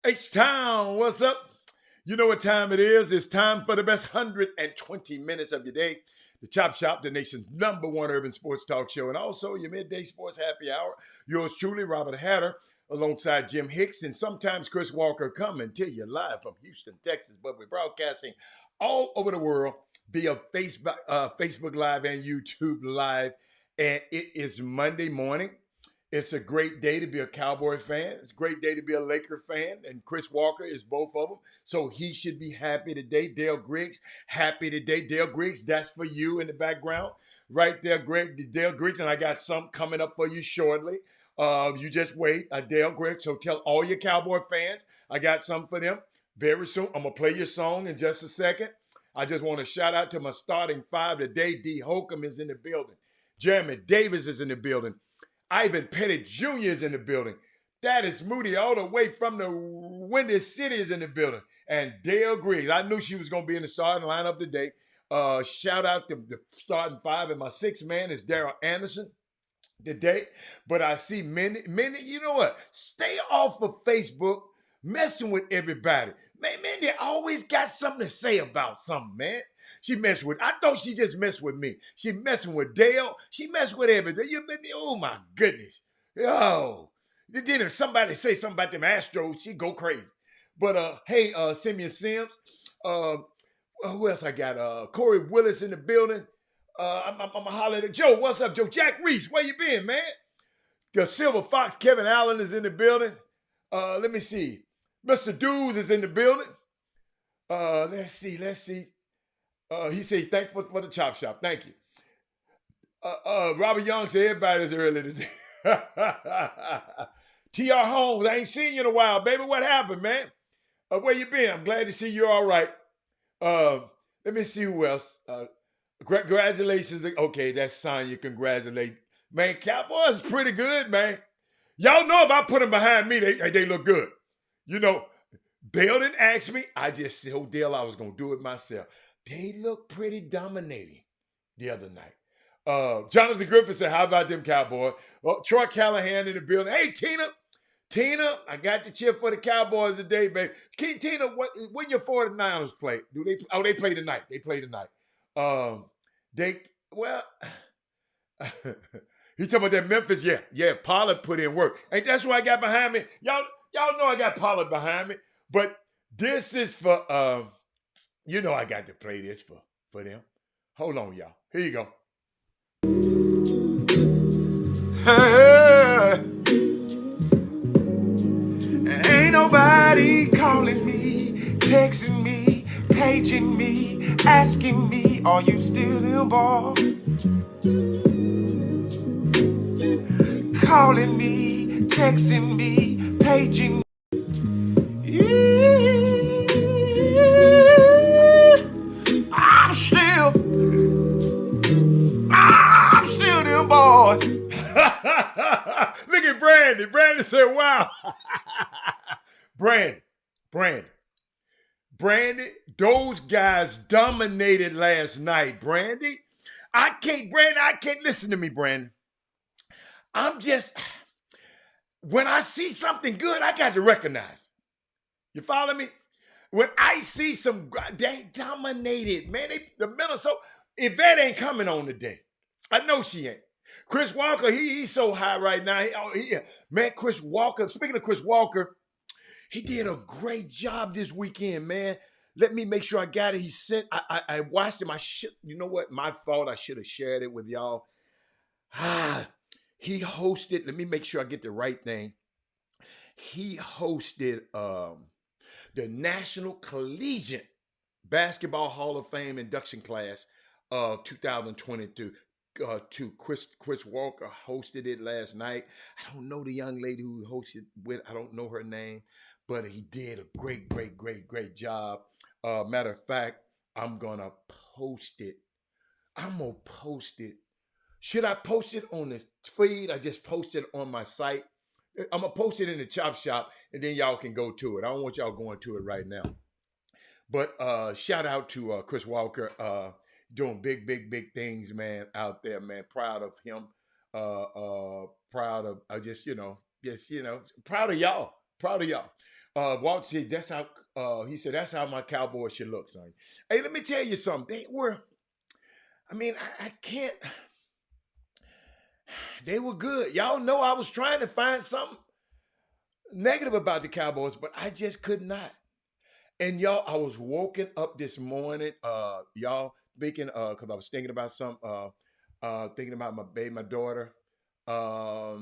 H-Town, what's up? You know what time it is. It's time for the best 120 minutes of your day. The Chop Shop, the nation's #1 urban sports talk show, and also your midday sports happy hour. Yours truly, Robert Hatter, alongside Jim Hicks, and sometimes Chris Walker, coming to you live from Houston, Texas. But we're broadcasting all over the world via Facebook Live and YouTube Live. And it is Monday morning. It's a great day to be a Cowboy fan. It's a great day to be a Laker fan. And Chris Walker is both of them. So he should be happy today. Dale Griggs, happy today. Dale Griggs, that's for you in the background. Right there, Dale Griggs. And I got some coming up for you shortly. You just wait. Dale Griggs. So tell all your Cowboy fans, I got some for them very soon. I'm going to play your song in just a second. I just want to shout out to my starting five today. D. Holcomb is in the building. Jeremy Davis is in the building. Ivan Pettit Jr. is in the building. Thaddeus Moody all the way from the Windy City is in the building. And Dale Griggs. I knew she was going to be in the starting lineup today. Shout out to the starting five. And my sixth man is Daryl Anderson today. But I see many, you know what? Stay off of Facebook messing with everybody. Man, they always got something to say about something, man. I thought she just messed with me. She messing with Dale. She messed with everything. Oh my goodness. Oh. Then if somebody say something about them Astros, she go crazy. But hey, Simeon Sims. Who else I got? Corey Willis in the building. I'm a holler at Joe. What's up, Joe? Jack Reese, where you been, man? The Silver Fox, Kevin Allen is in the building. Let me see. Mr. Dews is in the building. Let's see. He said, thankful for the Chop Shop. Thank you. Robert Young said, everybody's early today. T.R. Holmes, I ain't seen you in a while, baby. What happened, man? Where you been? I'm glad to see you're all right. Let me see who else. Congratulations. Okay, that's Sonya. Congratulate. Man, Cowboys is pretty good, man. Y'all know if I put them behind me, they look good. You know, Dale didn't ask me. I just told Dale I was going to do it myself. They look pretty dominating the other night. Jonathan Griffin said, how about them Cowboys? Well, Troy Callahan in the building. Hey, Tina, I got the chip for the Cowboys today, baby. Tina, when your 49ers play? They play tonight. They play tonight. He talking about that Memphis. Yeah, Pollard put in work. Ain't that's what I got behind me? Y'all know I got Pollard behind me. But this is for you know I got to play this for them. Hold on, y'all. Here you go. Ain't nobody calling me, texting me, paging me, asking me, are you still involved? Calling me, texting me, paging me. I'm still Look at Brandy. Brandy said, wow. Brandy, Brandy, Brandy, those guys dominated last night, Brandy. I can't listen to me, Brandy. I'm just, when I see something good, I got to recognize. You follow me? When I see they dominated, man. The Minnesota, Yvette ain't coming on today. I know she ain't. Chris Walker, he's so high right now. Man, Chris Walker, speaking of Chris Walker, he did a great job this weekend, man. Let me make sure I got it. He sent, I watched him. You know what? My fault. I should have shared it with y'all. He hosted, let me make sure I get the right thing. He hosted the National Collegiate Basketball Hall of Fame induction class of 2022. Chris Walker hosted it last night. I don't know the young lady who hosted with. I don't know her name, but he did a great job. Matter of fact, I'm gonna post it. I'm gonna post it. Should I post it on the feed? I just posted it on my site. I'm gonna post it in the Chop Shop, and then y'all can go to it. I don't want y'all going to it right now. But shout out to Chris Walker, doing big things, man, out there, man. Proud of him. Proud of proud of y'all. Proud of y'all. Walt said that's how he said that's how my Cowboys should look, son. Hey, let me tell you something. I can't. They were good. Y'all know I was trying to find something negative about the Cowboys, but I just could not. And y'all, I was woken up this morning, y'all, because I was thinking about thinking about my baby, my daughter. Her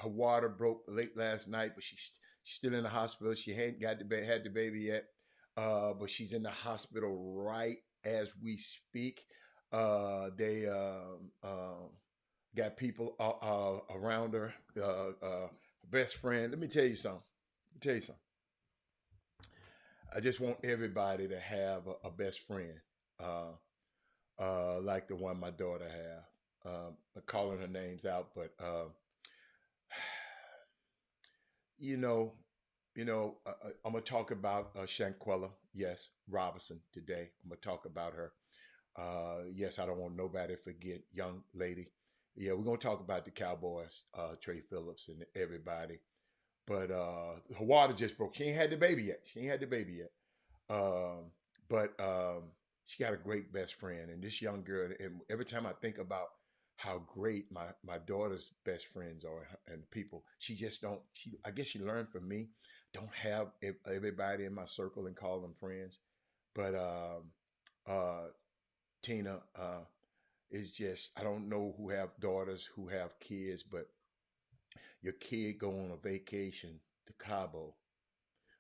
water broke late last night, but she's still in the hospital. She hadn't had the baby yet, but she's in the hospital right as we speak. They got people around her, best friend. Let me tell you something. I just want everybody to have a best friend, like the one my daughter have. I'm calling her names out, but I'm gonna talk about Shanquella, yes, Robinson today. I'm gonna talk about her. Yes, I don't want nobody to forget, young lady. Yeah, we're gonna talk about the Cowboys, Trey Phillips and everybody. But her water just broke. She ain't had the baby yet. But she got a great best friend, and this young girl. And every time I think about how great my daughter's best friends are and people, she just don't. I guess she learned from me. Don't have everybody in my circle and call them friends, but Tina is just. I don't know who have daughters who have kids, but your kid go on a vacation to Cabo,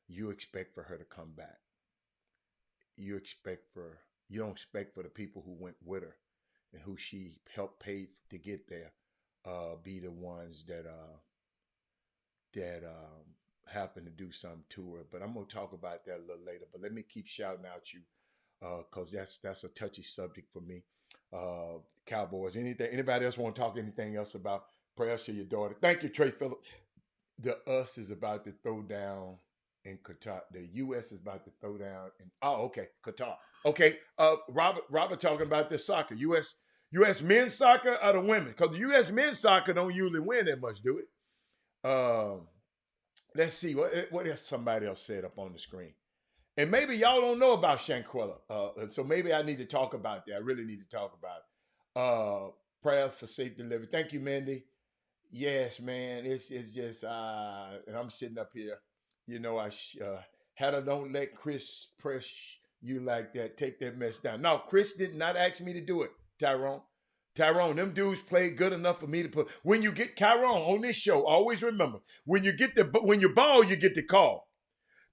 you expect for her to come back. You don't expect for the people who went with her and who she helped pay to get there, be the ones that happen to do something to her. But I'm gonna talk about that a little later. But let me keep shouting out you, cause that's a touchy subject for me. Cowboys. Anybody else want to talk anything else about? Prayers to your daughter. Thank you, Trey Phillips. The US is about to throw down in Qatar. The US is about to throw down in Qatar. Okay. Robert talking about this soccer. US men's soccer or the women? Because the US men's soccer don't usually win that much, do it? Let's see what else somebody else said up on the screen. And maybe y'all don't know about Shanquella. So maybe I need to talk about that. I really need to talk about it. Prayers for safe delivery. Thank you, Mandy. Yes, man. It's just and I'm sitting up here. Had don't let Chris press you like that. Take that mess down. No, Chris did not ask me to do it, Tyrone. Them dudes played good enough for me to put. When you get Tyrone on this show, always remember when you ball, you get the call.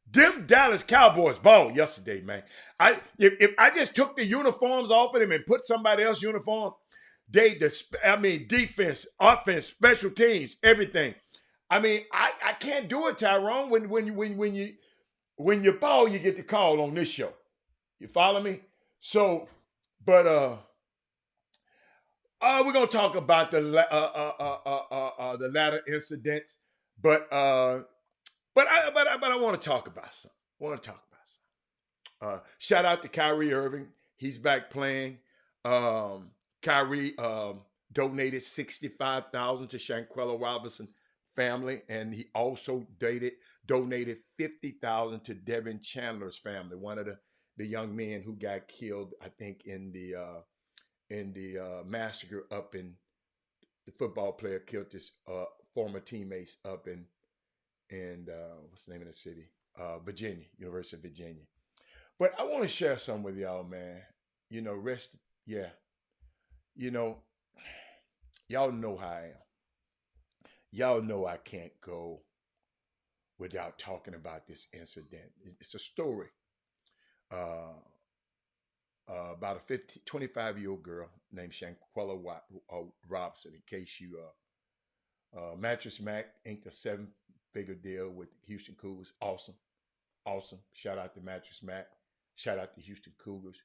Them Dallas Cowboys ball yesterday, man. If I just took the uniforms off of them and put somebody else's uniform. Defense, offense, special teams, everything. I can't do it, Tyrone. When you ball, you get the call on this show. You follow me? So, but We're gonna talk about the latter incidents, but I want to talk about something. I want to talk about something. Shout out to Kyrie Irving. He's back playing. Kyrie donated 65,000 to Shanquella Robinson family, and he also donated 50,000 to Devin Chandler's family, one of the young men who got killed, I think, in the massacre up in the football player killed his former teammates up in what's the name of the city? Virginia, University of Virginia. But I want to share some with y'all, man. You know, yeah. You know, y'all know how I am. Y'all know I can't go without talking about this incident. It's a story about a 25-year-old girl named Shanquella Robinson. In case you Mattress Mac inked a 7-figure deal with Houston Cougars. Awesome. Awesome. Shout out to Mattress Mac. Shout out to Houston Cougars.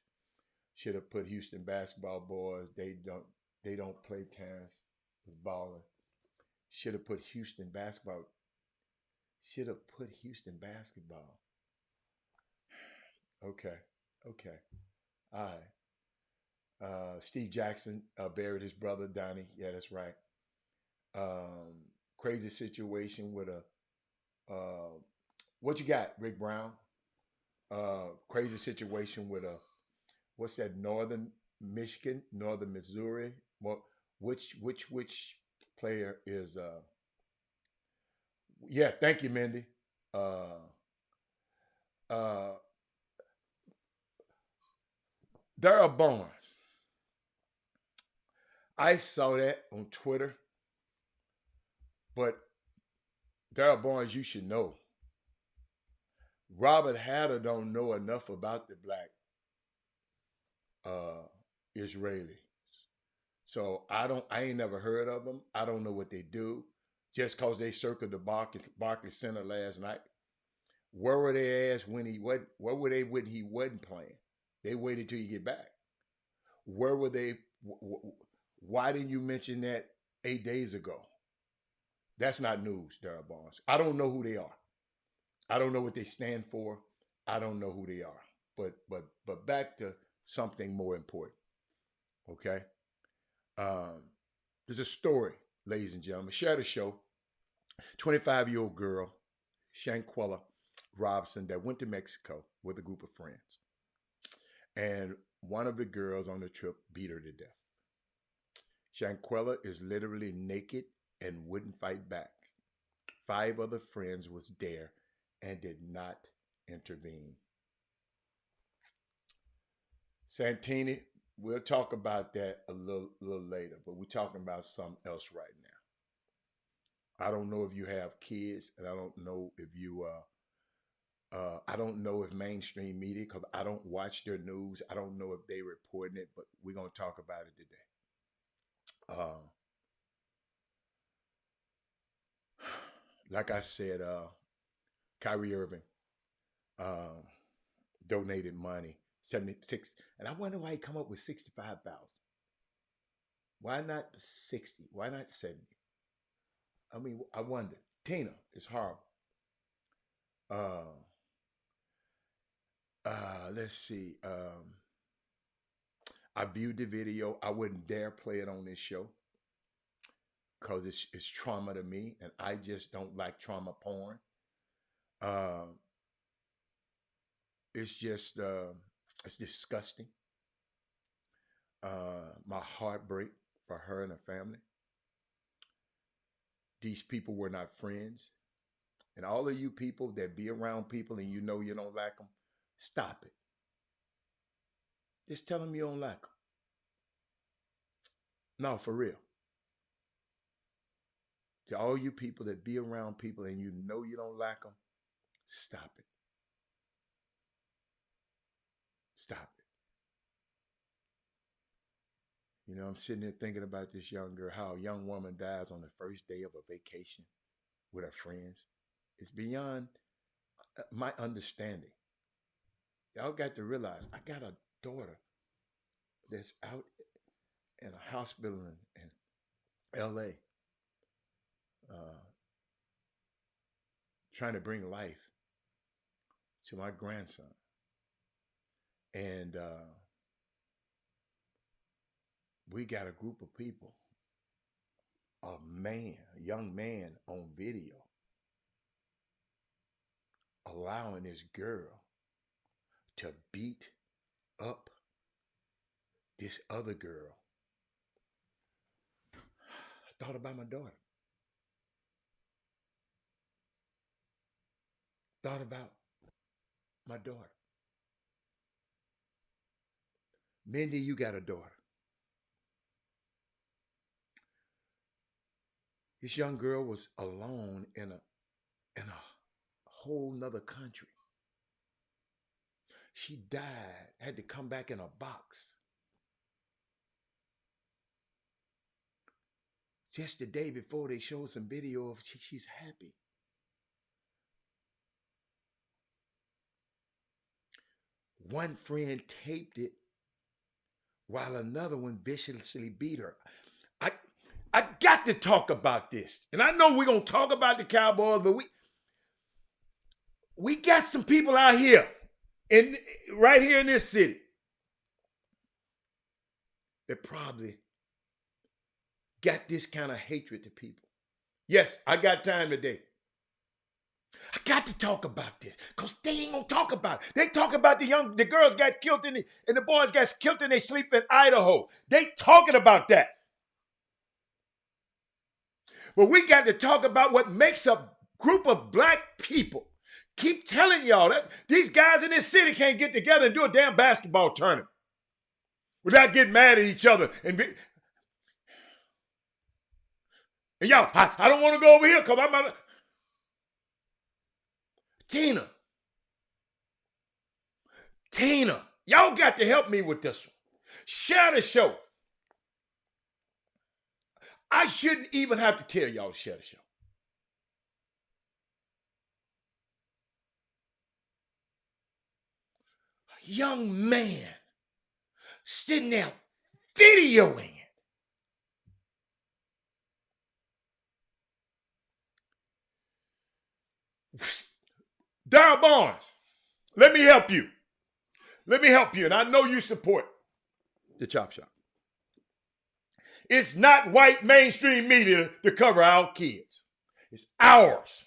Should have put Houston basketball boys. They don't play tennis. It's balling. Should have put Houston basketball. Should have put Houston basketball. Okay. Okay. All right. Steve Jackson buried his brother Donnie. Yeah, that's right. Crazy situation with a what you got, Rick Brown? Crazy situation with a what's that? Northern Michigan, Northern Missouri. What? Which player is? Yeah, thank you, Mindy. Uh, uh, Daryl Barnes. I saw that on Twitter, but Daryl Barnes, you should know. Robert Hatter don't know enough about the black uh, Israeli. So I ain't never heard of them. I don't know what they do. Just cause they circled the Barclays Center last night. Where were they asked when he what? Where were they when he wasn't playing? They waited till you get back. Where were they? Why didn't you mention that 8 days ago? That's not news, Daryl Barnes. I don't know who they are. I don't know what they stand for. I don't know who they are. But back to something more important. Okay. There's a story, ladies and gentlemen. Share the show. 25-year-old girl, Shanquella Robinson, that went to Mexico with a group of friends. And one of the girls on the trip beat her to death. Shanquella is literally naked and wouldn't fight back. 5 other friends was there and did not intervene. Santini, we'll talk about that a little later, but we're talking about something else right now. I don't know if you have kids, and I don't know if you I don't know if mainstream media, because I don't watch their news. I don't know if they reporting it, but we're gonna talk about it today. Like I said, Kyrie Irving donated money, 76, and I wonder why he come up with 65,000. Why not 60? Why not 70? I mean, I wonder. Tina, it's horrible. Uh, let's see. I viewed the video. I wouldn't dare play it on this show because it's trauma to me, and I just don't like trauma porn. Uh, it's just it's disgusting. My heart break for her and her family. These people were not friends, and all of you people that be around people and you know you don't like them, stop it. Just tell them you don't like them. No, for real. To all you people that be around people and you know you don't like them, stop it. Stop it. You know, I'm sitting there thinking about this young girl, how a young woman dies on the first day of a vacation with her friends. It's beyond my understanding. Y'all got to realize I got a daughter that's out in a hospital in L.A. Uh, trying to bring life to my grandson. And we got a group of people, a young man on video, allowing this girl to beat up this other girl. I thought about my daughter. Thought about my daughter. Mindy, you got a daughter. This young girl was alone in a whole nother country. She died, had to come back in a box. Just the day before, they showed some video of she's happy. One friend taped it while another one viciously beat her. I got to talk about this. And I know we're going to talk about the Cowboys, but we got some people out here right here in this city that probably got this kind of hatred to people. Yes, I got time today. I got to talk about this because they ain't gonna talk about it. They talk about the girls got killed and the boys got killed and they sleep in Idaho. They talking about that. But we got to talk about what makes a group of black people keep telling y'all that these guys in this city can't get together and do a damn basketball tournament without getting mad at each other. And y'all, I don't want to go over here because I'm Tina, y'all got to help me with this one. Share the show. I shouldn't even have to tell y'all to share the show. A young man sitting there videoing it. Darryl Barnes, let me help you. Let me help you. And I know you support the Chop Shop. It's not white mainstream media to cover our kids. It's ours.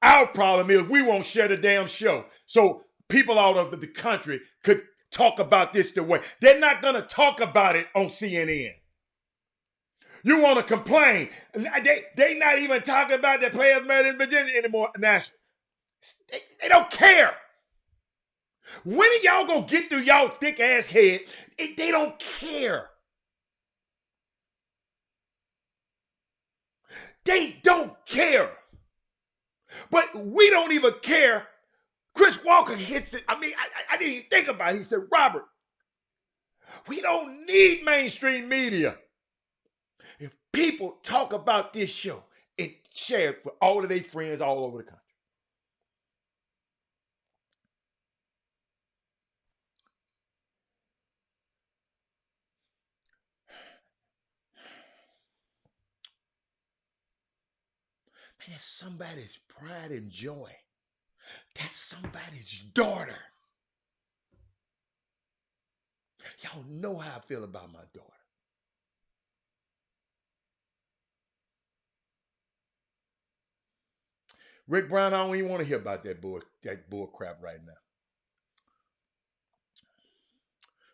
Our problem is we won't share the damn show. So people all over the country could talk about this the way. They're not going to talk about it on CNN. You want to complain. They not even talking about the players made in Virginia anymore nationally. They don't care. When are y'all going to get through y'all thick ass head? They don't care. They don't care. But we don't even care. Chris Walker hits it. I mean, I didn't even think about it. He said, Robert, we don't need mainstream media. If people talk about this show and share it for all of their friends all over the country. Man, that's somebody's pride and joy. That's somebody's daughter. Y'all know how I feel about my daughter. Rick Brown, I don't even want to hear about that bull crap right now.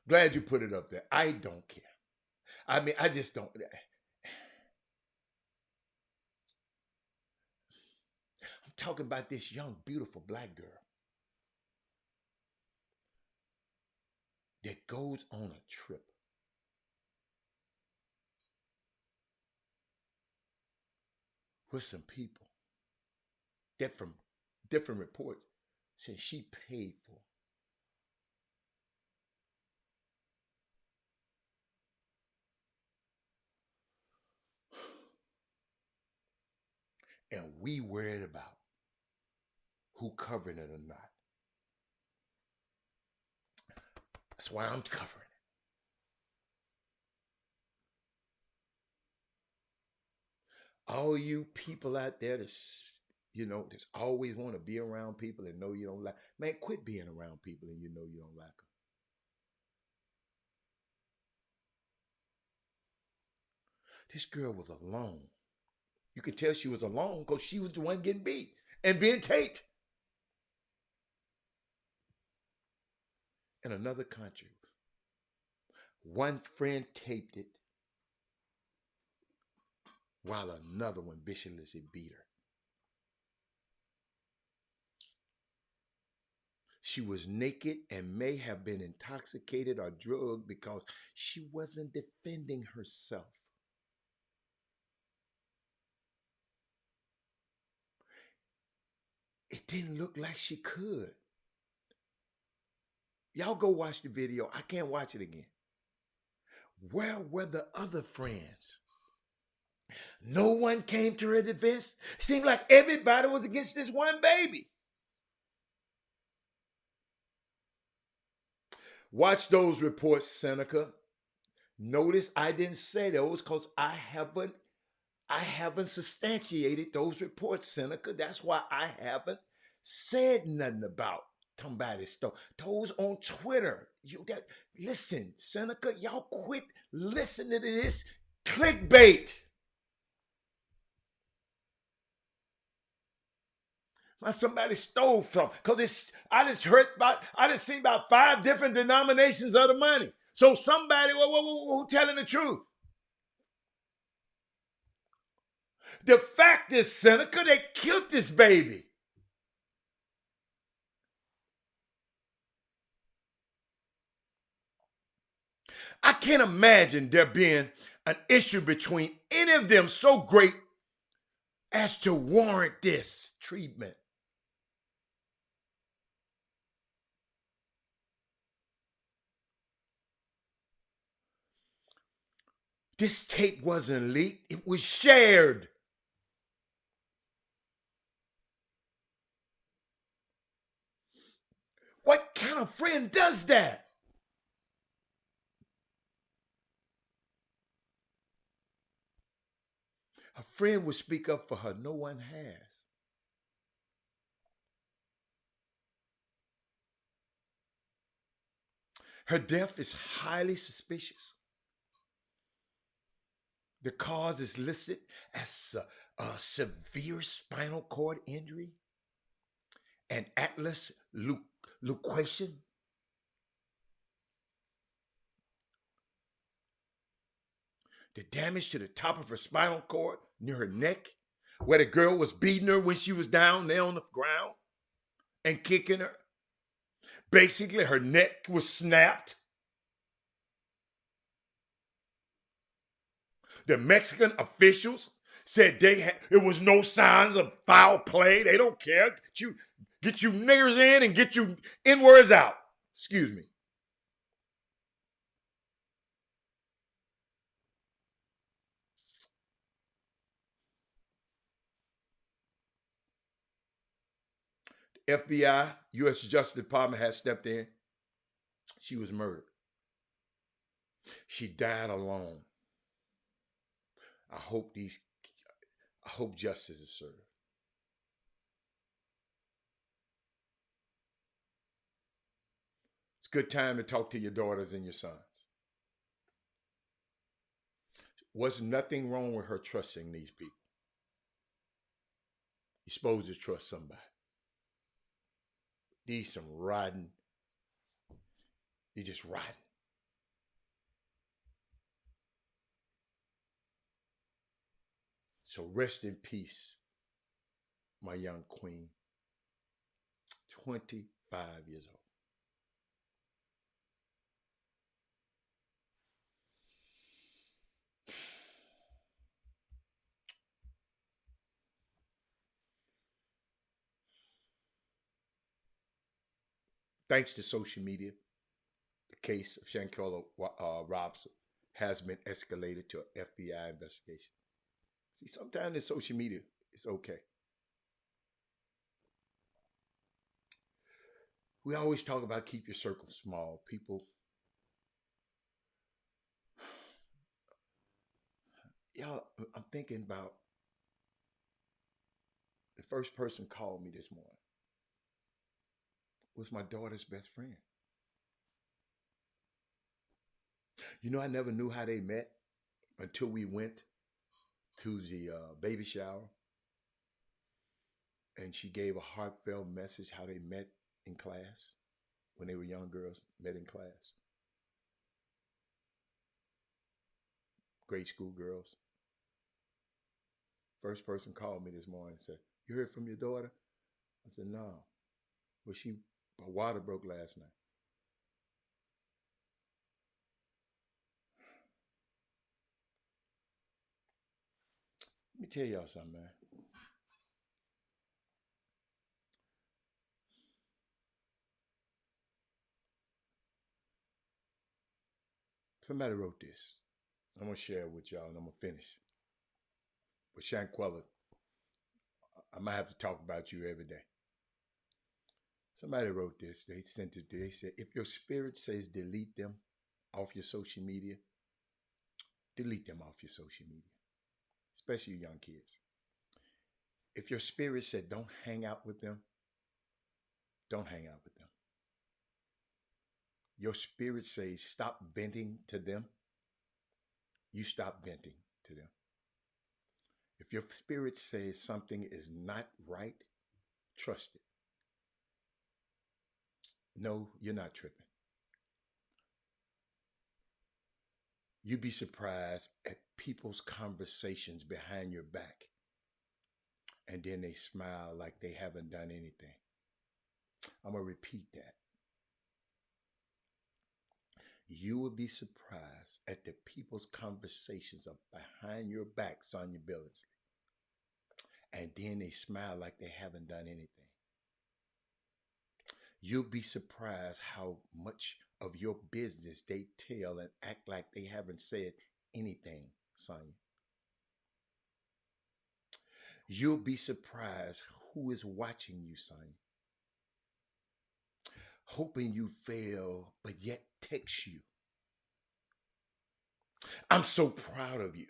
Glad you put it up there. I don't care. I mean, I just don't. I'm talking about this young, beautiful black girl that goes on a trip with some people that from different reports said she paid for. And we worried about who covering it or not. That's why I'm covering All you people out there that's, just always want to be around people and know you don't like, man, quit being around people and you know you don't like them. This girl was alone. You could tell she was alone because she was the one getting beat and being taped in another country. One friend taped it while another one viciously beat her. She was naked and may have been intoxicated or drugged because she wasn't defending herself. It didn't look like she could. Y'all go watch the video. I can't watch it again. Where were the other friends? No one came to her defense. Seemed like everybody was against this one baby. Watch those reports, Seneca. Notice I didn't say those because I haven't substantiated those reports, Seneca. That's why I haven't said nothing about somebody's stuff. Those on Twitter. Listen, Seneca, y'all quit listening to this clickbait. Somebody stole from, because I just seen about 5 different denominations of the money. So somebody who telling the truth. The fact is, Seneca, they killed this baby. I can't imagine there being an issue between any of them so great as to warrant this treatment. This tape wasn't leaked, it was shared. What kind of friend does that? A friend would speak up for her. No one has. Her death is highly suspicious. The cause is listed as a severe spinal cord injury and atlas luxation. The damage to the top of her spinal cord near her neck, where the girl was beating her when she was down there on the ground and kicking her. Basically, her neck was snapped. The Mexican officials said it was no signs of foul play. They don't care. Get you niggers in and get you inwards out. Excuse me. FBI, U.S. Justice Department has stepped in. She was murdered. She died alone. I hope justice is served. It's a good time to talk to your daughters and your sons. Was nothing wrong with her trusting these people. You're supposed to trust somebody. These some rotten. They're just rotten. So rest in peace, my young queen. 25 years old. Thanks to social media, the case of Shanquella Robson has been escalated to an FBI investigation. See, sometimes in social media, it's okay. We always talk about keep your circle small. People, y'all, I'm thinking about The first person called me this morning was my daughter's best friend. You know, I never knew how they met until we went to the baby shower, and she gave a heartfelt message how they met in class when they were young girls, met in class. Grade school girls. First person called me this morning and said, "You heard from your daughter?" I said, "No." Well, her water broke last night. Let me tell y'all something, man. Somebody wrote this. I'm going to share it with y'all and I'm going to finish. But Shanquella, I might have to talk about you every day. Somebody wrote this. They sent it. They said, if your spirit says delete them off your social media, delete them off your social media, especially you young kids. If your spirit said don't hang out with them, don't hang out with them. Your spirit says stop venting to them, you stop venting to them. If your spirit says something is not right, trust it. No, you're not tripping. You'd be surprised at people's conversations behind your back, and then they smile like they haven't done anything. I'm going to repeat that. You will be surprised at the people's conversations of behind your back, Sonya Billingsley. And then they smile like they haven't done anything. You'll be surprised how much of your business they tell and act like they haven't said anything, Sonya. You'll be surprised who is watching you, Sonya. Hoping you fail, but yet text you. I'm so proud of you.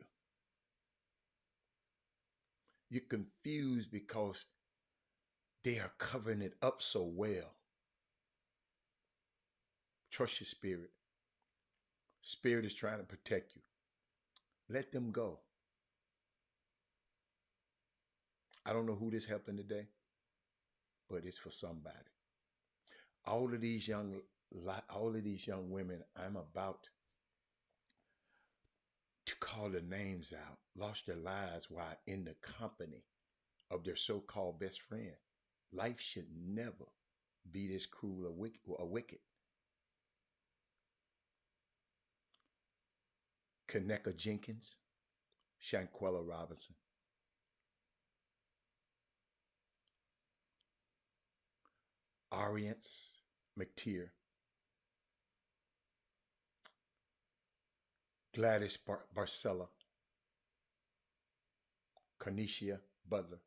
You're confused because they are covering it up so well. Trust your spirit. Spirit is trying to protect you. Let them go. I don't know who this helping today, but it's for somebody. All of these young women, I'm about to call their names out, lost their lives while in the company of their so-called best friend. Life should never be this cruel or wicked. Kaneka Jenkins, Shanquella Robinson. Ariance McTeer. Gladys Barcella. Cornecia Butler.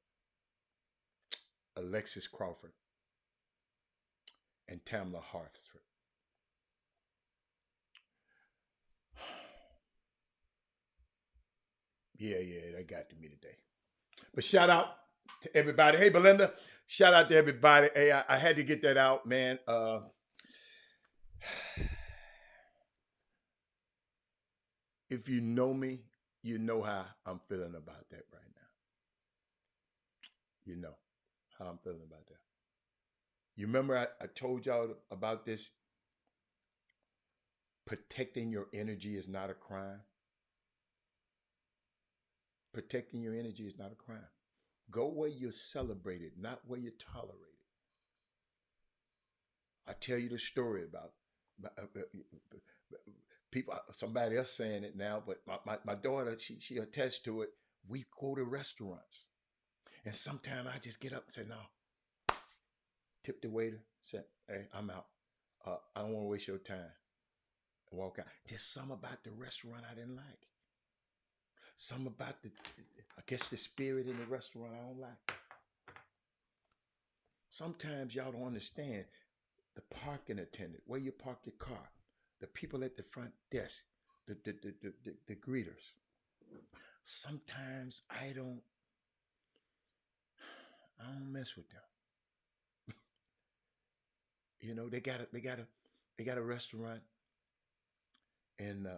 Alexis Crawford. And Tamla Hartford. Yeah, that got to me today. But shout out to everybody. Hey, Belinda, shout out to everybody. Hey, I had to get that out, man. If you know me, you know how I'm feeling about that right now. You know how I'm feeling about that. You remember I told y'all about this? Protecting your energy is not a crime. Protecting your energy is not a crime. Go where you're celebrated, not where you're tolerated. I tell you the story about people, somebody else saying it now, but my daughter, she attests to it. We go to restaurants, and sometimes I just get up and say, no. Tip the waiter, say, hey, I'm out. I don't want to waste your time. And walk out. Just something about the restaurant I didn't like. Something about I guess the spirit in the restaurant I don't like. Sometimes y'all don't understand the parking attendant, where you park your car, the people at the front desk, the greeters. Sometimes I don't I don't mess with them. You know, they got a restaurant in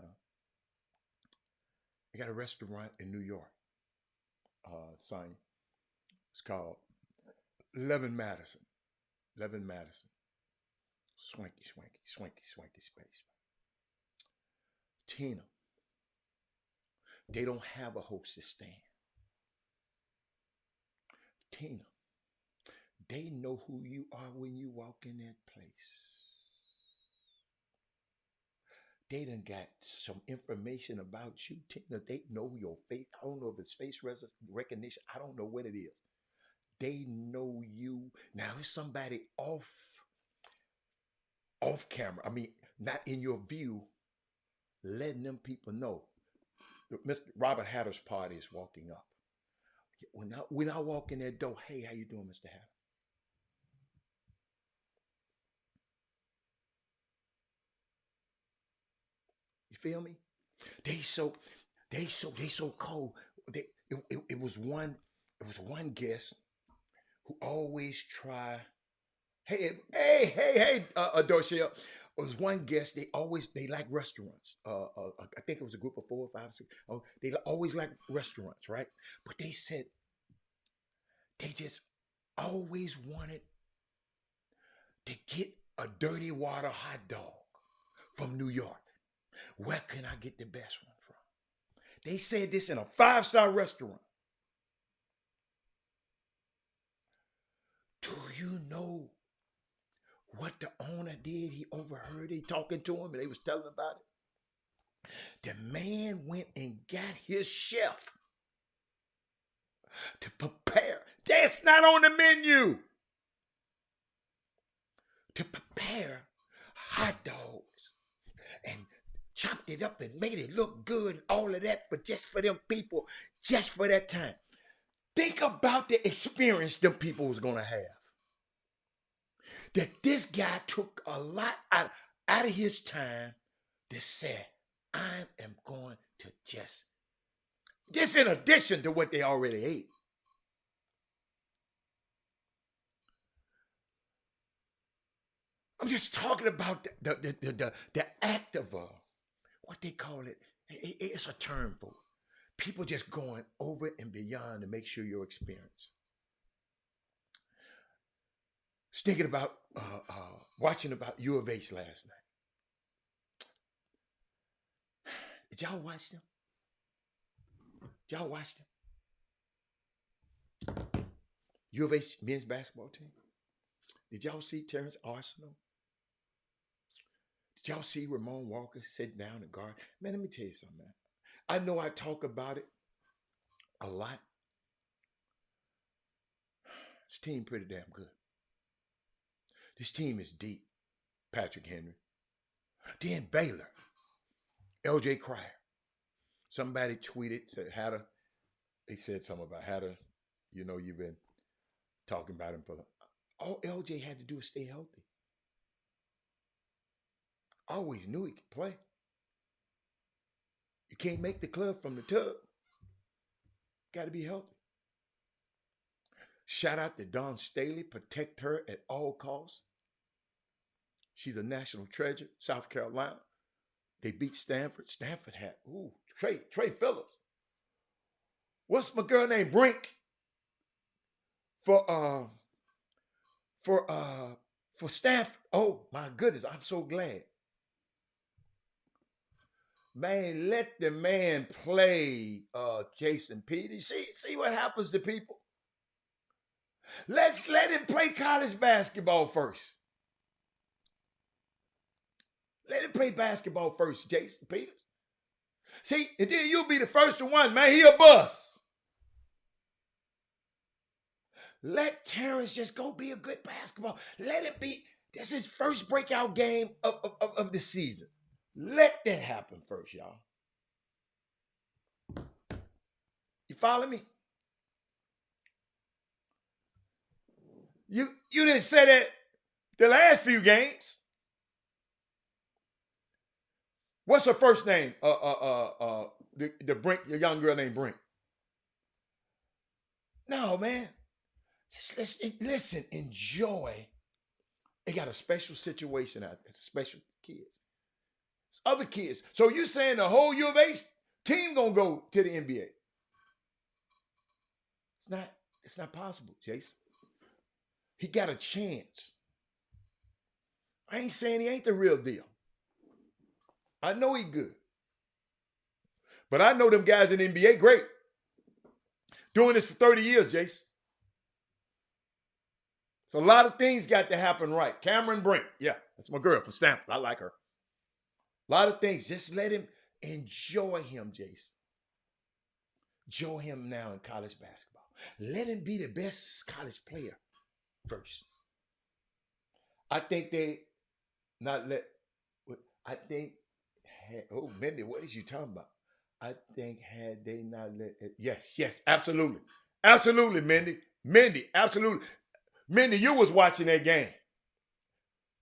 they got a restaurant in New York. Son, it's called Levin Madison. Levin Madison. Swanky, swanky, swanky, swanky space. Tina, they don't have a hostess stand. Tina, they know who you are when you walk in that place. They done got some information about you, Tina. They know your face. I don't know if it's face recognition. I don't know what it is. They know you. Now, if somebody off camera, I mean, not in your view, letting them people know. Mr. Robert Hatter's party is walking up. When I walk in that door, hey, how you doing, Mr. Hatter? You feel me? They so cold. It was one guest who always try. Hey, Dorchelle. It was one guest. They like restaurants. I think it was a group of 4 or 5, 6. Oh, they always like restaurants, right? But they said they just always wanted to get a dirty water hot dog from New York. Where can I get the best one from? They said this in a 5-star restaurant. Do you know what the owner did? He overheard it talking to him and they was telling about it. The man went and got his chef to prepare. That's not on the menu. To prepare hot dogs and chopped it up and made it look good. All of that, but just for them people, just for that time. Think about the experience them people was going to have. That this guy took a lot out of his time to say, I am going to just in addition to what they already ate. I'm just talking about the act of what they call it. It's a term for it. People just going over and beyond to make sure your experience. Was thinking about watching about U of H last night. Did y'all watch them? Did y'all watch them? U of H men's basketball team. Did y'all see Terrence Arsenal? Did y'all see Ramon Walker sit down and guard? Man, let me tell you something, man. I know I talk about it a lot. This team pretty damn good. This team is deep. Patrick Henry. Then Baylor. LJ Cryer. Somebody tweeted, said Hatter. They said something about Hatter. You know, you've been talking about him for all LJ had to do is stay healthy. I always knew he could play. You can't make the club from the tub. Got to be healthy. Shout out to Dawn Staley. Protect her at all costs. She's a national treasure. South Carolina. They beat Stanford. Stanford had, Trey Phillips. What's my girl named Brink? For Stanford. Oh my goodness, I'm so glad. Man, let the man play Jason Peters. See what happens to people. Let's let him play college basketball first. Let him play basketball first, Jason Peters. See, and then you'll be the first one, man. He a bust. Let Terrence just go be a good basketball. Let him be. This is his first breakout game of the season. Let that happen first, y'all. You follow me? You didn't say that the last few games. What's her first name? The Brink, your young girl named Brink. No, man. Just listen, enjoy. They got a special situation out there, special kids. It's other kids. So you saying the whole U of A team gonna go to the NBA? It's not possible, Jason. He got a chance. I ain't saying he ain't the real deal. I know he good. But I know them guys in the NBA great. Doing this for 30 years, Jason. So a lot of things got to happen right. Cameron Brink, yeah, that's my girl from Stanford. I like her. A lot of things. Just let him enjoy him, Jason. Enjoy him now in college basketball. Let him be the best college player first. I think they not let. I think. Oh, Mindy, what is you talking about? I think had they not let. Yes, absolutely, Mindy, absolutely. Mindy, you was watching that game.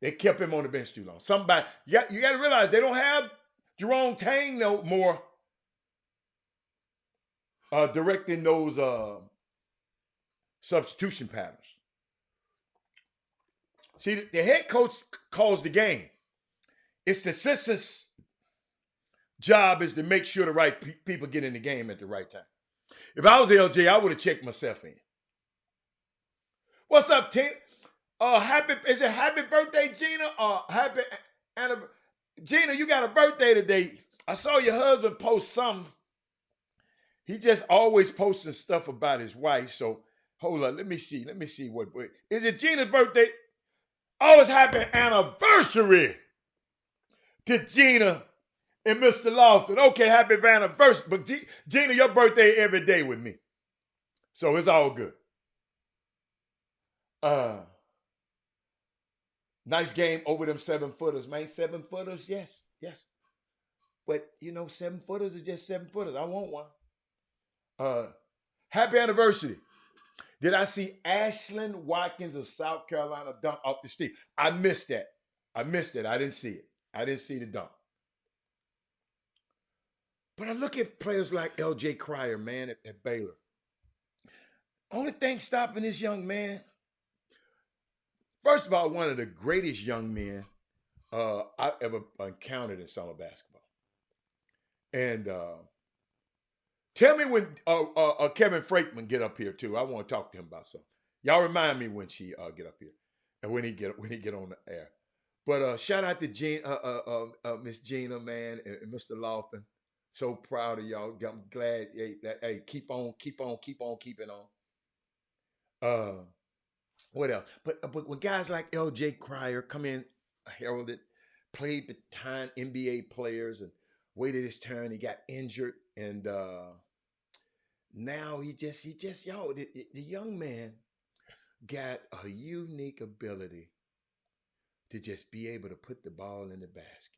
They kept him on the bench too long. Somebody, you got to realize they don't have Jerome Tang no more directing those substitution patterns. See, the head coach calls the game. It's the assistant's job is to make sure the right people get in the game at the right time. If I was LJ, I would have checked myself in. What's up, Tina? Is it happy birthday, Gina? Happy anniversary? Gina, you got a birthday today. I saw your husband post something. He just always posting stuff about his wife. So hold on, let me see what is it. Gina's birthday? Oh, it's happy anniversary to Gina and Mr. Lofton. Okay, happy anniversary. But Gina, your birthday every day with me. So it's all good. Nice game over them 7-footers, man. 7-footers, yes. But 7-footers is just 7-footers. I want one. Happy anniversary. Did I see Ashlyn Watkins of South Carolina dunk off the steep? I missed that. I didn't see it. I didn't see the dunk. But I look at players like LJ Cryer, man, at Baylor. Only thing stopping this young man, first of all, one of the greatest young men I ever encountered in summer basketball. And tell me when Kevin Frakeman get up here too. I want to talk to him about something. Y'all remind me when she get up here and when he get on the air. But shout out to Miss Gina, man, and Mr. Lofton. So proud of y'all. I'm glad. Hey, keep on keeping on. What else? But when guys like LJ Cryer come in, heralded, played behind NBA players and waited his turn, he got injured, and now he just the young man got a unique ability to just be able to put the ball in the basket.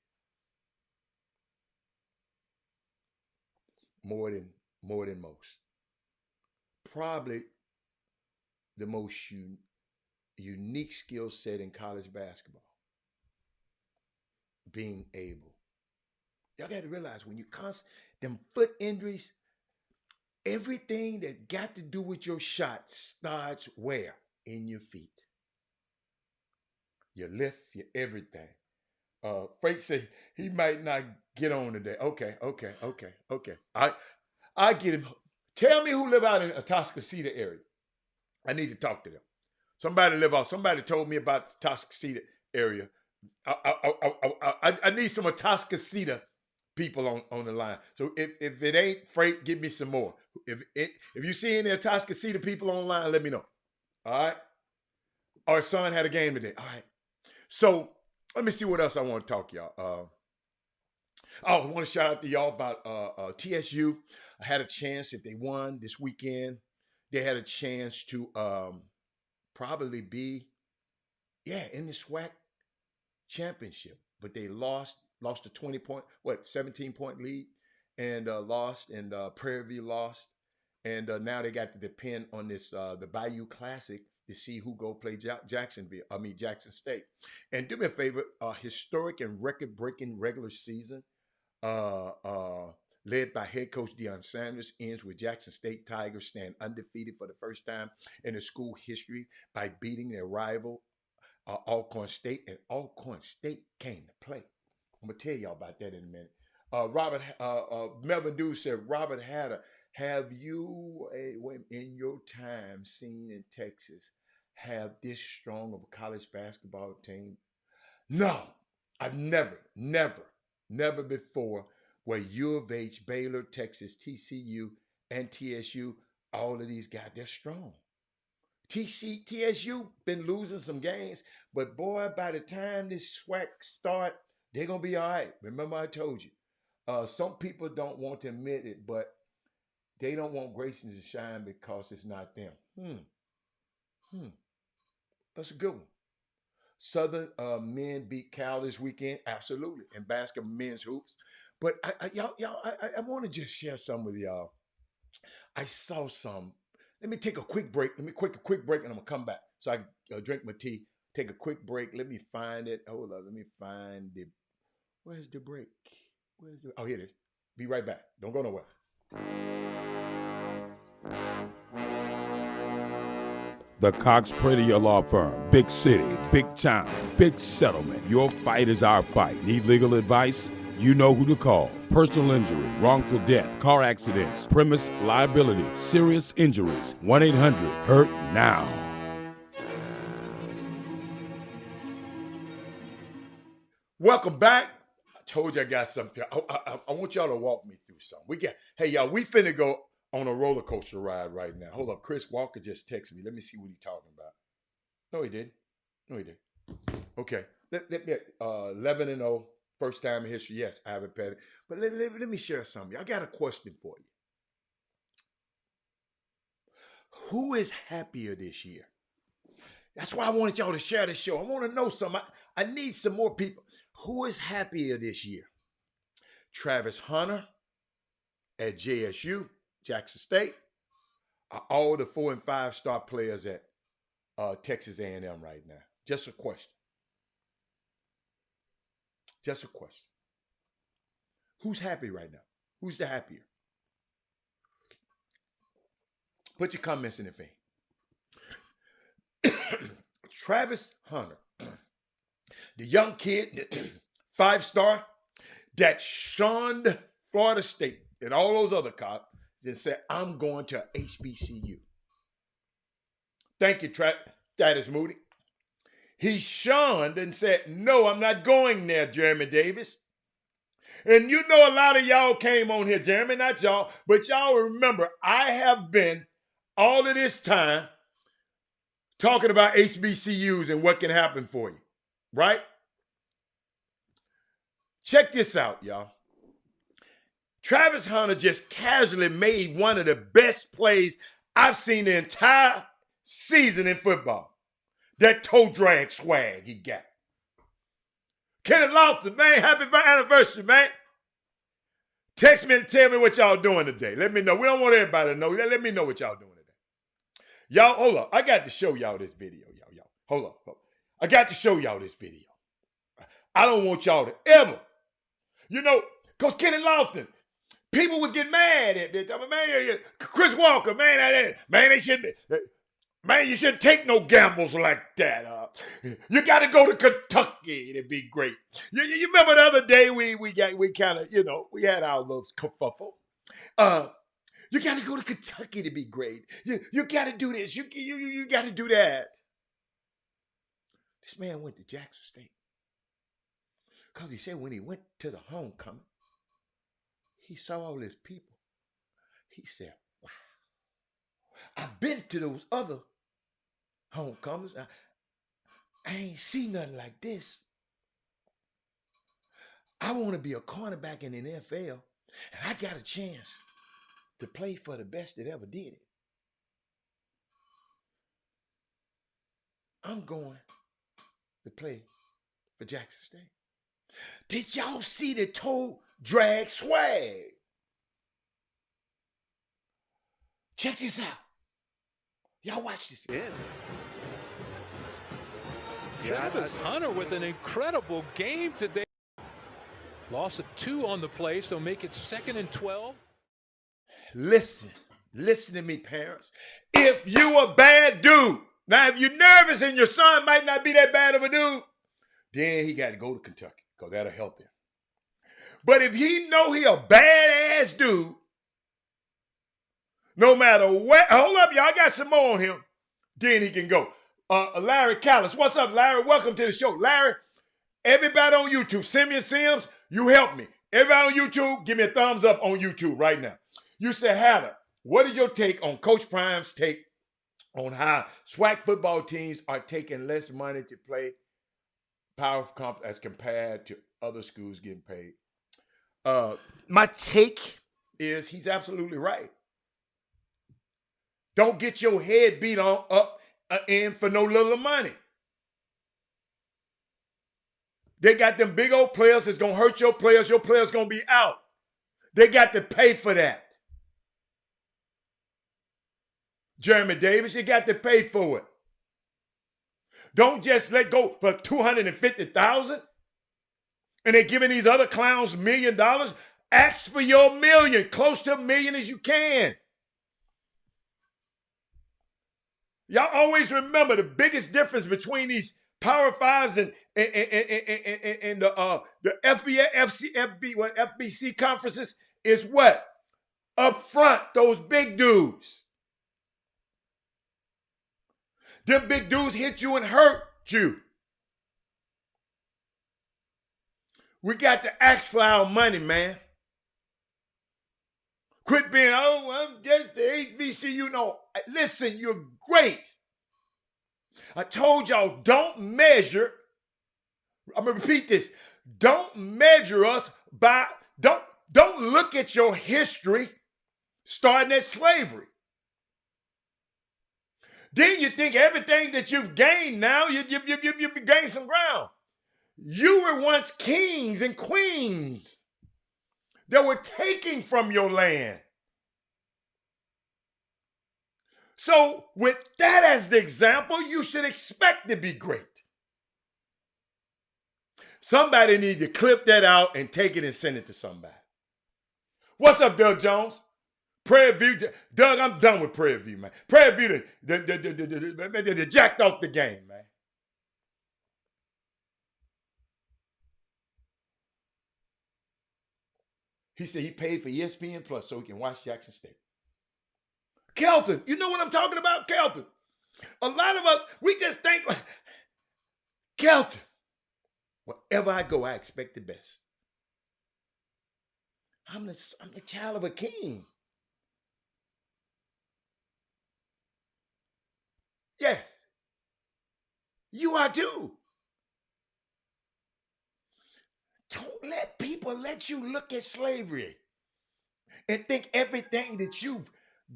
More than most. Probably the most unique skill set in college basketball. Being able. Y'all got to realize when you them foot injuries, everything that got to do with your shot starts where? In your feet. Your lift, your everything. Freight said he might not get on today. Okay. I get him. Tell me who live out in a Atascocita area. I need to talk to them. Somebody told me about the Atascocita area. I need some Atascocita people on the line. So if it ain't Freight, give me some more. If you see any Atascocita people online, let me know. All right. Our son had a game today. All right. So let me see what else I want to talk to y'all. I want to shout out to y'all about TSU. I had a chance, if they won this weekend, they had a chance to probably be, in the SWAC championship. But they lost a 17-point lead, and lost, and Prairie View lost. And now they got to depend on this, the Bayou Classic, to see who go play Jackson State. And do me a favor, historic and record-breaking regular season. led by head coach Deion Sanders, ends with Jackson State Tigers stand undefeated for the first time in their school history by beating their rival, Alcorn State, and Alcorn State came to play. I'm gonna tell y'all about that in a minute. Melvin Dew said, Robert Hatter, have you in your time seen in Texas have this strong of a college basketball team? No, I've never before where U of H, Baylor, Texas, TCU, and TSU, all of these guys, they're strong. TSU been losing some games, but boy, by the time this SWAC start, they're going to be all right. Remember I told you, some people don't want to admit it, but they don't want Grayson to shine because it's not them. That's a good one. Southern men beat Cal this weekend, absolutely, in basketball men's hoops. But I want to just share some with y'all. I saw some. Let me take a quick break. Let me quick break, and I'm gonna come back so I can drink my tea. Take a quick break. Let me find it. Hold on. Let me find the. Where's the break? Oh, here it is. Be right back. Don't go nowhere. The Cox Pradier Law Firm. Big city, big town, big settlement. Your fight is our fight. Need legal advice? You know who to call. Personal injury, wrongful death, car accidents, premise liability, serious injuries. 1-800-HURT-NOW. Welcome back. I told you I got something. I want y'all to walk me through something. Hey, y'all, we finna go on a roller coaster ride right now. Hold up. Chris Walker just texted me. Let me see what he's talking about. No, he didn't. Okay. Let me 11-0. First time in history. Yes, I haven't petted. But let me share something. I got a question for you. Who is happier this year? That's why I wanted y'all to share the show. I want to know something. I need some more people. Who is happier this year? Travis Hunter at JSU, Jackson State, are all the 4- and 5-star players at Texas A&M right now? Just a question. Who's happy right now? Who's the happier? Put your comments in the thing. Travis Hunter, the young kid, 5-star, that shunned Florida State and all those other cops and said, I'm going to HBCU. Thank you, Thaddeus Moody. He shunned and said, no, I'm not going there, Jeremy Davis. And you know a lot of y'all came on here, Jeremy, not y'all, but y'all remember, I have been all of this time talking about HBCUs and what can happen for you, right? Check this out, y'all. Travis Hunter just casually made one of the best plays I've seen the entire season in football. That toe drag swag he got. Kenneth Lofton, man, happy anniversary, man. Text me and tell me what y'all doing today. Let me know. We don't want everybody to know. Let me know what y'all doing today. Y'all, hold up. I got to show y'all this video, y'all. Hold up. I got to show y'all this video. I don't want y'all to ever, because Kenneth Lofton, people was getting mad at that. Man, Chris Walker, man, they shouldn't. Man, you shouldn't take no gambles like that. You got to go to Kentucky to be great. You remember the other day we kind of, we had our little kerfuffle. You got to go to Kentucky to be great. You got to do this. You got to do that. This man went to Jackson State. Because he said when he went to the homecoming, he saw all these people. He said, wow, I've been to those other homecomings. I ain't seen nothing like this. I want to be a cornerback in the NFL, and I got a chance to play for the best that ever did it. I'm going to play for Jackson State. Did y'all see the toe drag swag? Check this out. Y'all watch this. Travis Hunter with an incredible game today. Loss of 2 on the play, so make it 2nd and 12. Listen to me, parents. If you a bad dude, now if you're nervous and your son might not be that bad of a dude, then he got to go to Kentucky because that'll help him. But if he know he a badass dude, no matter what, hold up, y'all, I got some more on him, then he can go. Larry Callis, what's up, Larry? Welcome to the show. Larry, everybody on YouTube, Simeon Sims, you help me. Everybody on YouTube, give me a thumbs up on YouTube right now. You said, Hatter, what is your take on Coach Prime's take on how SWAC football teams are taking less money to play power comp as compared to other schools getting paid? My take is he's absolutely right. Don't get your head beat on up in for no little money. They got them big old players that's going to hurt your players. Your players going to be out. They got to pay for that. Jeremy Davis, you got to pay for it. Don't just let go for $250,000 and they're giving these other clowns $1 million. Ask for your $1 million, close to $1 million as you can. Y'all always remember the biggest difference between these Power Fives and the FBC conferences is what? Up front, those big dudes. Them big dudes hit you and hurt you. We got to ask for our money, man. Quit being, I'm just the HBCU. No, listen, you're great. I told y'all, don't measure. I'm going to repeat this. Don't measure us by, don't look at your history starting at slavery. Then you think everything that you've gained now, you've gained some ground. You were once kings and queens that were taking from your land. So with that as the example, you should expect to be great. Somebody need to clip that out and take it and send it to somebody. What's up, Doug Jones? Prairie View. Doug, I'm done with Prairie View, man. Prairie View, they jacked off the game, man. He said he paid for ESPN Plus so he can watch Jackson State. Kelton, you know what I'm talking about, Kelton? A lot of us, we just think, Kelton, wherever I go, I expect the best. I'm the child of a king. Yes, you are too. Don't let people let you look at slavery and think everything that you've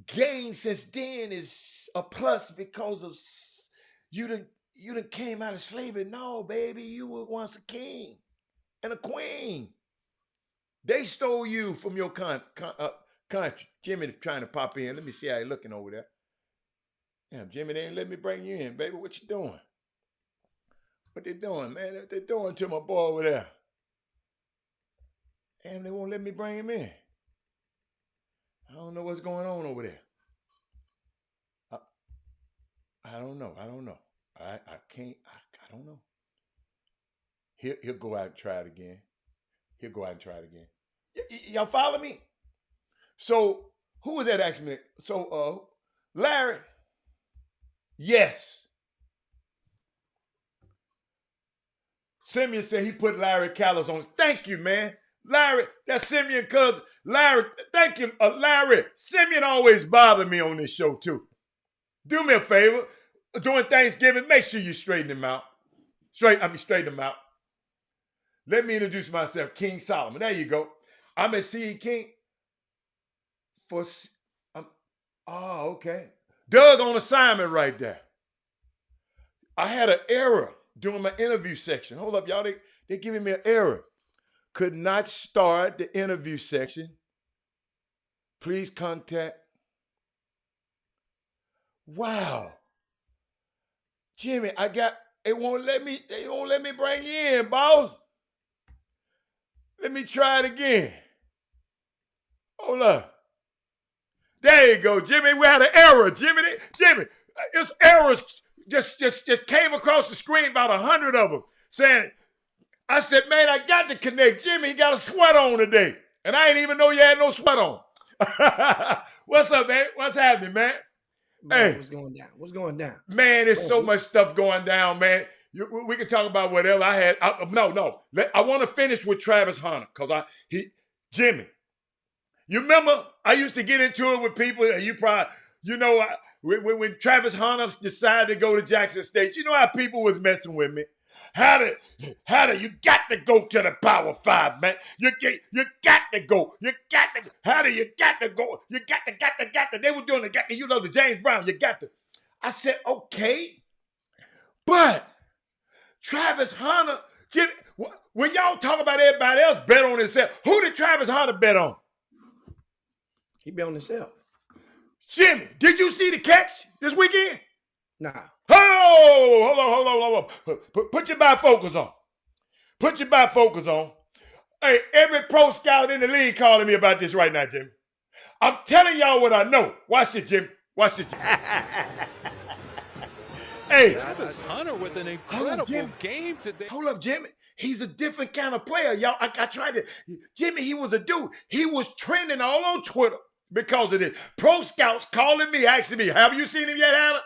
gained since then is a plus because of you done came out of slavery. No, baby, you were once a king and a queen. They stole you from your country. Jimmy trying to pop in. Let me see how he looking over there. Damn, Jimmy, they ain't let me bring you in, baby. What you doing? What they doing, man? What they doing to my boy over there? Damn, they won't let me bring him in. I don't know what's going on over there. I don't know. I can't. I don't know. He'll go out and try it again. Y'all follow me? So who was that asking me? So Larry. Yes. Simeon said he put Larry Callis on. Thank you, man. Larry, that's Simeon cousin. Larry, thank you, Larry. Simeon always bothered me on this show, too. Do me a favor. During Thanksgiving, make sure you straighten him out. Straighten him out. Let me introduce myself, King Solomon. There you go. I'm at CE King for... okay. Doug on assignment right there. I had an error during my interview section. Hold up, y'all. They giving me an error. Could not start the interview section. Please contact. Wow. Jimmy, they won't let me bring you in, boss. Let me try it again. Hold up. There you go, Jimmy. We had an error, Jimmy. It's errors just came across the screen, about 100 of them, saying, I said, man, I got to connect. Jimmy, he got a sweat on today. And I didn't even know you had no sweat on. What's up, man? What's happening, man? Man, Hey. what's going down? What's going down? Man, there's so much stuff going down, man. We can talk about whatever I had. I want to finish with Travis Hunter because Jimmy, you remember I used to get into it with people, and you probably, when Travis Hunter decided to go to Jackson State, you know how people was messing with me. How do you got to go to the Power 5, man? You got to go. How do you got to go? You got to. They were doing the James Brown. You got to. I said, okay, but Travis Hunter, Jimmy, when y'all talk about everybody else bet on himself, who did Travis Hunter bet on? He bet on himself. Jimmy, did you see the catch this weekend? Nah. Hold on. Put your bifocals on. Hey, every pro scout in the league calling me about this right now, Jimmy. I'm telling y'all what I know. Watch this, Jimmy. Hey. Travis Hunter with an incredible game today. Hold up, Jimmy. He's a different kind of player, y'all. I tried to. Jimmy, he was a dude. He was trending all on Twitter because of this. Pro scouts calling me, asking me, have you seen him yet, Hannah?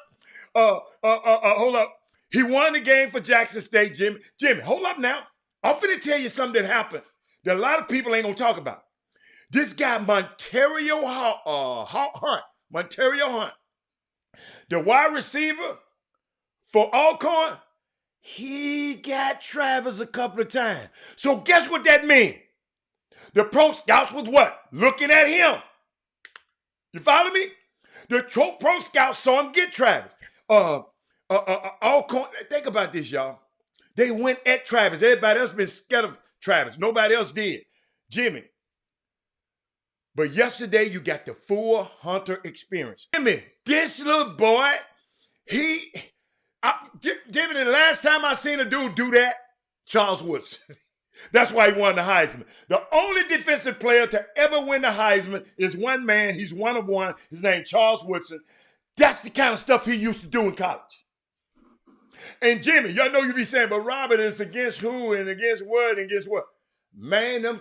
Hold up. He won the game for Jackson State, Jimmy. Jimmy, hold up now. I'm finna tell you something that happened that a lot of people ain't gonna talk about. This guy, Montario Hunt, the wide receiver for Alcorn, he got Travis a couple of times. So guess what that means? The pro scouts was what? Looking at him. You follow me? The pro scouts saw him get Travis. Alcorn, think about this, y'all. They went at Travis. Everybody else been scared of Travis. Nobody else did. Jimmy. But yesterday, you got the full Hunter experience. Jimmy, this little boy, Jimmy, the last time I seen a dude do that, Charles Woodson. That's why he won the Heisman. The only defensive player to ever win the Heisman is one man. He's one of one. His name Charles Woodson. That's the kind of stuff he used to do in college. And Jimmy, y'all know you be saying, but Robert, it's against who and against what and against what? Man, them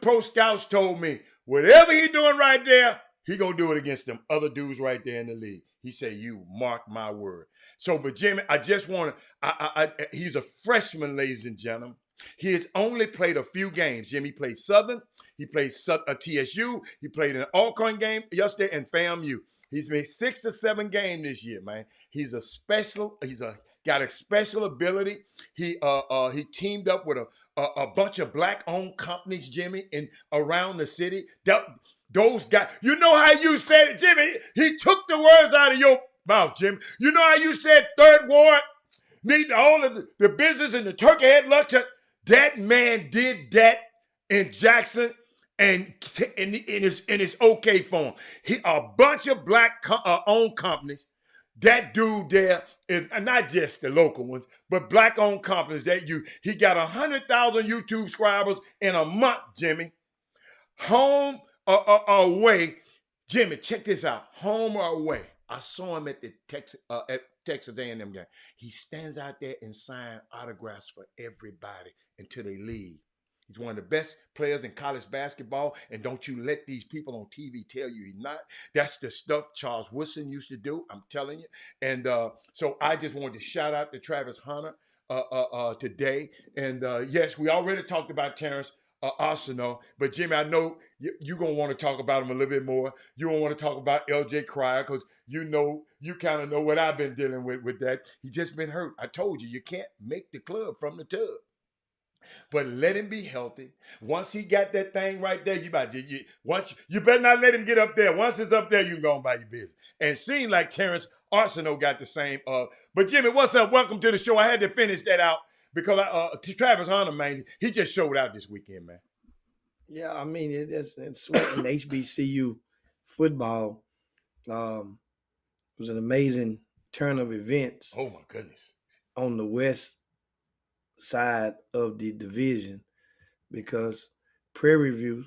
pro scouts told me, whatever he doing right there, he gonna do it against them other dudes right there in the league. He said, you mark my word. So, but Jimmy, I just want to, he's a freshman, ladies and gentlemen. He has only played a few games. Jimmy played Southern. He played TSU. He played an Alcorn game yesterday and FAMU. He's made 6 or 7 games this year, man. He's got a special ability. He teamed up with a bunch of black-owned companies, Jimmy, around the city. Those guys, you know how you said it, Jimmy. He took the words out of your mouth, Jimmy. You know how you said Third Ward need all of the business and the turkey head lunch. That man did that in Jackson. And it's okay for him. A bunch of black-owned companies. That dude there is not just the local ones, but black-owned companies he got 100,000 YouTube subscribers in a month, Jimmy. Home or away. Jimmy, check this out. Home or away. I saw him at the Texas A&M game. He stands out there and signs autographs for everybody until they leave. He's one of the best players in college basketball, and don't you let these people on TV tell you he's not. That's the stuff Charles Woodson used to do, I'm telling you. And so I just wanted to shout out to Travis Hunter today. And yes, we already talked about Terrence Arsenault, but Jimmy, I know you're going to want to talk about him a little bit more. You don't want to talk about LJ Cryer because you kind of know what I've been dealing with that. He's just been hurt. I told you, you can't make the club from the tub. But let him be healthy. Once he got that thing right there, you better not let him get up there. Once it's up there, you can go on by your business. And seemed like Terrence Arsenault got the same. But Jimmy, what's up? Welcome to the show. I had to finish that out because Travis Hunter, man, he just showed out this weekend, man. Yeah, I mean, it's sweating HBCU football. It was an amazing turn of events. Oh my goodness! On the west side of the division, because Prairie View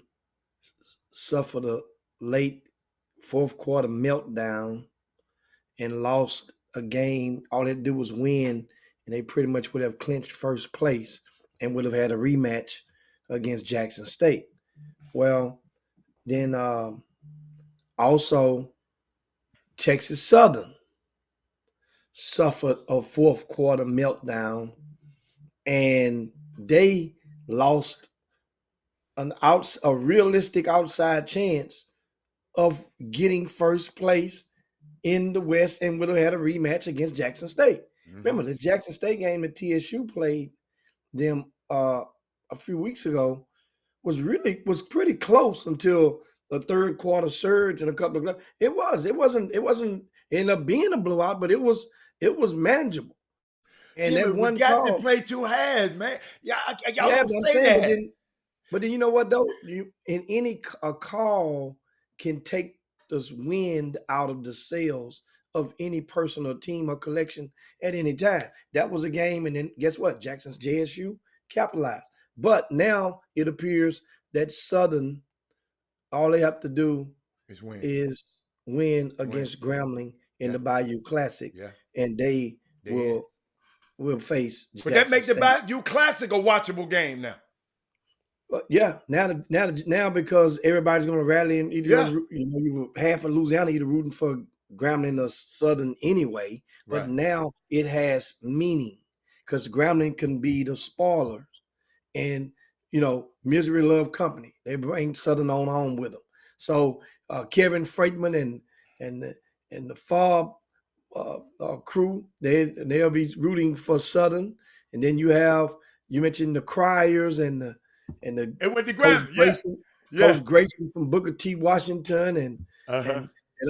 suffered a late fourth quarter meltdown and lost a game. All they had to do was win, and they pretty much would have clinched first place and would have had a rematch against Jackson State. Well, then also Texas Southern suffered a fourth quarter meltdown, and they lost a realistic outside chance of getting first place in the West and would have had a rematch against Jackson State. Mm-hmm. Remember, this Jackson State game that TSU played them a few weeks ago was pretty close until the third quarter surge and a couple of it wasn't ended up being a blowout, but it was manageable. And Jimmy, that one we got call, to play two halves, man. Y'all yeah, don't say that. But then you know what though? A call can take the wind out of the sails of any person or team or collection at any time. That was a game, and then guess what? Jackson's JSU capitalized. But now it appears that Southern, all they have to do is win against Grambling in the Bayou Classic, and they will face Jackson But that makes the State. Bayou Classic a watchable game now. Yeah, now because everybody's going to rally and you half of Louisiana either rooting for Grambling or Southern anyway. But now it has meaning because Grambling can be the spoilers, and Misery Love Company, they bring Southern on home with them. So Kevin Freitman and the FARB crew, they'll be rooting for Southern, and then you mentioned the Criers and it went to Grambling. Coach Grayson from Booker T. Washington and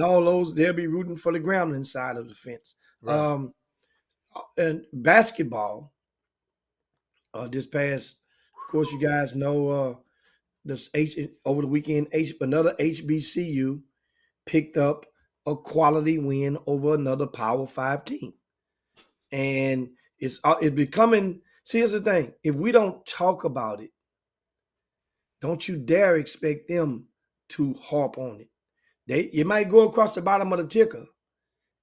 all those, they'll be rooting for the Grambling side of the fence. Right. And basketball, this past, of course, you guys know over the weekend, another HBCU picked up a quality win over another Power 5 team. And it's becoming, see, here's the thing. If we don't talk about it, don't you dare expect them to harp on it. You might go across the bottom of the ticker,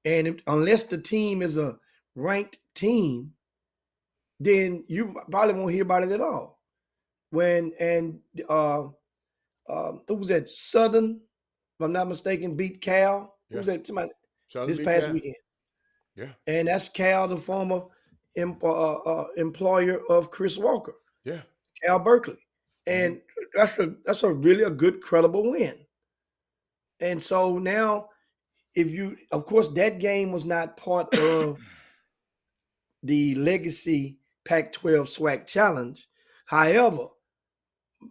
and unless the team is a ranked team, then you probably won't hear about it at all. Who was that? Southern, if I'm not mistaken, beat Cal. Who was that? Somebody this past weekend. Yeah, and that's Cal, the former employer of Chris Walker. Yeah, Cal Berkeley. And that's a really a good, credible win. And so now, of course, that game was not part of the legacy Pac-12 SWAC Challenge. However,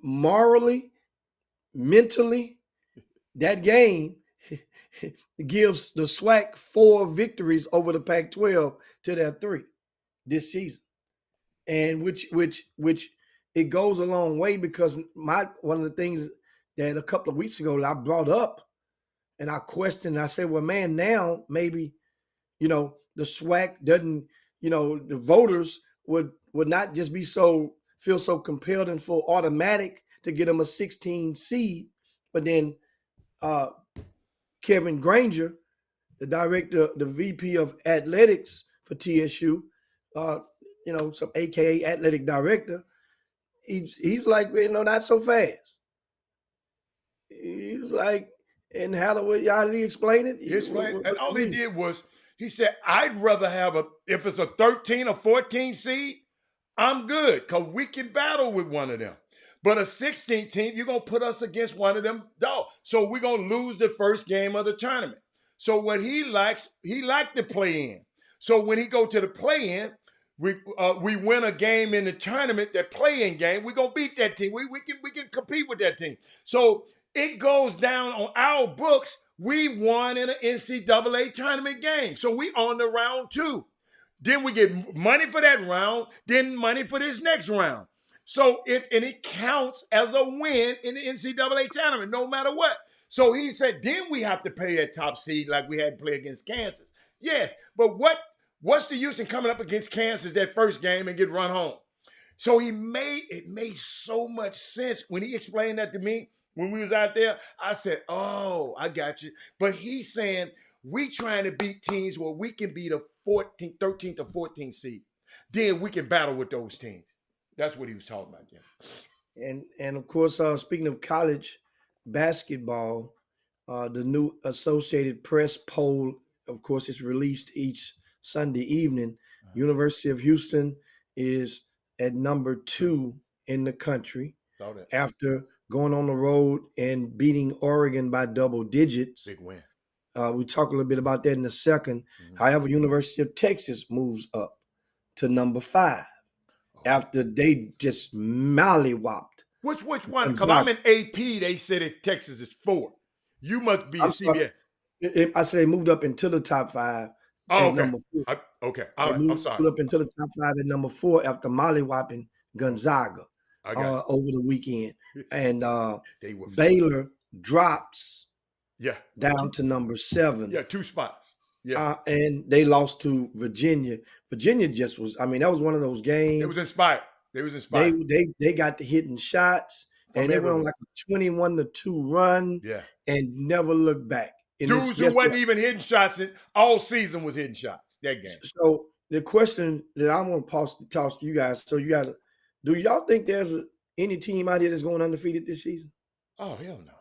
morally, mentally, that game gives the SWAC 4 victories over the Pac-12 to their 3 this season, and which it goes a long way because one of the things that a couple of weeks ago I brought up and I questioned, I said, well, man, now maybe, the SWAC doesn't, the voters would not just feel so compelled and feel automatic to get them a 16 seed, but then Kevin Granger, the director, the VP of athletics for TSU, some AKA athletic director, he's like, not so fast. He was like, and how did he explain it? And all he did was, he said, I'd rather have if it's a 13 or 14 seed, I'm good, because we can battle with one of them. But a 16 team, you're going to put us against one of them dogs. So we're going to lose the first game of the tournament. So what he liked to play in. So when he go to the play-in, we win a game in the tournament, that play-in game, we're going to beat that team. We can compete with that team. So it goes down on our books. We won in an NCAA tournament game. So we on the round 2. Then we get money for that round, then money for this next round. So it counts as a win in the NCAA tournament, no matter what. So he said, then we have to pay that top seed like we had to play against Kansas. Yes, but what's the use in coming up against Kansas that first game and get run home? So it made so much sense when he explained that to me when we was out there. I said, "Oh, I got you." But he's saying we trying to beat teams where we can be the 14th, 13th, or 14th seed. Then we can battle with those teams. That's what he was talking about, Jim. And of course, speaking of college basketball, the new Associated Press poll, of course, is released each Sunday evening. University of Houston is at number 2 in the country after going on the road and beating Oregon by double digits. Big win. We talk a little bit about that in a second. However, University of Texas moves up to number 5 after they just mollywopped. Which one? Because I'm in AP. They said if Texas is 4, you must be a CBS. I said they moved up into the top 5. Oh, okay. Number 4. Okay. All right. I'm sorry. Moved up into the top 5 at number 4 after mollywopping Gonzaga over the weekend, and Baylor drops down to number 7. Yeah, 2 spots. Yeah, and they lost to Virginia. Virginia just was. I mean, that was one of those games. It was inspired. They got the hitting shots, and they went on like a 21-2 run. Yeah, and never looked back. Dudes who wasn't even hitting shots all season was hitting shots that game. So the question that I'm going to toss to you guys. So you guys, do y'all think there's any team out here that's going undefeated this season? Oh, hell no.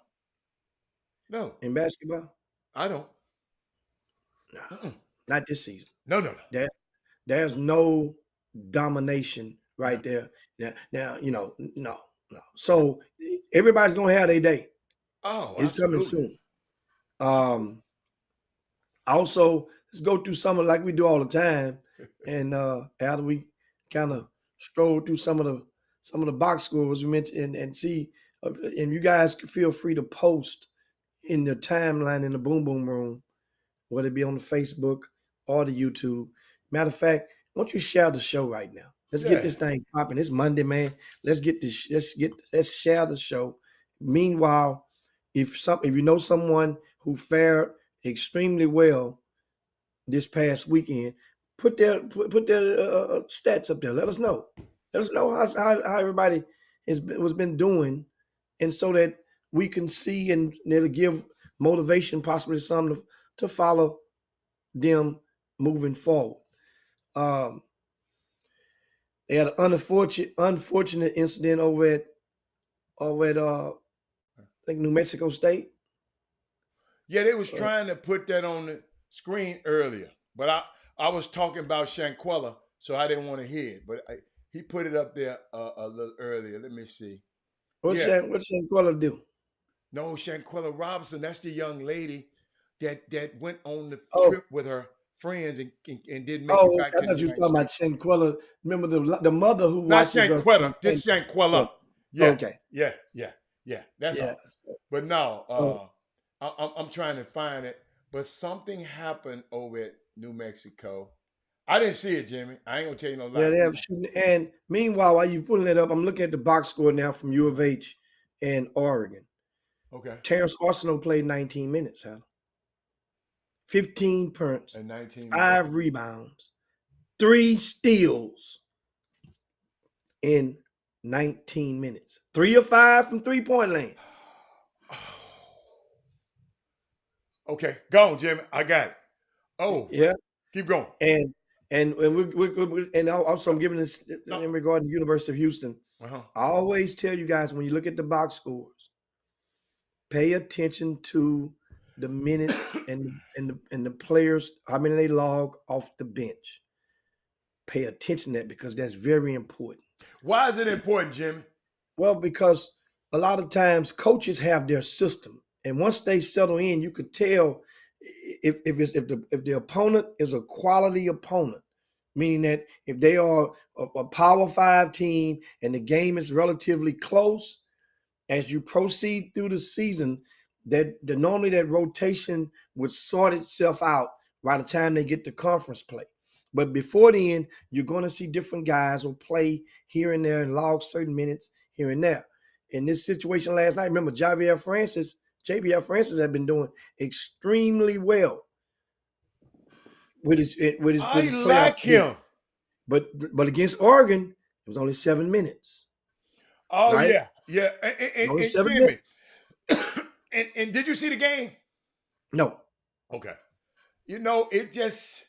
No. In basketball? I don't. No, not this season. No. There's no domination right there. Now, no. So everybody's going to have their day. Oh, it's coming soon. Also, let's go through some of, like we do all the time, and after we kind of stroll through some of the box scores we mentioned and see, and you guys can feel free to post in the timeline in the Boom Boom Room, whether it be on the Facebook or the YouTube. Matter of fact, why don't you share the show right now? Let's get this thing popping. It's Monday, man. Let's share the show. Meanwhile, if you know someone who fared extremely well this past weekend, put their stats up there. Let us know. Let us know how everybody has been doing, and so that we can see and it'll give motivation, possibly some to follow them moving forward. They had an unfortunate incident over at I think New Mexico State. Yeah, they was trying to put that on the screen earlier, but I was talking about Shanquella, so I didn't want to hear it. But he put it up there a little earlier. Let me see. What Shanquella do? No, Shanquella Robinson. That's the young lady that went on the trip with her friends and didn't make it back. I thought you were talking about Shanquella. Remember the mother who not Shanquella. This Shanquella. Yeah. Okay. Yeah. That's all. But no, I'm trying to find it. But something happened over at New Mexico. I didn't see it, Jimmy. I ain't gonna tell you no lies. Yeah, they have shooting. And meanwhile, while you pulling it up, I'm looking at the box score now from U of H and Oregon. Okay. Terrence Arsenault played 19 minutes, huh? 15 points, and 19 5 rebounds, 3 steals in 19 minutes. 3 of 5 from 3-point land. Okay, go on, Jimmy. I got it. Oh, yeah. Keep going. And also I'm giving this in regard to the University of Houston. Uh-huh. I always tell you guys when you look at the box scores, pay attention to the minutes and the players, how many they log off the bench. Pay attention to that because that's very important. Why is it important, Jimmy? Well, because a lot of times coaches have their system, and once they settle in, you could tell if the opponent is a quality opponent, meaning that if they are a Power 5 team and the game is relatively close, as you proceed through the season, normally that rotation would sort itself out by the time they get to conference play. But before then, you're going to see different guys will play here and there and log certain minutes here and there. In this situation last night, remember Javier Francis had been doing extremely well with his I like him. But against Oregon, was only 7 minutes. Oh Right? yeah. And Only 7 Jimmy, minutes. and did you see the game? No. Okay. You know, it just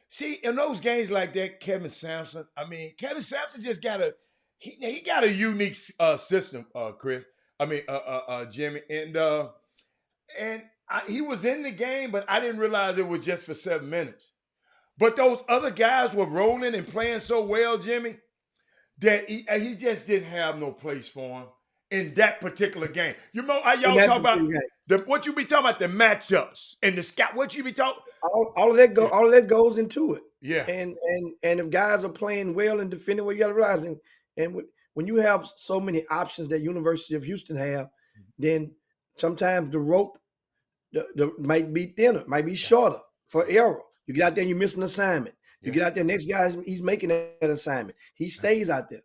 see in those games like that, Kevin Sampson. I mean, Kevin Sampson just got he got a unique system, Chris. I mean, Jimmy, and he was in the game, but I didn't realize it was just for 7 minutes. But those other guys were rolling and playing so well, Jimmy, that he just didn't have no place for him in that particular game. You know, y'all talk about what you be talking about, the matchups and the scout. What you be talking? All of that goes into it. Yeah. And if guys are playing well and defending well, you got to realize, and when you have so many options that University of Houston have, then sometimes the rope might be thinner, might be shorter for error. You get out there and you miss an assignment. You get out there, next guy he's making that assignment. He stays out there,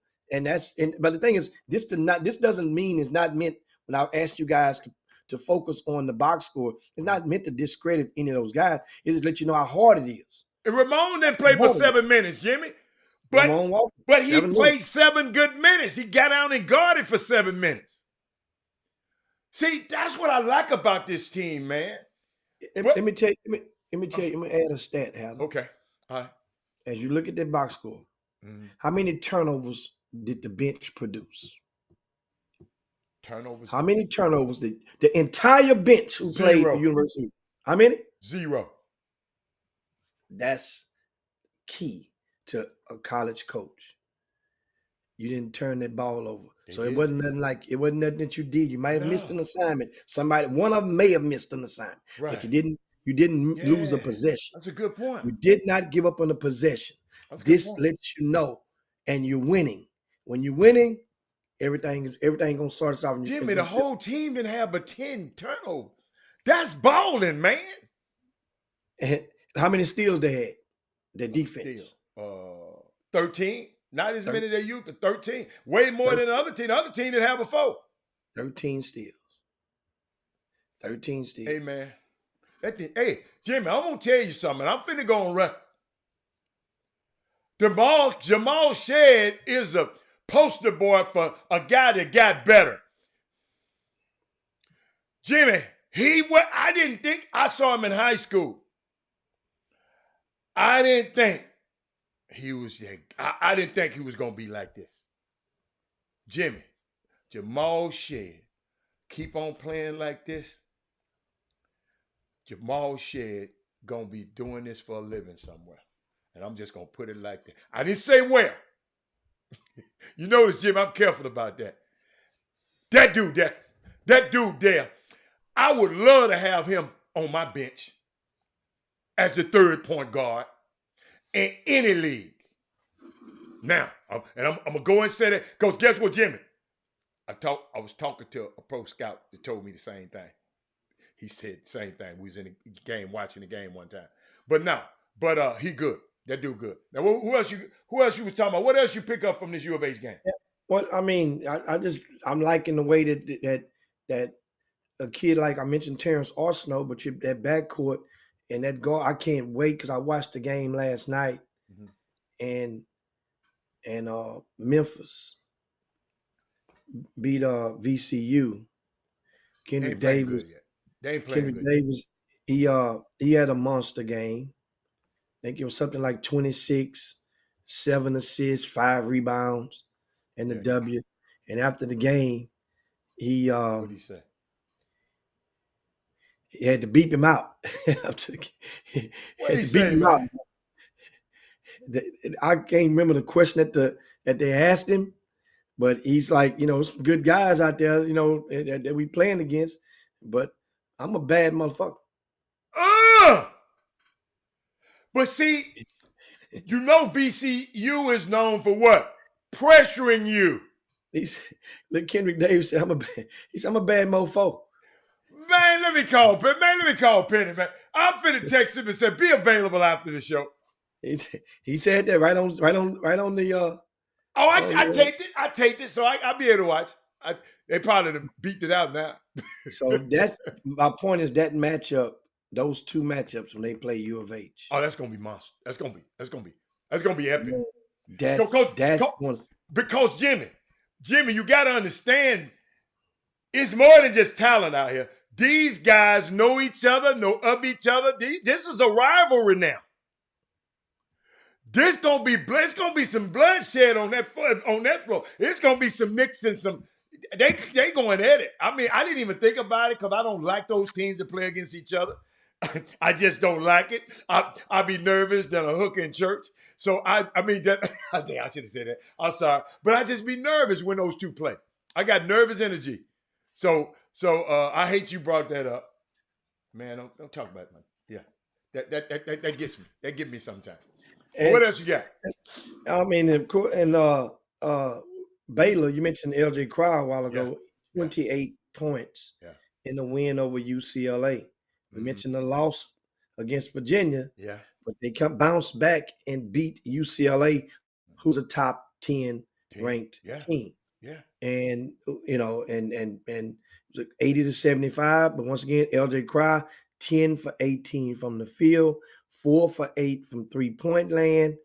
but the thing is, this doesn't mean it's not meant. When I asked you guys to focus on the box score, it's not meant to discredit any of those guys. It's just let you know how hard it is. And Ramon didn't play for 7 minutes, Jimmy. But he played 7 good minutes. He got out and guarded for 7 minutes. See, that's what I like about this team, man. Let me tell you. Let me add a stat, Hal. Okay. All right. As you look at that box score, how many turnovers did the bench produce? Turnovers. How many turnovers did the entire bench who played for University? How many? 0. That's key to a college coach. You didn't turn that ball over. It wasn't nothing that you did. You might have missed an assignment. One of them may have missed an assignment. Right. But you didn't lose a possession. That's a good point. You did not give up on a possession. This lets you know, and you're winning. When you're winning, everything gonna start us off. Jimmy, the whole team didn't have but 10 turnovers. That's balling, man. And how many steals they had? Their defense. 13. Not as many as you, but 13. Way more than the other team. The other team didn't have before. 13 steals. 13 steals. Hey, man. Hey, Jimmy, I'm going to tell you something. I'm finna go on record. Jamal Shead is a poster boy for a guy that got better. Jimmy, I didn't think, I saw him in high school. I didn't think he was going to be like this. Jimmy, Jamal Shead, keep on playing like this. Jamal Shead going to be doing this for a living somewhere. And I'm just going to put it like that. I didn't say where. You notice, Jim, I'm careful about that. That dude there, I would love to have him on my bench as the third point guard in any league. Now, I'm going to go and say that, because guess what, Jimmy? I was talking to a pro scout that told me the same thing. He said the same thing. We was in the game, watching the game one time. But he good. That dude good. Now, who else you was talking about? What else you pick up from this U of H game? Yeah. Well, I mean, I'm liking the way that a kid like I mentioned Terrence Arsenault, but that backcourt and that guard, I can't wait because I watched the game last night, and Memphis beat VCU. Kendrick Davis. They ain't playing Kendrick good. Davis, he had a monster game. I think it was something like 26, 7 assists, 5 rebounds, and the W. And after the game, what did he say? He had to beep him out. What did he say, man? I can't remember the question that they asked him, but he's like, some good guys out there, that we playing against, but I'm a bad motherfucker. But see, VCU is known for what? Pressuring you. Look, Kendrick Davis said, I'm a bad mofo. Man, let me call Penny, man. I'm finna text him and say, be available after the show. He said that right on the I taped it, so I'll be able to watch. They probably have beat it out now. So that's my point, is that matchup, those two matchups when they play U of H. Oh, that's gonna be monster. That's gonna be epic. Because Jimmy, you got to understand, it's more than just talent out here. These guys know each other, know of each other. This is a rivalry now. It's gonna be some bloodshed on that floor. It's gonna be some nicks and some. They going at it. I mean, I didn't even think about it because I don't like those teams that play against each other. I just don't like it. I be nervous than a hook in church. So I mean that. Damn, I should have said that. I'm sorry, but I just be nervous when those two play. I got nervous energy. So I hate you brought that up, man. Don't talk about it, man. Yeah, that gets me. That gets me sometimes. What else you got? I mean, of course, and Baylor, you mentioned LJ Cryer a while ago, 28 points in the win over UCLA. We mentioned the loss against Virginia, but they bounced back and beat UCLA, who's a top 10 ranked team. Yeah. And and 80-75. But once again, LJ Cryer, 10 for 18 from the field, 4 for 8 from 3-point land.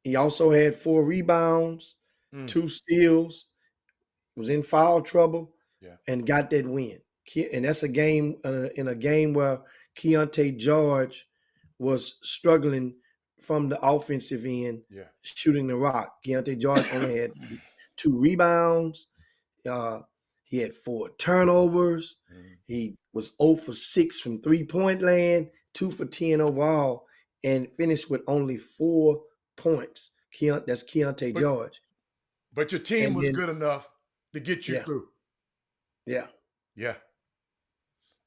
He also had 4 rebounds, 2 steals, was in foul trouble, and got that win. And that's a game in a game where Keontae George was struggling from the offensive end, shooting the rock. Keontae George only had 2 rebounds. He had 4 turnovers. He was 0 for 6 from 3-point land, 2 for 10 overall, and finished with only 4 points. That's Keontae George. But your team was good enough to get you through. Yeah. Yeah.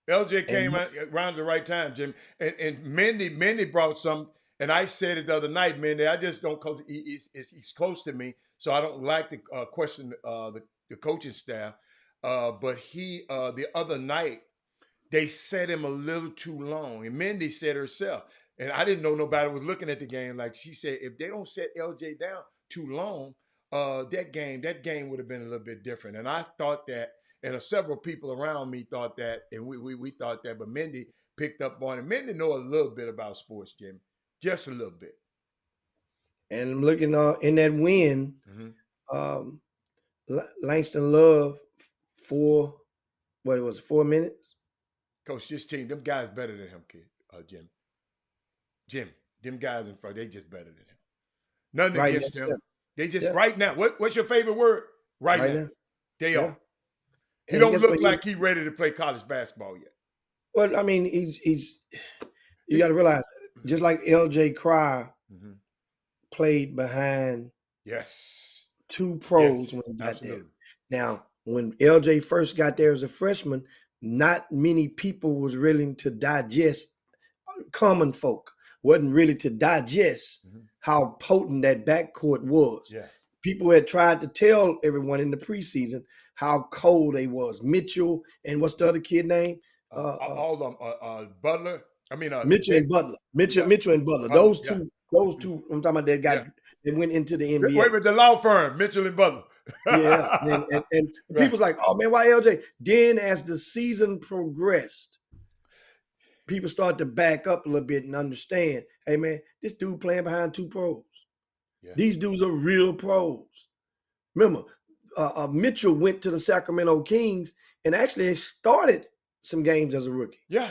LJ came around at the right time, Jim. And Mindy brought some, and I said it the other night, Mindy, I just don't, because he's close to me, so I don't like to question the coaching staff. But he, the other night, they set him a little too long. And Mindy said herself, and I didn't know nobody was looking at the game, like she said, if they don't set LJ down too long, that game would have been a little bit different. And I thought that, and several people around me thought that, and we thought that, but Mindy picked up on it. Mindy know a little bit about sports, Jim, just a little bit. And I'm looking in that win, Langston Love, 4 minutes? Coach, this team, them guys better than him, Jim. Jim, them guys in front, they just better than him. Nothing against them. They just right now. What's your favorite word? Right now. They are. He And don't look like he's ready to play college basketball yet. Well, I mean, he's you got to realize, just like LJ Cryer played behind 2 pros when he got there. Now, when LJ first got there as a freshman, not many people was willing to digest, common folk wasn't really to digest how potent that backcourt was. People had tried to tell everyone in the preseason how cold they was. Mitchell and what's the other kid name? All of them. Butler. I mean, Mitchell and Butler. Mitchell and Butler. Those two. I'm talking about that guy that went into the NBA. Wait a minute, the law firm, Mitchell and Butler. and people's like, oh man, why LJ? Then as the season progressed, people start to back up a little bit and understand, hey man, this dude playing behind 2 pros. These dudes are real pros. Remember, Mitchell went to the Sacramento Kings and actually started some games as a rookie. Yeah.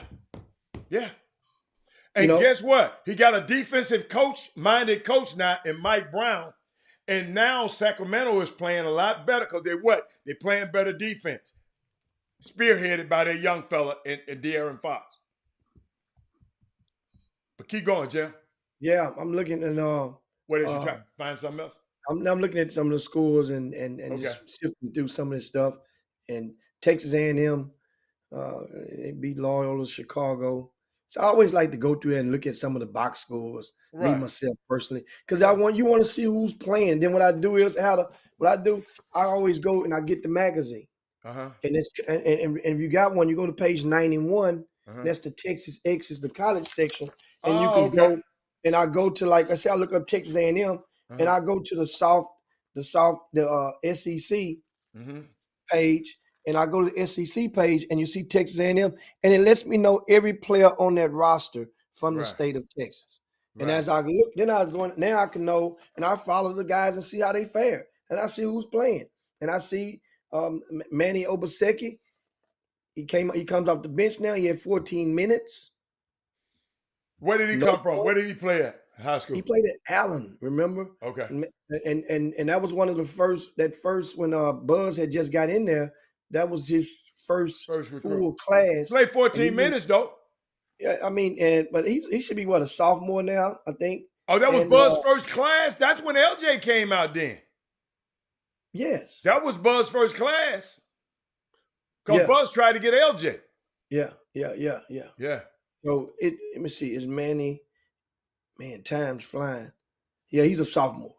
And guess what? He got a defensive minded coach now in Mike Brown. And now Sacramento is playing a lot better because they're playing better defense. Spearheaded by their young fella in De'Aaron Fox. But keep going, Jim. Yeah, I'm looking and what is you trying to find something else? I'm looking at some of the scores and just sifting through some of this stuff. And Texas A&M, they beat Loyola Chicago. So I always like to go through there and look at some of the box scores, me myself personally, because you want to see who's playing. Then what I do is I always go and I get the magazine. And if you got one, you go to page 91. That's the Texas X's, the college section, and you can go. And I go to, like, let's say I look up Texas A&M, and I go to the SEC page, and I go to the SEC page, and you see Texas A&M, and it lets me know every player on that roster from the state of Texas. And as I look, then I was going, now I can know, and I follow the guys and see how they fare. And I see who's playing. And I see Manny Obaseki. He comes off the bench now. He had 14 minutes. Where did he come from? Where did he play at? High school. He played at Allen, remember? Okay. And that was one of the first when Buzz had just got in there, that was his first full class. Played 14 minutes though. Yeah, I mean, but he should be a sophomore now, I think. Oh, that was Buzz's first class? That's when LJ came out then. Yes. That was Buzz's first class. Because Buzz tried to get LJ. Yeah. Yeah. So let me see, is Manny, man, time's flying. Yeah, he's a sophomore.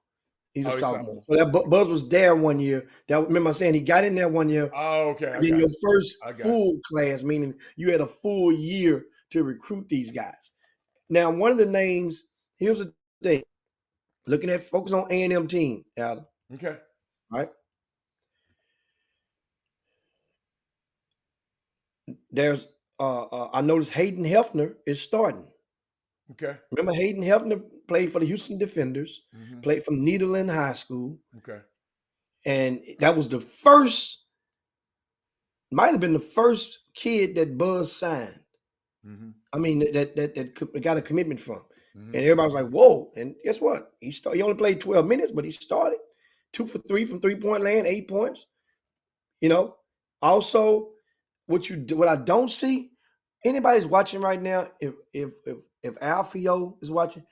He's a sophomore. So that Buzz was there one year. Remember I saying he got in there one year. Oh, okay. Then your first full class, meaning you had a full year to recruit these guys. Now, one of the names, here's the thing. Focus on A&M team, Adam. Okay. Right? There's I noticed Hayden Hefner is starting. Okay. Remember Hayden Hefner played for the Houston Defenders, played from Nederland High School. Okay. And that was might have been the first kid that Buzz signed. I mean, that got a commitment from. And everybody was like, whoa. And guess what? He only played 12 minutes, but he started 2 for 3 from 3-point land, 8 points. Also, what I don't see, anybody's watching right now, if Alfio is watching,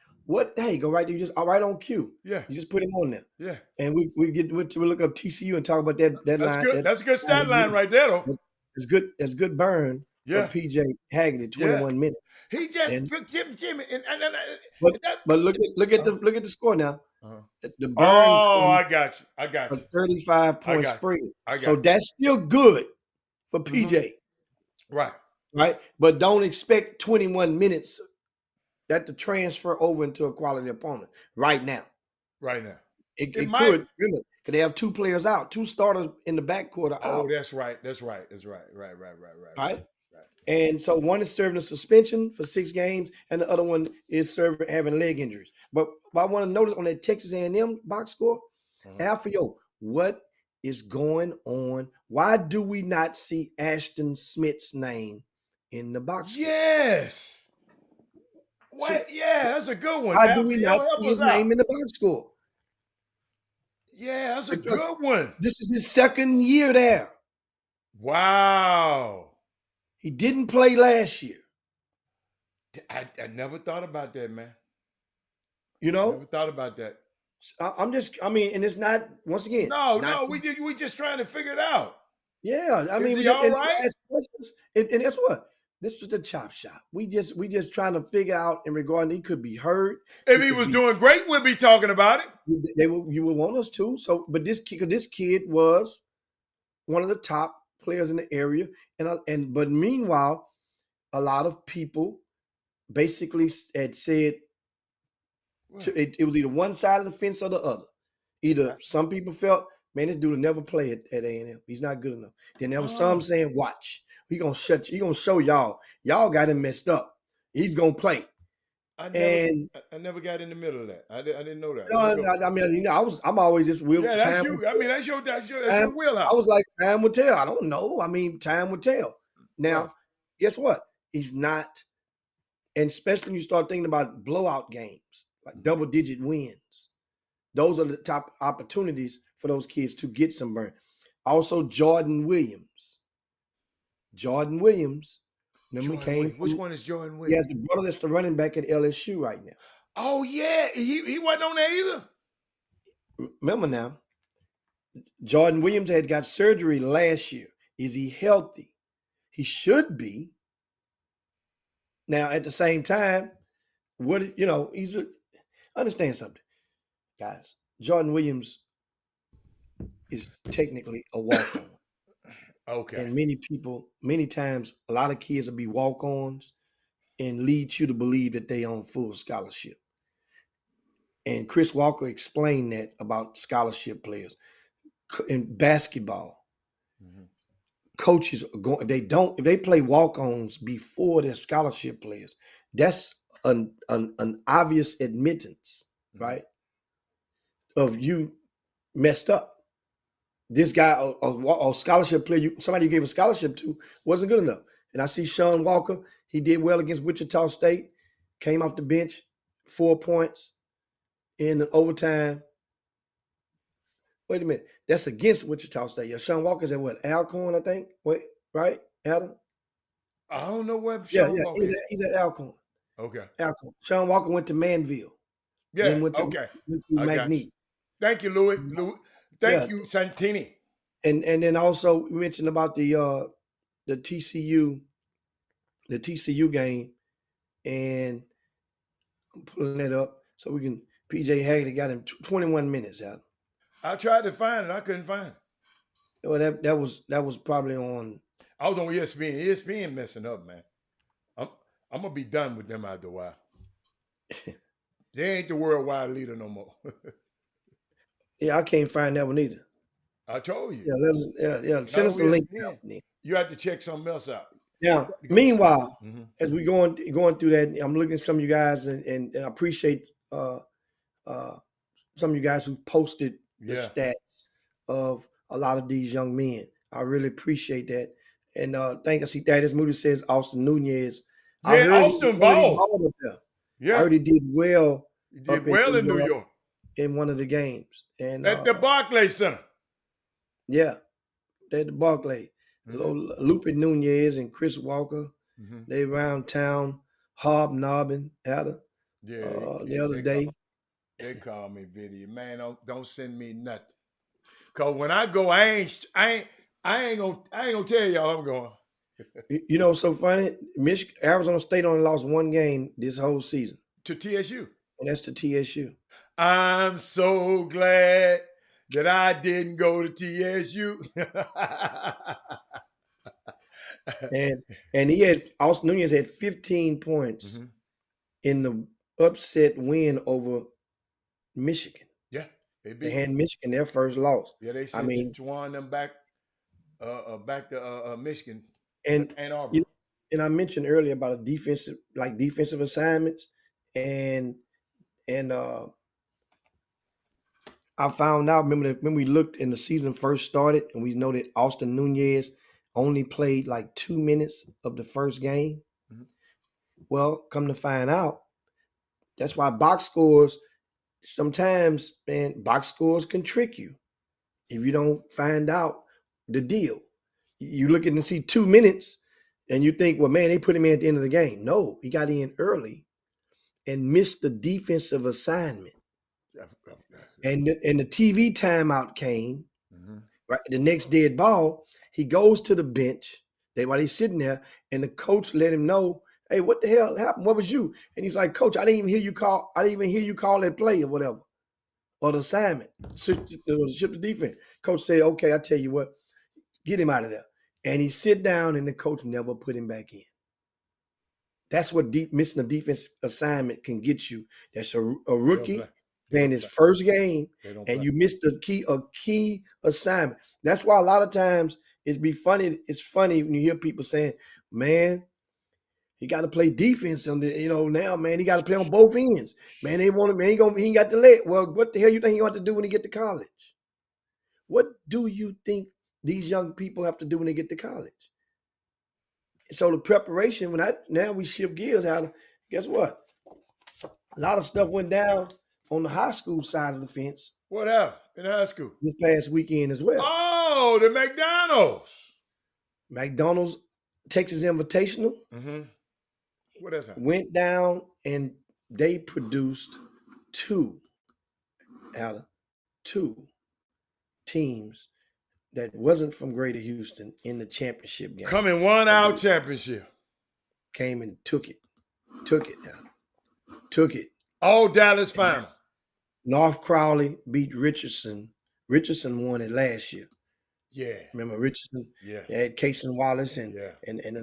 hey, go right there, you just right on cue. Yeah. You just put him on there. Yeah. And we look up TCU and talk about that That's line. Good. That's a good stat line right there, though. It's good burn for PJ Haggerty, 21 minutes. He just Jimmy. But look at the score now. The burn. Oh, I got you. A 35-point spread. So that's still good for PJ. Right. But don't expect 21 minutes that to transfer over into a quality opponent right now. It could. Remember, because they have 2 players out, 2 starters in the backcourt are out. Oh, that's right. Right. And so one is serving a suspension for 6 games, and the other one is having leg injuries. But I want to notice on that Texas A&M box score, Alfio, what is going on? Why do we not see Ashton Smith's name in the box score? Yes. What? Yeah, that's a good one. Why do we not see his name in the box score? Yeah, that's a good one. This is his 2nd year there. Wow. He didn't play last year. I never thought about that, man. Never thought about that. And it's not, once again. No, we just trying to figure it out. Yeah, I mean, we all right? Ask questions, and guess what? This was the chop shop. We just trying to figure out in regard to he could be hurt. If he was doing great, we'd be talking about it. You would want us to. So, but this kid was one of the top players in the area, but meanwhile, a lot of people basically had said it was either one side of the fence or the other. Either some people felt, man, this dude will never play at A&M. He's not good enough. Then there was some saying, watch. He gonna show y'all. Y'all got him messed up. He's gonna play. I never got in the middle of that. I didn't know that. No, I mean, I'm always just will. Yeah, that's you. I mean, that's your wheelhouse. I was like, time will tell. I don't know. I mean, time will tell. Now, guess what? He's not, and especially when you start thinking about blowout games, like double-digit wins. Those are the top opportunities for those kids to get some burn. Also, Jordan Williams. Remember, which one is Jordan Williams? He has the brother that's the running back at LSU right now. Oh, yeah. He wasn't on there either. Remember now, Jordan Williams had got surgery last year. Is he healthy? He should be. Now, at the same time, understand something, guys. Jordan Williams is technically a walk-on. Okay. And many times, a lot of kids will be walk-ons and lead you to believe that they on full scholarship. And Chris Walker explained that about scholarship players. In basketball, coaches are going, if they play walk-ons before they're scholarship players, that's an obvious admittance, right, of you messed up. This guy, a scholarship player, somebody you gave a scholarship to, wasn't good enough. And I see Sean Walker. He did well against Wichita State. Came off the bench, 4 points in overtime. Wait a minute. That's against Wichita State. Yeah, Sean Walker's at what? Alcorn, I think. Wait, right? Adam? I don't know where Yeah, Sean Walker is. he's at Alcorn. Okay. Alcorn. Sean Walker went to Manville. Yeah. Then went to Okay. Magneto. I got you. Thank you, Louis. Thank you, Santini. And then also we mentioned about the TCU game, and I'm pulling it up so we can. PJ Haggerty got him 21 minutes out. I tried to find it. I couldn't find it. Well, that was probably on. I was on ESPN. ESPN messing up, man. I'm gonna be done with them after a while. They ain't the worldwide leader no more. Yeah, I can't find that one either. I told you. Yeah. Send us the link. You have to check something else out. Yeah. Meanwhile, Mm-hmm. as we going through that, I'm looking at some of you guys, and I appreciate some of you guys who posted the stats of a lot of these young men. I really appreciate that. And I see Thaddeus Moody says Austin Nunez. Yeah, Austin ball. Yeah, I already did well. He did well in New York in one of the games, and at the Barclays Center. Yeah, at the Barclays. Lupe Nunez and Chris Walker. Mm-hmm. They around town hobnobbing at her. The other day. They call me video. Man, don't send me nothing. Cause when I go, I ain't gonna tell y'all I'm going. You know, so funny. Arizona State only lost one game this whole season to TSU, and that's to TSU. I'm so glad that I didn't go to TSU. and Austin Nunez had 15 points in the upset win over Michigan. Yeah, they had Michigan their first loss. Yeah, they sent Juwan them back to Michigan and Ann Arbor. And I mentioned earlier about defensive assignments, and I found out. Remember that when we looked and the season first started, and we know that Austin Nunez only played like 2 minutes of the first game. Mm-hmm. Well, come to find out, that's why box scores. Sometimes, man, box scores can trick you if you don't find out the deal. You look at and see 2 minutes, and you think, well, man, they put him in at the end of the game. No, he got in early and missed the defensive assignment. And the TV timeout came, right? The next dead ball, he goes to the bench. While he's sitting there, and the coach let him know, hey, what the hell happened? What was you? And he's like, Coach, I didn't even hear you call that play or whatever, or the assignment. Shift the defense. Coach said, okay, I tell you what, get him out of there. And he sit down, and the coach never put him back in. That's what missing a defense assignment can get you. That's a rookie playing his first game, and you missed a key assignment. That's why a lot of times it's funny when you hear people saying, man, he got to play defense on the, now, man, he got to play on both ends. Man, he ain't got the leg. Well, what the hell you think he ought to do when he get to college? What do you think these young people have to do when they get to college? So the preparation, now we shift gears guess what? A lot of stuff went down on the high school side of the fence. What happened in high school? This past weekend as well. Oh, the McDonald's Texas Invitational. Mm-hmm. What is that? Went down, and they produced two teams that wasn't from Greater Houston in the championship game. Come and won our championship. Came and took it. All Dallas final. North Crowley beat Richardson. Richardson won it last year. Yeah. Remember Richardson? Yeah. They had Cason Wallace and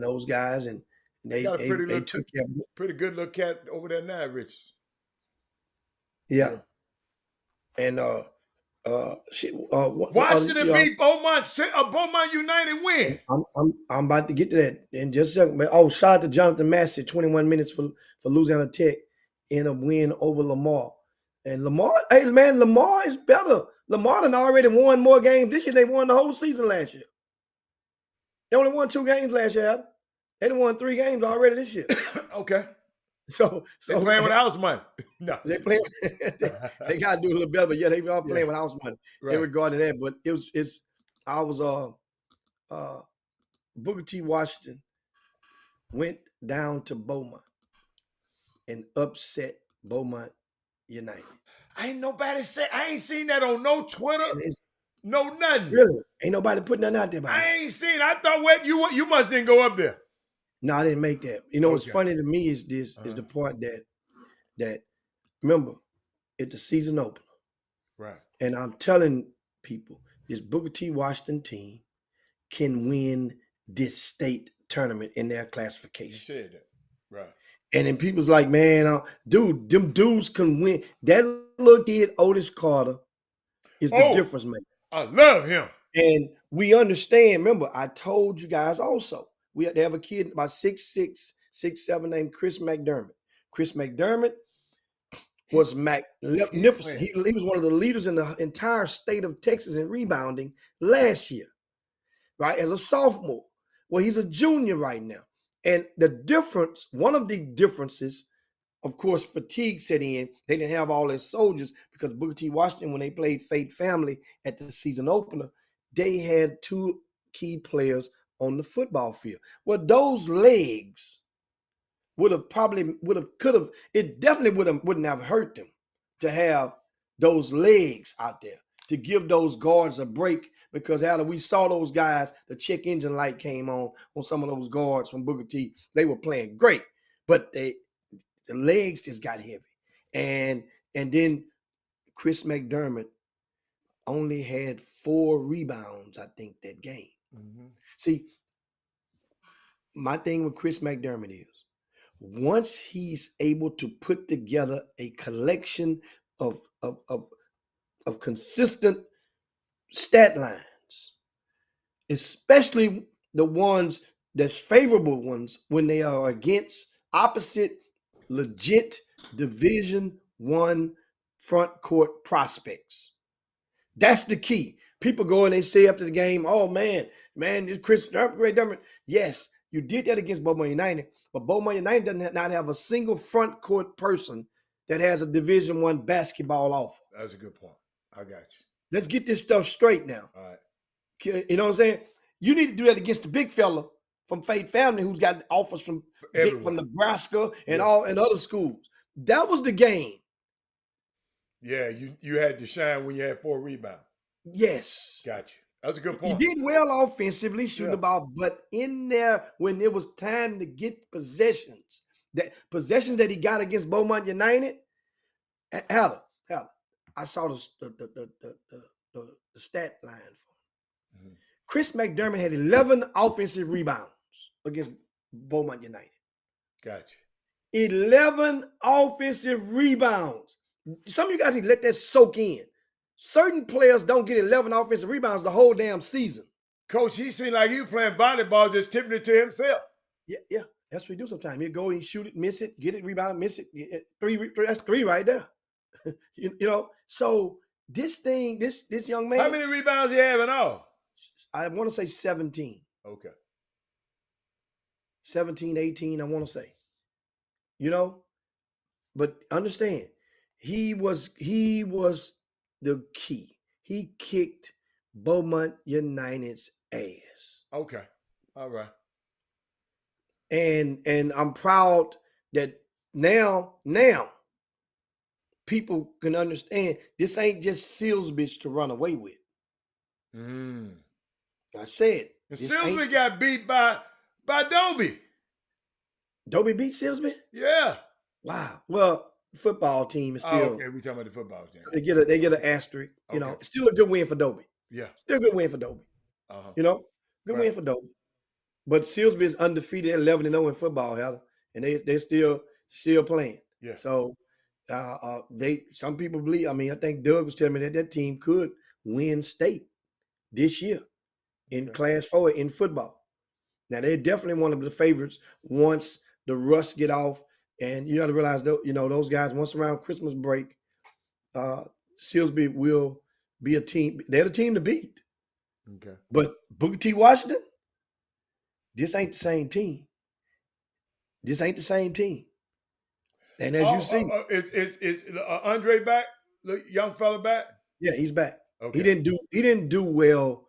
those guys, and they got a took pretty good little cat over there now, Richardson. Yeah. And Washington beat Beaumont. Beaumont United win. I'm about to get to that in just a second. But shout out to Jonathan Massey, 21 minutes for Louisiana Tech in a win over Lamar. And Lamar, hey man, Lamar is better. Lamar done already won more games this year. They won the whole season last year. They only won 2 games last year, Adam. They done won 3 games already this year. Okay. So they're playing with house money. No, they playing. they got to do a little better, but yeah, they are playing with house money in regard to that. But Booker T. Washington went down to Beaumont and upset Beaumont United. I ain't seen that on no Twitter, no nothing. Really, ain't nobody putting nothing out there about it. I ain't seen. I thought you must didn't go up there. No, I didn't make that. You know what's funny to me is this is the part that remember it's the season opener. Right. And I'm telling people this Booker T. Washington team can win this state tournament in their classification. You said that. Right. And then people's like, man, dude, them dudes can win. That little kid, Otis Carter, is the difference maker. I love him. And we understand. Remember, I told you guys also. They have a kid about 6'6", 6'7", named Chris McDermott. Chris McDermott was magnificent. He was one of the leaders in the entire state of Texas in rebounding last year, right, as a sophomore. Well, he's a junior right now. And one of the differences, of course, fatigue set in. They didn't have all their soldiers because Booker T. Washington, when they played Fate Family at the season opener, they had 2 key players on the football field. Well, those legs wouldn't have hurt them to have those legs out there to give those guards a break, because Alan, we saw those guys, the check engine light came on some of those guards from Booker T. They were playing great, but the legs just got heavy. And then Chris McDermott only had 4 rebounds, I think, that game. Mm-hmm. See, my thing with Chris McDermott is once he's able to put together a collection of consistent stat lines, especially the ones that's favorable ones when they are against opposite legit Division I front court prospects. That's the key. People go and they say after the game, oh man, Chris McDermott. Yes, you did that against Beaumont United, but Beaumont United doesn't not have a single front court person that has a Division I basketball offer. That's a good point. I got you. Let's get this stuff straight now. All right. You know what I'm saying? You need to do that against the big fella from Fate Family who's got offers from Nebraska and other schools. That was the game. Yeah, you had to shine when you had 4 rebounds. Yes. Got you. That's a good point. He did well offensively, shooting the ball, but in there when it was time to get possessions that he got against Beaumont United, Heather, I saw the stat line for him. Mm-hmm. Chris McDermott had 11 offensive rebounds against Beaumont United. Gotcha. 11 offensive rebounds. Some of you guys need to let that soak in. Certain players don't get 11 offensive rebounds the whole damn season. Coach, he seemed like he was playing volleyball, just tipping it to himself. Yeah. That's what he do sometimes. He'll go, he shoot it, miss it, get it, rebound, miss it. 3, that's 3 right there. you know, so this young man. How many rebounds he have in all? I want to say 17. Okay. 17, 18, I want to say. You know, but understand, he was the key. He kicked Beaumont United's ass. Okay. All right. And I'm proud that now people can understand this ain't just Silsbee to run away with. I said. And Silsbee got beat by Dobie. Dobie beat Silsbee? Yeah. Wow. Well, the football team is still. Okay, we talking about the football team. They get an asterisk. You know, it's still a good win for Dobie. Yeah. Still a good win for Dobie. You know, good win for Dobie. But Silsbee is undefeated at 11-0 in football, Heather, and they're still playing. Yeah. So Some people believe. I mean, I think Doug was telling me that team could win state this year in Class 4 in football. Now they're definitely one of the favorites once the rust get off, and you got to realize those guys once around Christmas break, Silsbee will be a team. They're the team to beat. Okay. But Booker T. Washington, this ain't the same team. This ain't the same team. And as you see, is Andre back? The young fella back? yeah, he's back. Okay. He didn't do well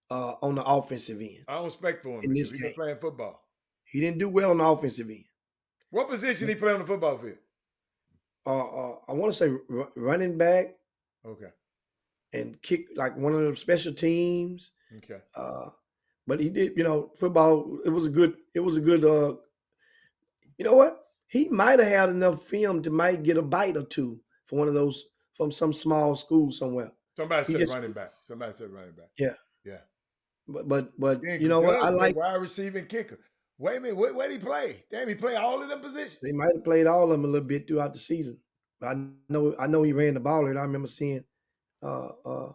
on the offensive end. I don't expect for him in because this he's been game. playing football. He didn't do well on the offensive end. What position he play on the football field? I want to say running back Okay. and kick like one of the special teams. Okay. But he did, football. It was a good. You know what? He might have had enough film to might get a bite or two for one of those from some small school somewhere. Somebody said running back. Yeah. Yeah. But Then you know what? Doug I said like. wide receiving kicker. Wait a minute, where'd he play? Damn, he played all of them positions. They might have played all of them a little bit throughout the season. But I know he ran the ball. And I remember seeing. I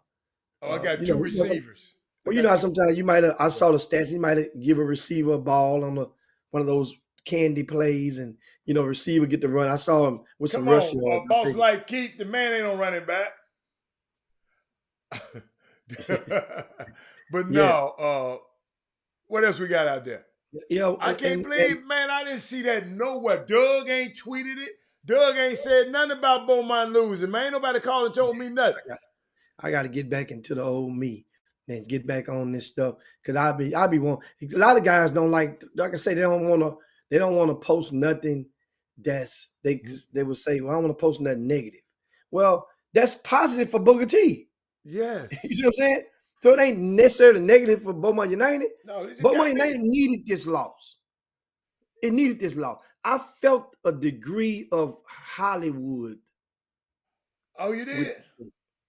got two receivers. Well, how sometimes you might have. I saw the stats. He might have give a receiver a ball on one of those candy plays, and receiver get the run. I saw him with some rush yards. Boss like Keith, the man ain't on running back. But no, what else we got out there? I can't believe, man, I didn't see that nowhere. Doug ain't tweeted it. Doug ain't said nothing about Beaumont losing, man. Ain't nobody called and told me nothing. I got to get back into the old me and get back on this stuff because I be one. A lot of guys don't like I say, they don't want to post nothing that's they would say, well, I don't want to post nothing negative. Well, that's positive for Booker T. Yes. You know what I'm saying? So it ain't necessarily negative for Beaumont United. No, Beaumont United needed this loss. It needed this loss. I felt a degree of Hollywood. Oh, you did?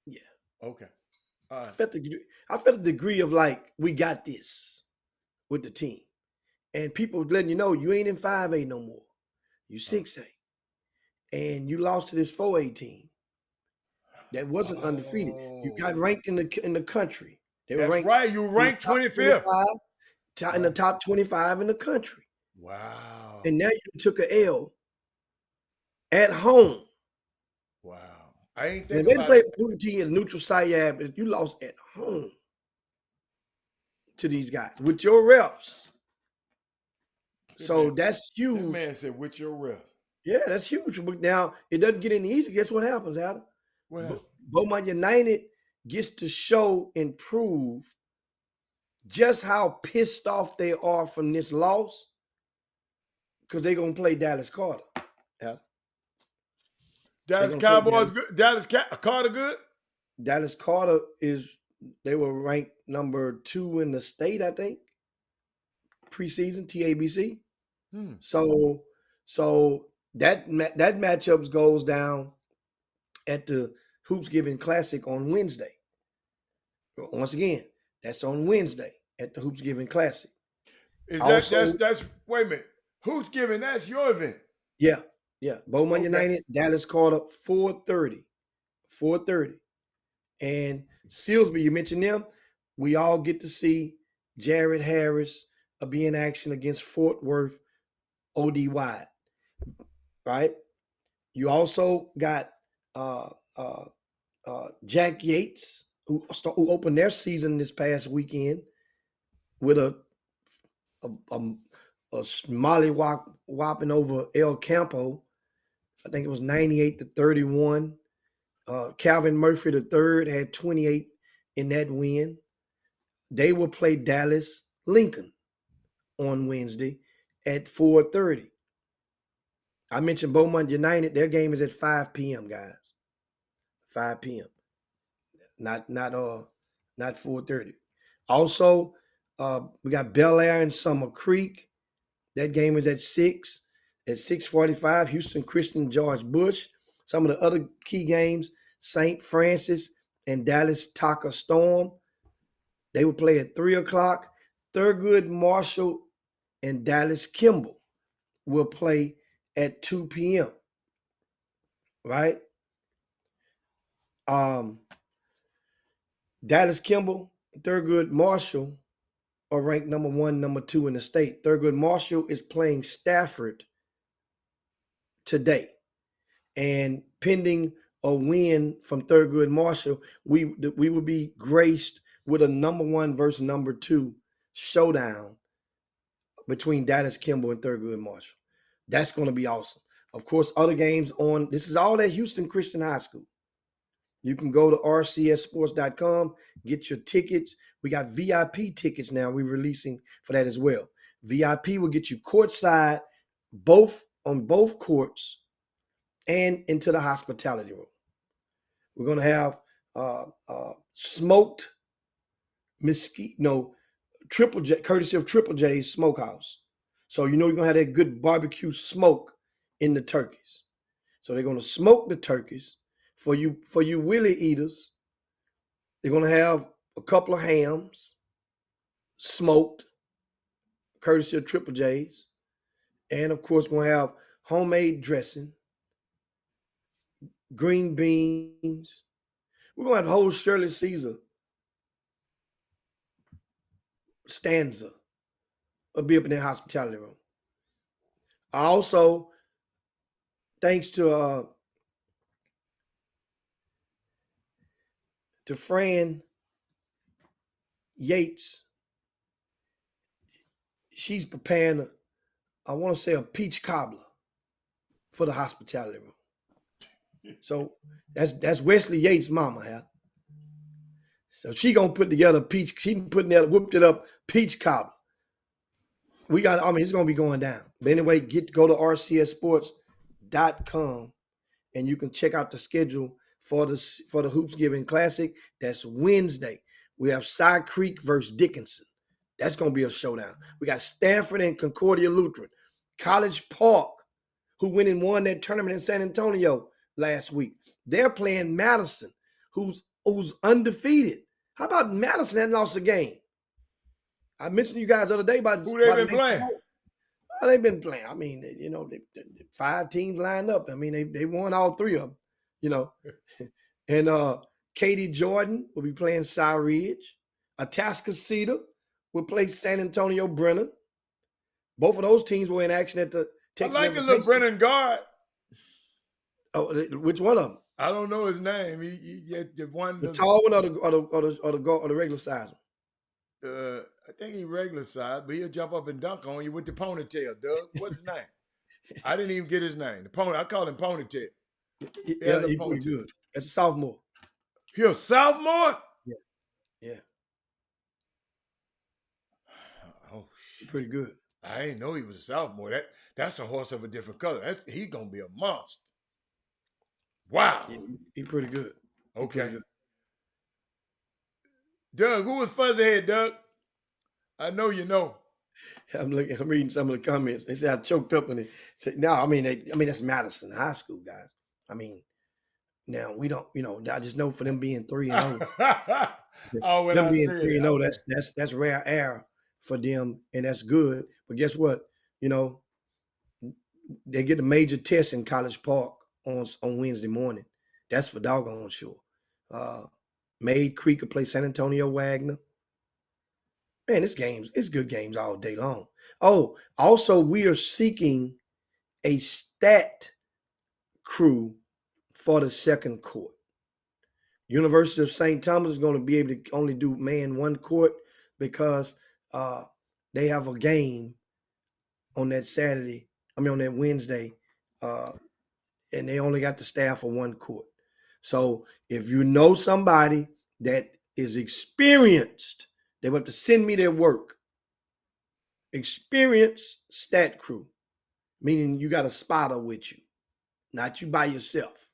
Yeah. Okay. All right. I felt a degree of like, we got this with the team. And people letting you know you ain't in 5A no more. You 6A. And you lost to this 4A team that wasn't undefeated. You got ranked in the country. That's right. You ranked 25th. In the top 25 in the country. Wow. And now you took a L at home. Wow. I ain't When thinking they about played it. Booker T and Neutral Sayab, but you lost at home to these guys with your refs. So that's huge. This man said, with your ref. Yeah, that's huge. But now it doesn't get any easier. Guess what happens, Adam? What happened? Beaumont United gets to show and prove just how pissed off they are from this loss because they're going to play Dallas Carter. Yeah. Dallas Cowboys good? Dallas Carter good? Dallas Carter they were ranked number 2 in the state, I think, preseason, TABC. So that matchup goes down at the Hoops Giving Classic on Wednesday. Once again, that's on Wednesday at the Hoops Giving Classic. That's wait a minute. Hoops Giving, that's your event. Yeah. Beaumont United, Dallas Carter, 4:30. 4:30. And Silsbee, you mentioned them. We all get to see Jared Harris be in action against Fort Worth OD Wide. Right? You also got Jack Yates, who opened their season this past weekend with a mollywhopping over El Campo. I think it was 98-31. Calvin Murphy III had 28 in that win. They will play Dallas Lincoln on Wednesday at 4:30. I mentioned Beaumont United. Their game is at 5 p.m., guys. 5 p.m. Not 4:30. Also, we got Bel Air and Summer Creek. That game is at 6. At 6:45, Houston Christian George Bush. Some of the other key games, St. Francis and Dallas Taka Storm. They will play at 3 o'clock. Thurgood Marshall and Dallas Kimball will play at 2 p.m. right? Dallas Kimball, Thurgood Marshall are ranked number 1, number 2 in the state. Thurgood Marshall is playing Stafford today. And pending a win from Thurgood Marshall, we will be graced with a number 1 versus number 2 showdown between Dallas Kimball and Thurgood Marshall. That's going to be awesome. Of course, other games on, this is all at Houston Christian High School. You can go to rcssports.com, get your tickets. We got VIP tickets now we're releasing for that as well. VIP will get you courtside, on both courts, and into the hospitality room. We're going to have smoked mesquite, Triple J, courtesy of Triple J's Smokehouse. So you're going to have that good barbecue smoke in the turkeys. So they're going to smoke the turkeys. For you Willie eaters, they're going to have a couple of hams smoked, courtesy of Triple J's. And, of course, we're going to have homemade dressing, green beans. We're going to have the whole Shirley Caesar stanza will be up in the hospitality room. Also, thanks to Fran Yates, she's preparing, I want to say, a peach cobbler for the hospitality room. So that's Wesley Yates' mama, huh? So she gonna put together a peach. She whipped it up peach cobbler. It's gonna be going down. But anyway, go to rcssports.com and you can check out the schedule for the Hoopsgiving Classic. That's Wednesday. We have Cy Creek versus Dickinson. That's going to be a showdown. We got Stanford and Concordia Lutheran. College Park, who went and won that tournament in San Antonio last week. They're playing Madison, who's undefeated. How about Madison hadn't lost a game? I mentioned to you guys the other day about who they've been playing. Well, they've been playing. I mean, they 5 teams lined up. I mean, they won all 3 of them. And Katie Jordan will be playing Cy Ridge. Atascocita will play San Antonio Brennan. Both of those teams were in action at the Texas. I like the little Brennan guard. Oh, which one of them? I don't know his name. He the tall one or the regular size one? I think he's regular size, but he'll jump up and dunk on you with the ponytail, Doug. What's his name? I didn't even get his name. I call him Ponytail. Yeah, he's pretty good. That's a sophomore. You're a sophomore? Yeah. Oh, he's pretty good. I didn't know he was a sophomore. That's a horse of a different color. He's gonna be a monster. Wow. Yeah, he's pretty good. Okay. Pretty good. Doug, who was Fuzzyhead, Doug? I know you know. I'm reading some of the comments. They said I choked up when they said, no, I mean that's Madison High School, guys. I mean, now we don't, I just know for them being 3-0. Oh, when them being I 3-0, that's rare air for them, and that's good. But guess what? They get a major test in College Park on Wednesday morning. That's for doggone sure. Made Creek will play San Antonio Wagner. Man, it's good games all day long. Oh, also we are seeking a stat crew for the second court. University of St. Thomas is going to be able to only do man 1 court because they have a game on that on that Wednesday, and they only got the staff for 1 court. So if you know somebody that is experienced, they will have to send me their work. Experienced stat crew, meaning you got a spotter with you, not you by yourself.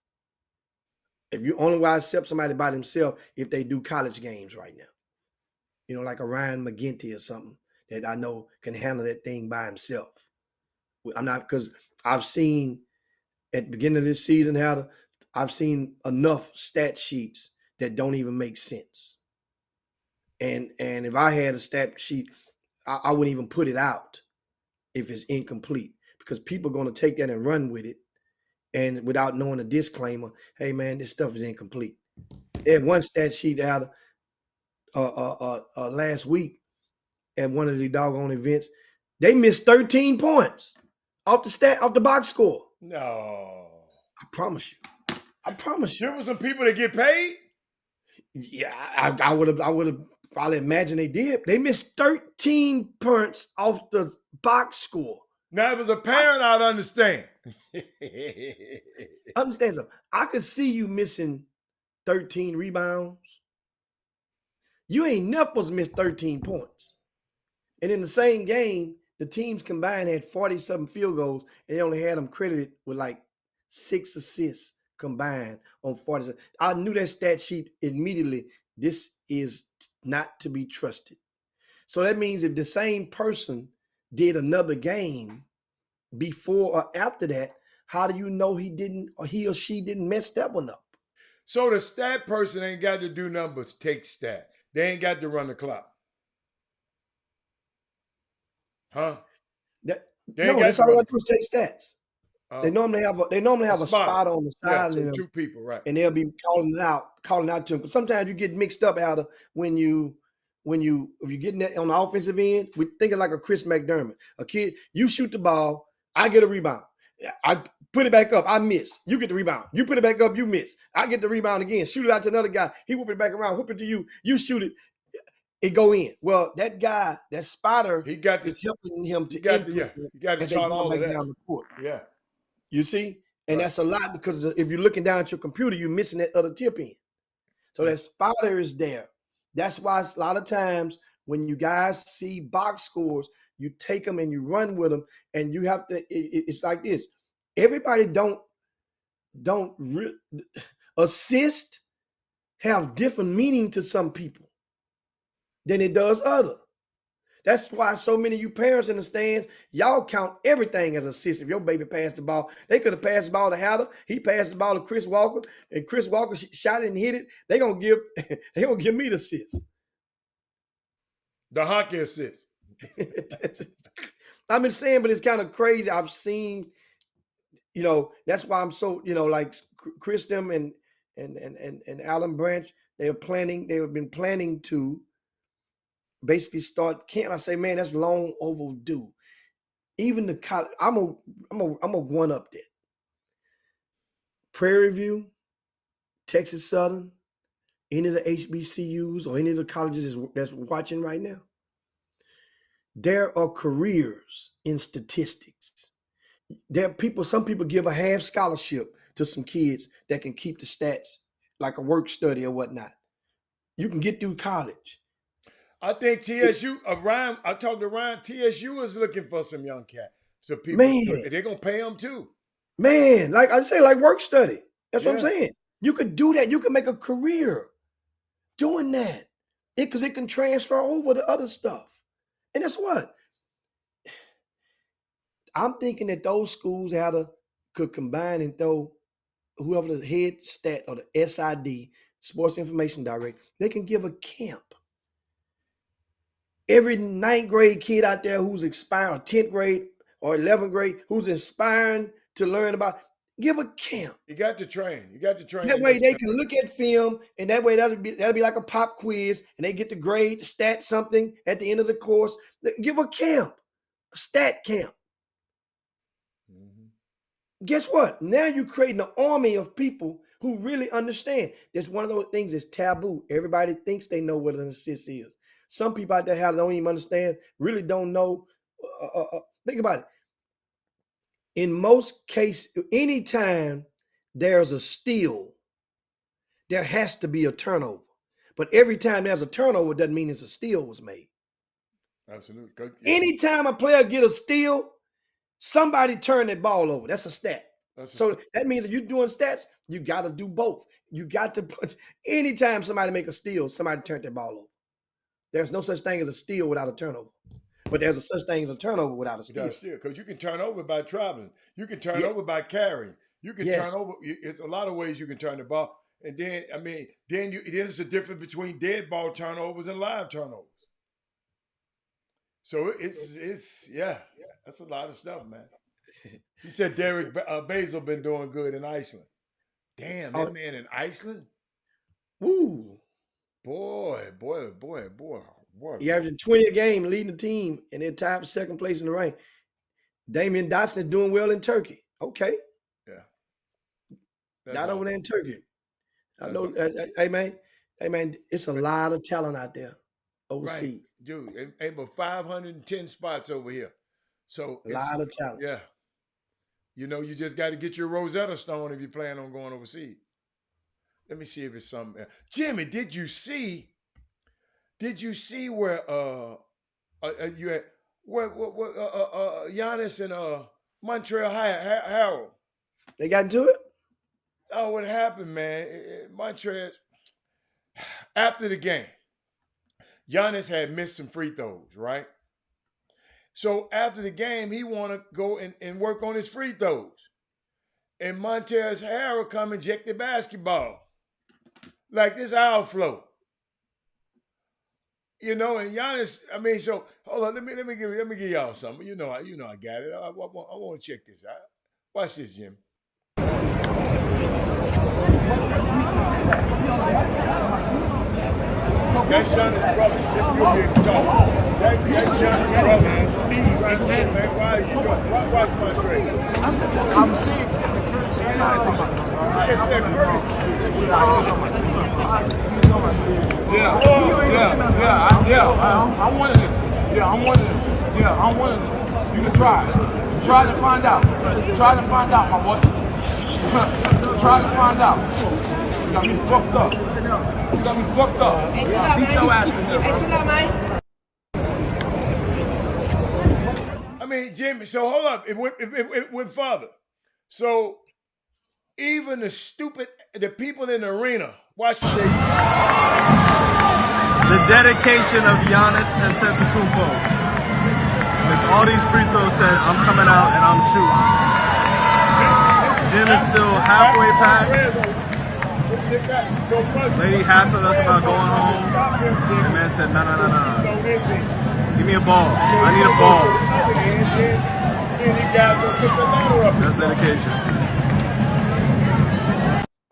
If you only will accept somebody by themselves if they do college games right now. Like a Ryan McGinty or something that I know can handle that thing by himself. I'm not, because I've seen at the beginning of this season I've seen enough stat sheets that don't even make sense. And if I had a stat sheet, I wouldn't even put it out if it's incomplete, because people are going to take that and run with it and without knowing a disclaimer, hey man, this stuff is incomplete. They had one stat sheet out last week at one of the doggone events. They missed 13 points off the box score. No. I promise you. I promise you. There were some people that get paid? Yeah, I would have probably imagined they did. They missed 13 points off the box score. Now, if it was a parent, I'd understand. Understand something. I could see you missing 13 rebounds. You ain't never supposed to miss 13 points. And in the same game, the teams combined had 47 field goals, and they only had them credited with like 6 assists combined on 47. I knew that stat sheet immediately. This is not to be trusted. So that means if the same person did another game before or after that, how do you know he or she didn't mess that one up? So the stat person ain't got to do numbers, take stat. They ain't got to run the clock. Huh? That's all I do is take stats. They normally have a spot on the side of them, two people, right? And they'll be calling out to them. But sometimes you get mixed up out of if you're getting that on the offensive end, we're thinking like a Chris McDermott. A kid, you shoot the ball, I get a rebound. I put it back up, I miss. You get the rebound. You put it back up, you miss. I get the rebound again. Shoot it out to another guy. He whip it back around, whip it to you. You shoot it. It go in. Well, that guy, that spotter, he got this, is helping him to he got to chart all of that. Down the court. Yeah. You see? And that's a lot because if you're looking down at your computer, you're missing that other tip in. So that spotter is there. That's why a lot of times when you guys see box scores, you take them and you run with them, and you have to. It's like this. Everybody don't assist have different meaning to some people than it does other. That's why so many of you parents in the stands, y'all count everything as assist. If your baby passed the ball, they could have passed the ball to Hatter. He passed the ball to Chris Walker, and Chris Walker shot it and hit it. They gonna give me the assist. The hockey assist. I've been saying, but it's kind of crazy. I've seen, that's why I'm so, like Chris them and Alan Branch, they have been planning to basically start camp. I say, man, that's long overdue. Even the college, I'm a one up there. Prairie View, Texas Southern, any of the HBCUs or any of the colleges that's watching right now. There are careers in statistics. Some people give a half scholarship to some kids that can keep the stats like a work study or whatnot. You can get through college. I think TSU, I talked to Ryan, TSU is looking for some young cat. So people, they're going to pay them too. Man, like I say, like work study. That's what I'm saying. You could do that. You could make a career doing that. Because it can transfer over to other stuff. And that's what? I'm thinking that those schools could combine and throw whoever the head stat or the SID, Sports Information Director, they can give a camp. Every 9th grade kid out there who's aspiring, 10th grade or 11th grade, who's inspiring to learn about, give a camp. You got to train. That way they can look at film, and that way that'll be like a pop quiz, and they get the grade, stat something at the end of the course. Give a camp, a stat camp. Mm-hmm. Guess what? Now you're creating an army of people who really understand. That's one of those things that's taboo. Everybody thinks they know what an assist is. Some people out there don't even understand, really don't know. Think about it. In most cases, anytime there's a steal, there has to be a turnover. But every time there's a turnover, doesn't mean it's a steal was made. Absolutely. Anytime a player get a steal, somebody turn that ball over. That's a stat. That means if you're doing stats, you got to do both. You got to punch. Anytime somebody make a steal, somebody turn that ball over. There's no such thing as a steal without a turnover. But there's a such thing as a turnover without a steal. Because you can turn over by traveling. You can turn over by carrying. You can turn over. It's a lot of ways you can turn the ball. And then, there's a difference between dead ball turnovers and live turnovers. So it's that's a lot of stuff, man. He said Derek Basil been doing good in Iceland. Damn, that Oh, man in Iceland? woo. Boy. He averaging 20 a game, leading the team, and they're tied for second place in the rank. Damian Dotson is doing well in Turkey. Okay. Yeah. Not over there in Turkey. I That's know. Hey man, it's a lot of talent out there overseas. Right, dude. Ain't but 510 spots over here. So A lot of talent. yeah. You know, you just got to get your Rosetta Stone if you plan on going overseas. Let me see if it's something else. Jimmy, did you see where you had what Giannis and Montreal Harold? They got into it? Oh, what happened, man? Montreal, after the game, Giannis had missed some free throws, right? So after the game, he want to go and work on his free throws. And Montez Harrell come and inject the basketball. Like this outflow. You know, and Giannis, I mean, so hold on, let me give y'all something. You know I got it. I want to check this out. Watch this, Jim. That's Giannis' brother. You'll be able to talk. That's Giannis' brother. Trying to say, man, why are you doing? Watch my trade. I'm seeing Just said courtesy. I'm one of them. I'm one of them. You can try. Try to find out. My boy. Try to find out. You got me fucked up. Beat your ass in here, bro. I mean, Jimmy, so hold up. It went further. So even the people in the arena, watch what they do. The dedication of Giannis Antetokounmpo. As all these free throws said, I'm coming out and I'm shooting. Jim is still halfway packed. Lady hassled us about going home. The man said, no. Give me a ball. I need a ball. That's dedication.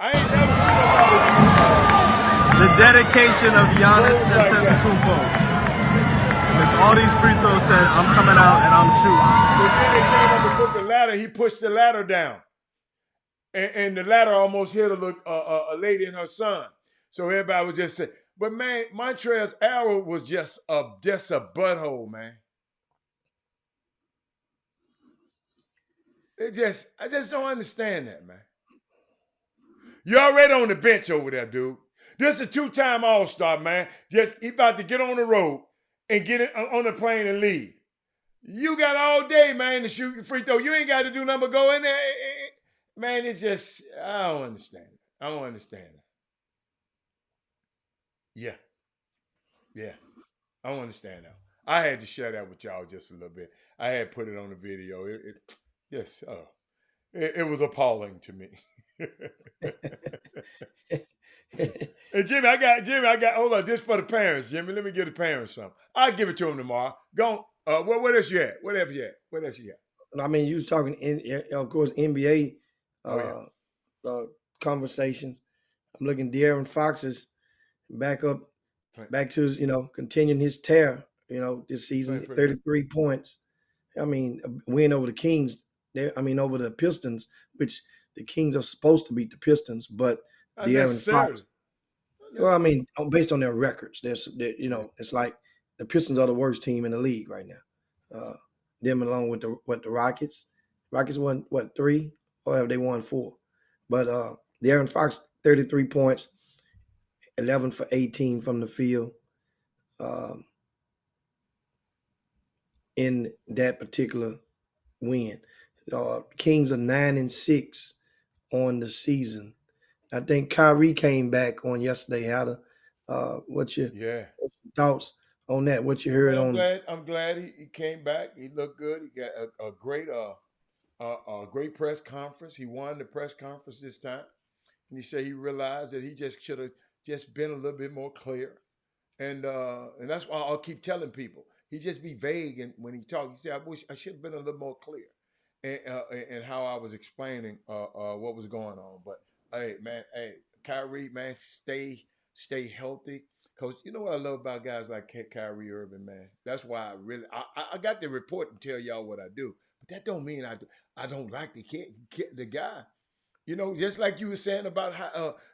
I ain't never seen nobody do that. The dedication of Giannis Antetokounmpo. As all these free throws said, I'm coming out and I'm shooting. But then they came up and put the ladder. He pushed the ladder down. And the ladder almost hit a lady and her son. So everybody was just saying, but man, Montrezl Harrell was just a butthole, man. I just don't understand that, man. You're already on the bench over there, dude. This is a 2-time All-Star, man. He about to get on the road and get it on the plane and leave. You got all day, man, to shoot your free throw. You ain't got to do nothing but go in there. Man, it's just, I don't understand it. I don't understand it. Yeah. I don't understand that. I had to share that with y'all just a little bit. I had put it on the video. It was appalling to me. And Jimmy, I got, hold on, this for the parents, Jimmy. Let me give the parents something. I'll give it to them tomorrow. Go on. What else you at? What else you got? I mean, you was talking, of course, NBA conversations. I'm looking, De'Aaron Fox is back to his, continuing his tear, this season, 33 points. I mean, a win over the Kings, over the Pistons, which the Kings are supposed to beat the Pistons, but De'Aaron Fox. Well, I mean, based on their records, it's like the Pistons are the worst team in the league right now. Them along with the Rockets. Rockets won 3, or have they won 4? But De'Aaron Fox, 33 points, 11 for 18 from the field. In that particular win, Kings are 9-6 on the season. I think Kyrie came back on yesterday. What's your thoughts on that? What you heard on? I'm glad he came back. He looked good. He got a great press conference. He won the press conference this time, and he said he realized that he just should have just been a little bit more clear, and that's why I'll keep telling people he just be vague. And when he talks, he said, "I wish I should have been a little more clear." and how I was explaining what was going on. But hey, man, hey, Kyrie, man, stay healthy. Cause you know what I love about guys like Kyrie Irving, man. That's why I got the report and tell y'all what I do. But that don't mean I don't like the guy. You know, just like you were saying about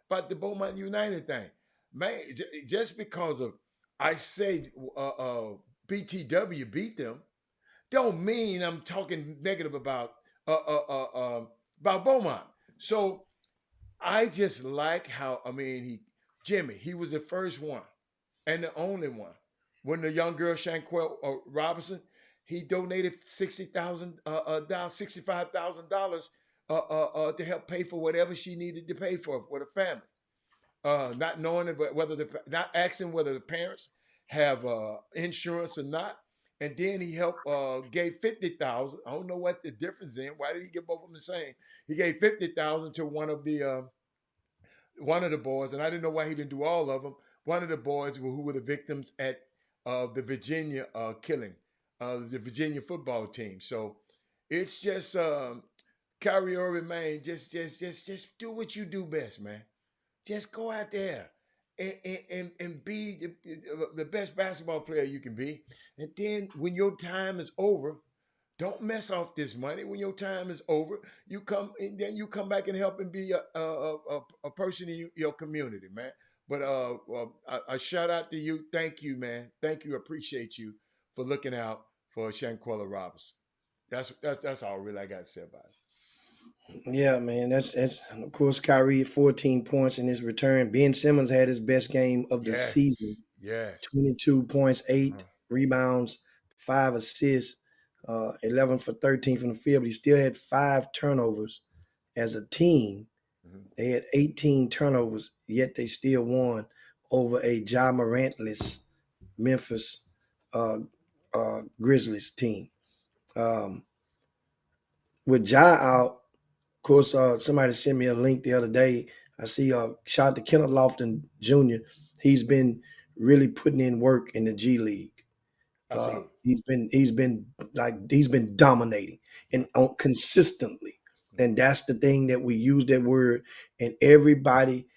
about the Beaumont United thing, man. Just because of I say BTW beat them, don't mean I'm talking negative about Beaumont. So I just like how Jimmy, he was the first one and the only one. When the young girl Shanquell Robinson, he donated $65,000 to help pay for whatever she needed to pay for the family. Not knowing not asking whether the parents have insurance or not. And then he helped gave 50,000. I don't know what the difference in. Why did he give both of them the same? He gave 50,000 to one of the boys, and I didn't know why he didn't do all of them. One of the boys who were the victims at the Virginia killing, the Virginia football team. So it's just Kyrie Irving, man. Just do what you do best, man. Just go out there and be the best basketball player you can be. And then when your time is over, don't mess off this money. When your time is over, you come back and help and be a person in your community, man. But a shout out to you. Thank you, man. Thank you. Appreciate you for looking out for Shanquella Robinson. That's all really I got to say about it. Yeah, man. That's of course Kyrie had 14 points in his return. Ben Simmons had his best game of the season. Yes. 22 points, 8 rebounds, 5 assists, 11 for 13 from the field. But he still had 5 turnovers as a team. They had 18 turnovers, yet they still won over a Ja Morantless Memphis Grizzlies team. With Ja out, of course, somebody sent me a link the other day. I see shout out to Kenneth Lofton Jr. He's been really putting in work in the G League. He's been dominating and consistently. And that's the thing that we use that word. And everybody,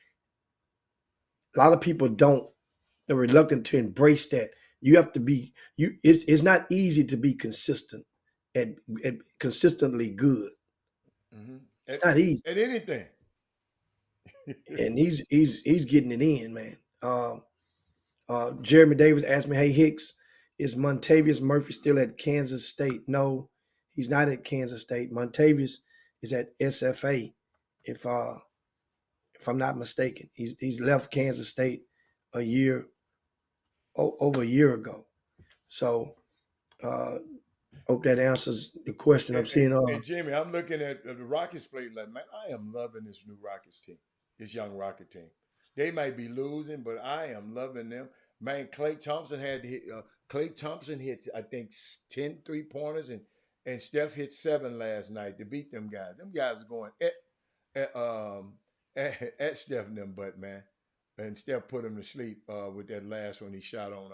a lot of people they're reluctant to embrace that. You have to be it's not easy to be consistent at consistently good. It's not easy at anything. And he's getting it in, man. Jeremy Davis asked me, "Hey Hicks, is Montavious Murphy still at Kansas State?" No, he's not at Kansas State. Montavious is at SFA, if I'm not mistaken. He's left Kansas State over a year ago. So hope that answers the question. I'm seeing. And Jimmy, I'm looking at the Rockets play. Like, man, I am loving this new Rockets team, this young Rocket team. They might be losing, but I am loving them. Man, Klay Thompson hit, I think, 10 3-pointers, and Steph hit 7 last night to beat them guys. Them guys are going at Steph and them, but man, and Steph put him to sleep with that last one he shot on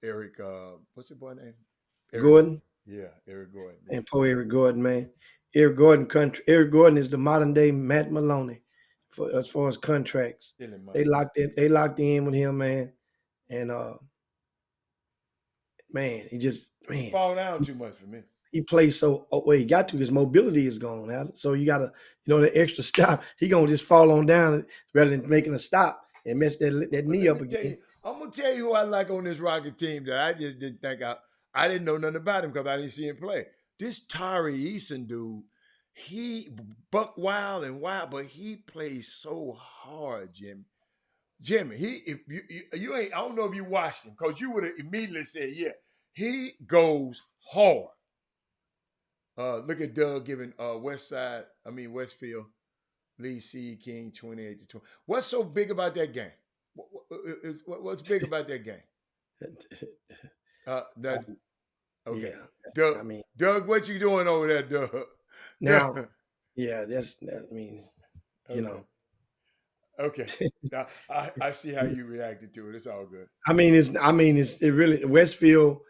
Eric. What's the boy name? Gordon. Yeah, Eric Gordon. And poor Eric Gordon, man. Eric Gordon is the modern day Matt Maloney as far as contracts. They locked in with him, man. And man, he fall down too much for me. He plays so he got to. His mobility is gone. So you gotta, the extra stop. He gonna just fall on down rather than making a stop and mess that knee up again. I'm gonna tell you who I like on this Rocket team that I just didn't think I didn't know nothing about him because I didn't see him play. This Tari Eason dude, he buck wild, but he plays so hard, Jimmy. If you ain't, I don't know if you watched him because you would have immediately said, yeah, he goes hard. Look at Doug giving Westfield Lee C. King 28-20. What's so big about that game? What's big about that game? Okay. Yeah, Doug, what you doing over there, Doug? Now, yeah, you know. Okay. Now, I see how you reacted to it. It's all good. It's really Westfield.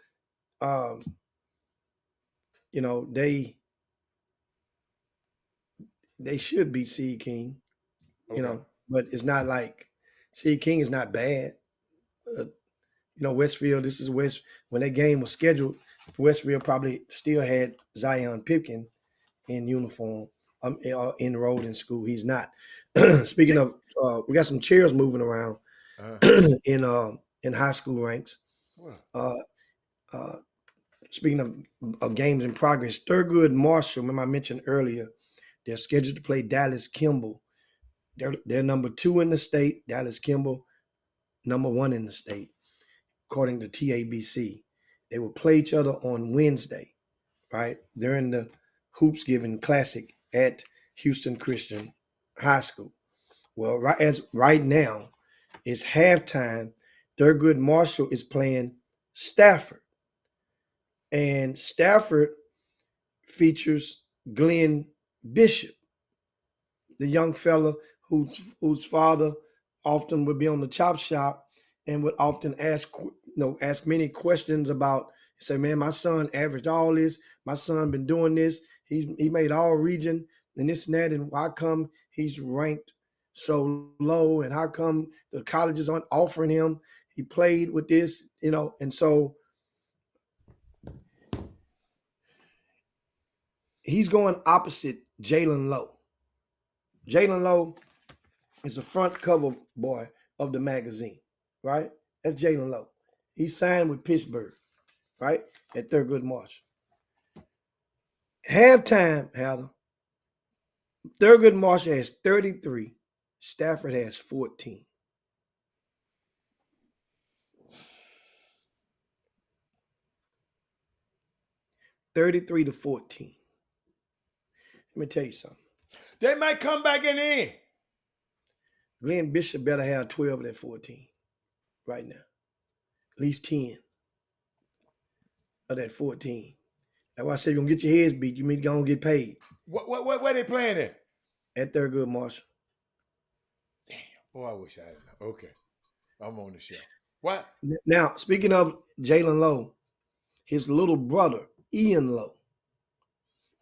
they should beat Seed King, Okay. but it's not like Seed King is not bad. Westfield, this is West. When that game was scheduled, Westfield probably still had Zion Pipkin in uniform, enrolled in school. He's not. Speaking of, we got some chairs moving around in high school ranks. Well, Speaking of games in progress, Thurgood Marshall, remember I mentioned earlier, they're scheduled to play Dallas Kimball. They're number 2 in the state. Dallas Kimball, number 1 in the state, according to TABC. They will play each other on Wednesday, right? They're in the Hoops Giving Classic at Houston Christian High School. Well, right now, it's halftime. Thurgood Marshall is playing Stafford. And Stafford features Glenn Bishop, the young fella whose father often would be on the chop shop and would often ask many questions about, say, man, my son averaged all this. My son been doing this. He made all region and this and that. And why come he's ranked so low? And how come the colleges aren't offering him? He played with this, and so he's going opposite Jalen Lowe. Jalen Lowe is the front cover boy of the magazine, right? That's Jalen Lowe. He signed with Pittsburgh, right? At Thurgood Marshall. Halftime, Heather, Thurgood Marshall has 33. Stafford has 14. $33-14. Let me tell you something. they might come back in the end. Glenn Bishop better have 12 than 14 right now. At least 10 of that 14. That's why I said you're going to get your heads beat. You mean you're going to get paid. Where they playing at? At Thurgood Marshall. Damn. Boy, I wish I had known. Okay. I'm on the show. What? Now, speaking of Jalen Lowe, his little brother, Ian Lowe,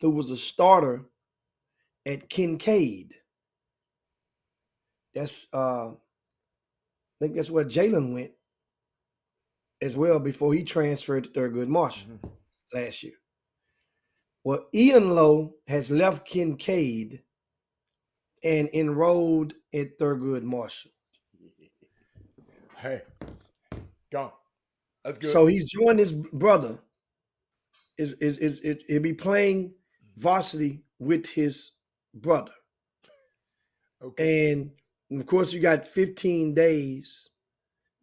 who was a starter at Kincaid. I think that's where Jalen went as well before he transferred to Thurgood Marshall last year. Well, Ian Lowe has left Kincaid and enrolled at Thurgood Marshall. Hey, go. That's good. So he's joined his brother. He'll be playing varsity with his brother. Okay. And of course, you got 15 days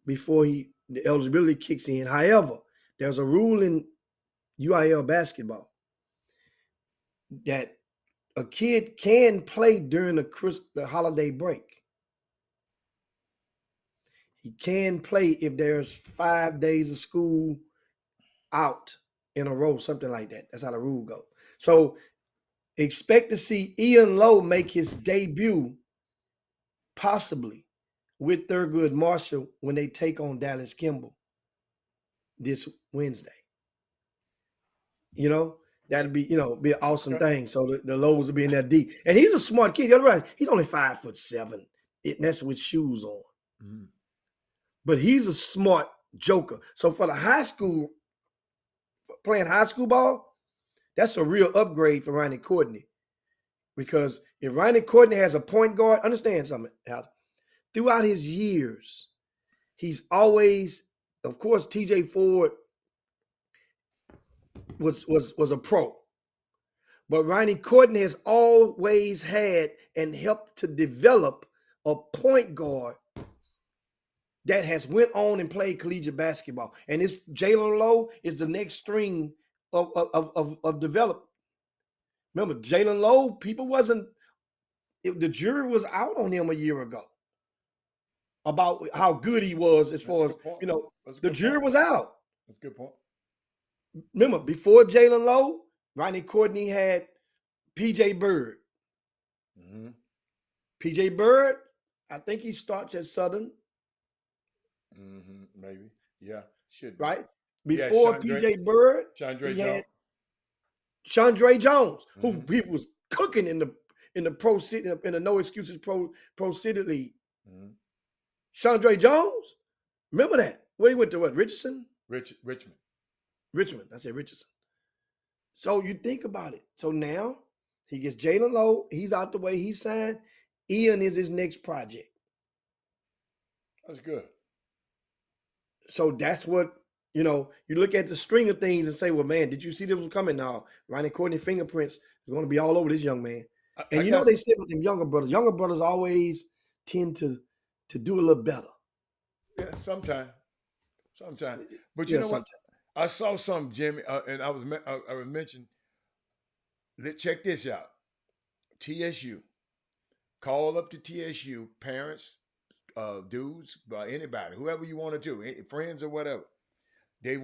before the eligibility kicks in. However, there's a rule in UIL basketball that a kid can play during the holiday break. He can play if there's 5 days of school out in a row, something like that. That's how the rule goes. So expect to see Ian Lowe make his debut possibly with Thurgood Marshall when they take on Dallas Kimball this Wednesday. That'd be, be an awesome thing. So the Lowe's will be in that deep. And he's a smart kid. You realize he's only 5'7", and that's with shoes on. Mm-hmm. But he's a smart joker. So for the high school, playing high school ball, that's a real upgrade for Ronnie Courtney. Because if Ronnie Courtney has a point guard, understand something, Al. Throughout his years, he's always, of course, TJ Ford was a pro. But Ronnie Courtney has always had and helped to develop a point guard that has went on and played collegiate basketball. And this Jalen Lowe is the next string of development. Remember, Jalen Lowe, the jury was out on him a year ago about how good he was as far as, the jury was out. That's a good point. Remember, before Jalen Lowe, Ronnie Courtney had PJ Bird. Mm-hmm. PJ Bird, I think he starts at Southern. Mm-hmm. Maybe. Yeah. Should be. Right? Before PJ Bird, Chandre he had Chandre Jones, who he was cooking in the pro city in the no excuses pro city league. Mhm. Chandre Jones, remember that? Where he went to what? Richardson? Richmond. Richmond. I said Richardson. So you think about it. So now he gets Jalen Lowe. He's out the way. He signed. Ian is his next project. That's good. So that's what, you look at the string of things and say, well, man, did you see this was coming? Now, Ronnie Courtney fingerprints is going to be all over this young man. And they said with them younger brothers always tend to do a little better. Yeah, sometimes. But you know what? I saw some, Jimmy, and I was mentioned. Check this out. TSU. Call up to TSU, parents, dudes, anybody, whoever you want to do, friends or whatever. They're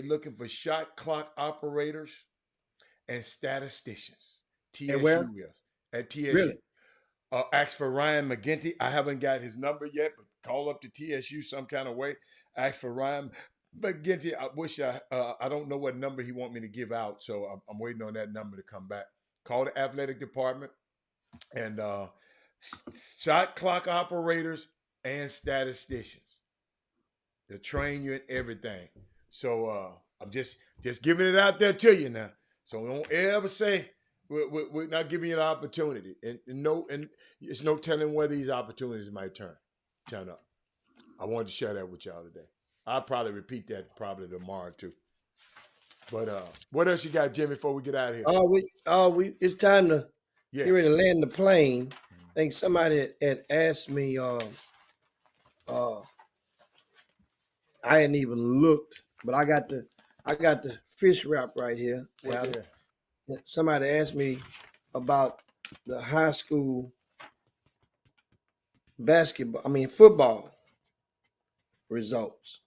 looking for shot clock operators and statisticians. TSU is at TSU. Really? Ask for Ryan McGinty. I haven't got his number yet, but call up to TSU some kind of way. Ask for Ryan McGinty. I wish I don't know what number he want me to give out, so I'm waiting on that number to come back. Call the athletic department and shot clock operators and statisticians. They'll train you in everything. So I'm just giving it out there to you now. So don't ever say we're not giving you the opportunity. And it's no telling where these opportunities might turn up. I wanted to share that with y'all today. I'll probably repeat that probably tomorrow too. But what else you got, Jimmy, before we get out of here? It's time to get ready to land the plane. I think somebody had asked me. I hadn't even looked, but I got the fish wrap right here. Somebody asked me about the high school football results.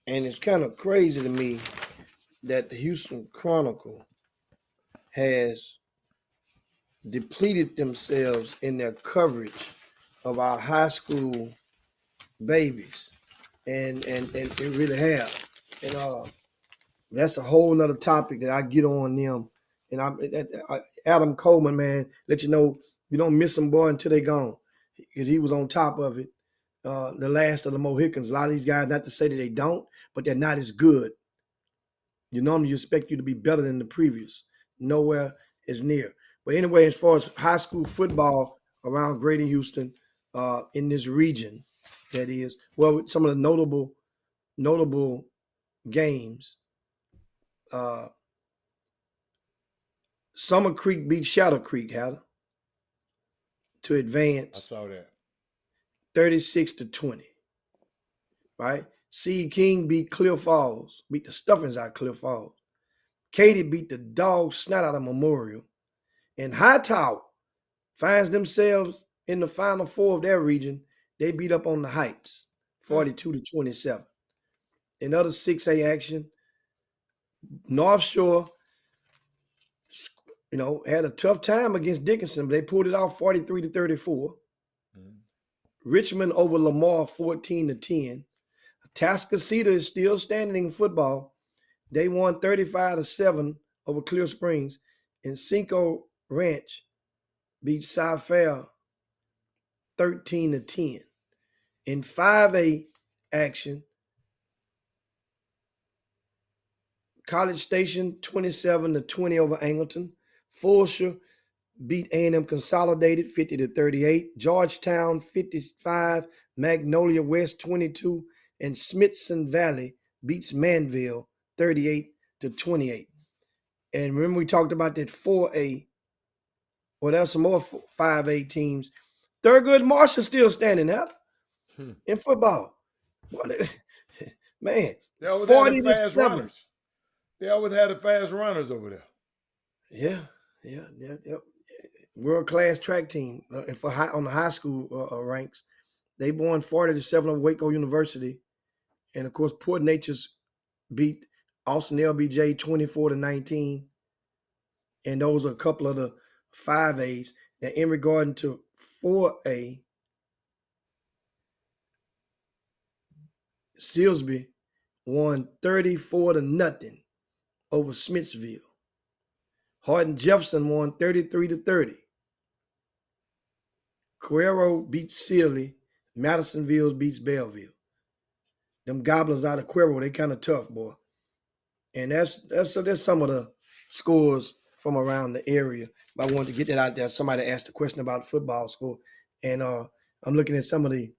And it's kind of crazy to me that the Houston Chronicle has depleted themselves in their coverage of our high school babies. And it really have. And that's a whole nother topic that I get on them. And Adam Coleman, man, let you know you don't miss them, boy, until they gone. Because he was on top of it. The last of the Mohicans. A lot of these guys, not to say that they don't, but they're not as good. You normally expect you to be better than the previous. Nowhere is near. But anyway, as far as high school football around Greater Houston, in this region, that is, well, some of the notable games. Summer Creek beat Shadow Creek, to advance. I saw that. 36-20. Right? Seed King beat Clear Falls, beat the stuffings out of Clear Falls. Katy beat the dog snot out of Memorial. And Hightower finds themselves in the Final Four of their region. They beat up on the Heights, 42-27. In other 6A action, North Shore, had a tough time against Dickinson, but they pulled it off 43-34. Mm-hmm. Richmond over Lamar, 14-10. Tascasita is still standing in football. They won 35-7 over Clear Springs. And Cinco Ranch beat Cy-Fair 13-10. In 5A action, College Station 27-20 over Angleton. Fulshire beat A&M Consolidated 50-38. Georgetown 55, Magnolia West 22, and Smithson Valley beats Manville 38-28. And remember we talked about that 4A. Well, there's some more 5A teams. Thurgood Marshall still standing out in football. Man, they always had the fast runners. They always had the fast runners over there. Yeah. World-class track team on the high school ranks. They won 40-7 over Waco University. And, of course, Port Nature's beat Austin LBJ 24-19. And those are a couple of the 5As. Now, in regard to 4A, Silsbee won 34-0 over Smithsville. Hardin Jefferson won 33-30. Cuero beats Sealy. Madisonville beats Belleville. Them Gobblers out of Cuero, they kind of tough, boy. And that's some of the scores from around the area. But I wanted to get that out there. Somebody asked a question about football score, and I'm looking at some of the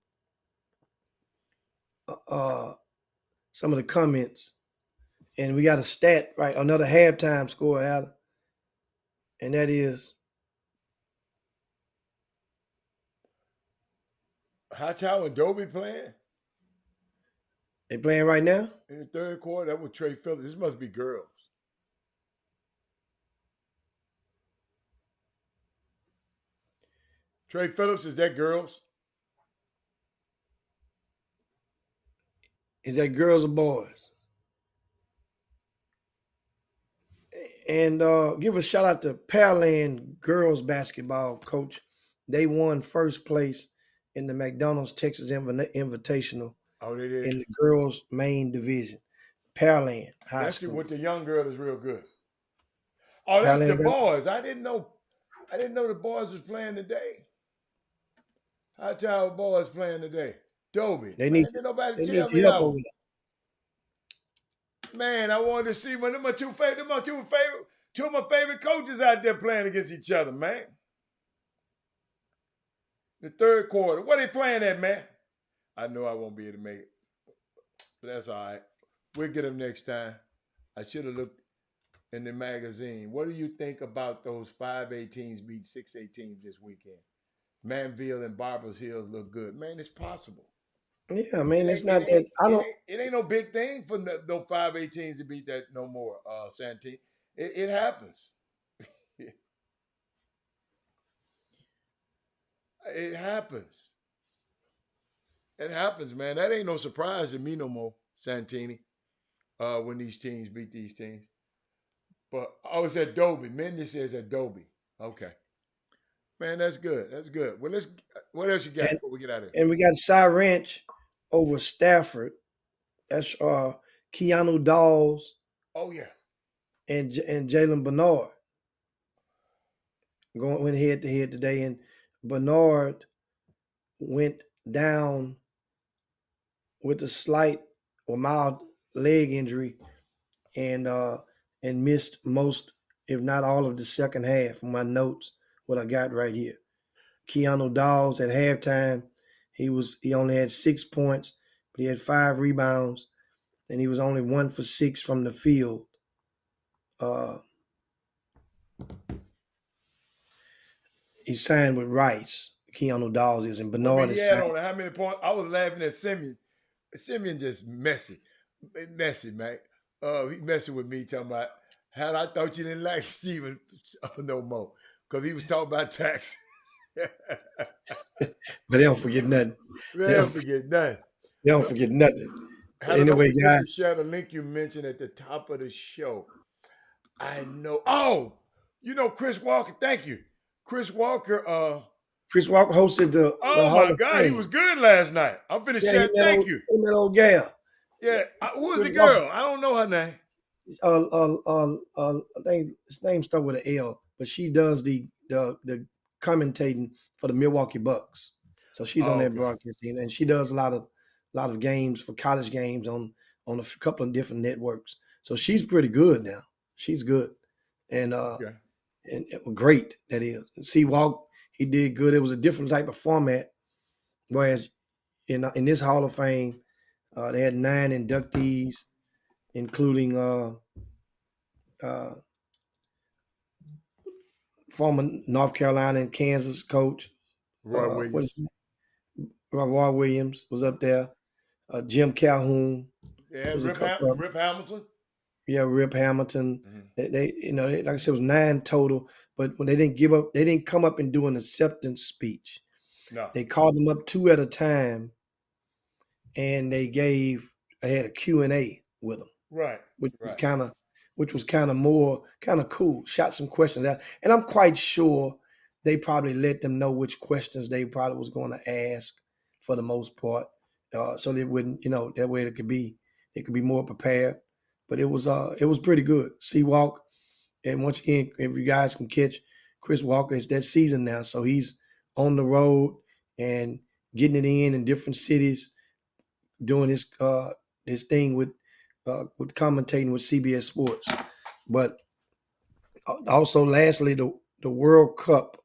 comments, and we got a stat right, another halftime score, Adam, and that is Hightower and Dobie playing they playing right now. in the third quarter. That was Trey Phillips. This must be girls. Trey Phillips, is that girls? Is that girls or boys? And give a shout out to Pearland girls basketball coach. They won first place in the McDonald's Texas Invitational Oh, they did. in the girls' main division. Pearland High Actually, School. with the young girl is real good. Oh, that's the Pearland- boys. I didn't know the boys was playing today. Hightower boys playing today. Dobie. They need- Didn't nobody They tell need me your help that. over there. Man, I wanted to see one of my two of my favorite coaches out there playing against each other, man. The third quarter. What they playing at, man? I know I won't be able to make it. But that's all right. We'll get them next time. I should have looked in the magazine. What do you think about those 5A teams beat 6A teams this weekend? Manville and Barbers Hills look good. Man, it's possible. Yeah, man, it's not that. It ain't no big thing for no 5A teams to beat that no more, Santee. It happens. It happens. It happens, man. That ain't no surprise to me no more, Santini, when these teams beat these teams. But I was at Dobie. Mindy says at Dobie. Okay. Man, that's good. That's good. Well, what else you got before we get out of here? And we got Cy Ranch over Stafford. That's Keanu Dawes Oh, yeah. and Jalen Bernard went head to head today, and Bernard went down with a slight or mild leg injury, and missed most, if not all, of the second half. From my notes, what I got right here. Keanu Dawes at halftime, he only had 6 points, but he had 5 rebounds, and he was only 1 for 6 from the field. He signed with Rice. Keanu Dawes is, and Bernard is signed. How many points? I was laughing at Simeon. Simeon just messy, man. He messing with me, talking about how I thought you didn't like Steven no more because he was talking about tax. But they don't forget nothing. They don't forget nothing. They don't forget nothing. Anyway, guys, share the link you mentioned at the top of the show. I know. Oh, Chris Walker. Thank you, Chris Walker. Chris Walker hosted the. Oh my God, he was good last night. I'm finna share. Thank you. That old gal. Yeah, who was the girl? I don't know her name. I think his name starts with an L, but she does the commentating for the Milwaukee Bucks. So she's on that broadcast team, and she does a lot of games for college games on a couple of different networks. So she's pretty good now. She's good, and great. That is. Seawalk, he did good. It was a different type of format, whereas in this Hall of Fame, they had 9 inductees, including former North Carolina and Kansas coach Roy Williams. Roy Williams was up there. Jim Calhoun. Yeah, Rip Hamilton. Yeah, Rip Hamilton. Mm-hmm. They like I said, it was 9 total. But when they didn't come up and do an acceptance speech. No, they called them up 2 at a time, and they had a Q&A with them. Right. Which was kind of cool. Shot some questions out, and I'm quite sure they probably let them know which questions they probably was going to ask for the most part, so they wouldn't, that way it could be more prepared. But it was pretty good. Seawalk, And once again, if you guys can catch Chris Walker, it's that season now. So he's on the road and getting it in different cities, doing his thing with commentating with CBS Sports. But also, lastly, the World Cup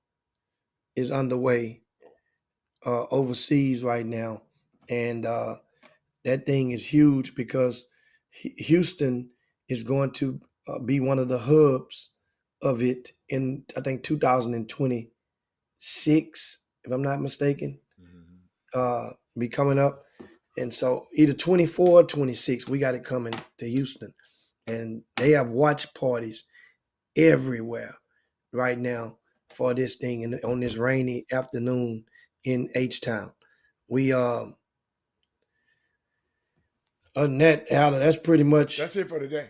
is underway overseas right now, and that thing is huge because Houston is going to be one of the hubs of it in, I think, 2026, if I'm not mistaken, be coming up. And so either 24 or 26, we got it coming to Houston. And they have watch parties everywhere right now for this thing and on this rainy afternoon in H-Town. We other than that, Allen, that's pretty much That's it for today.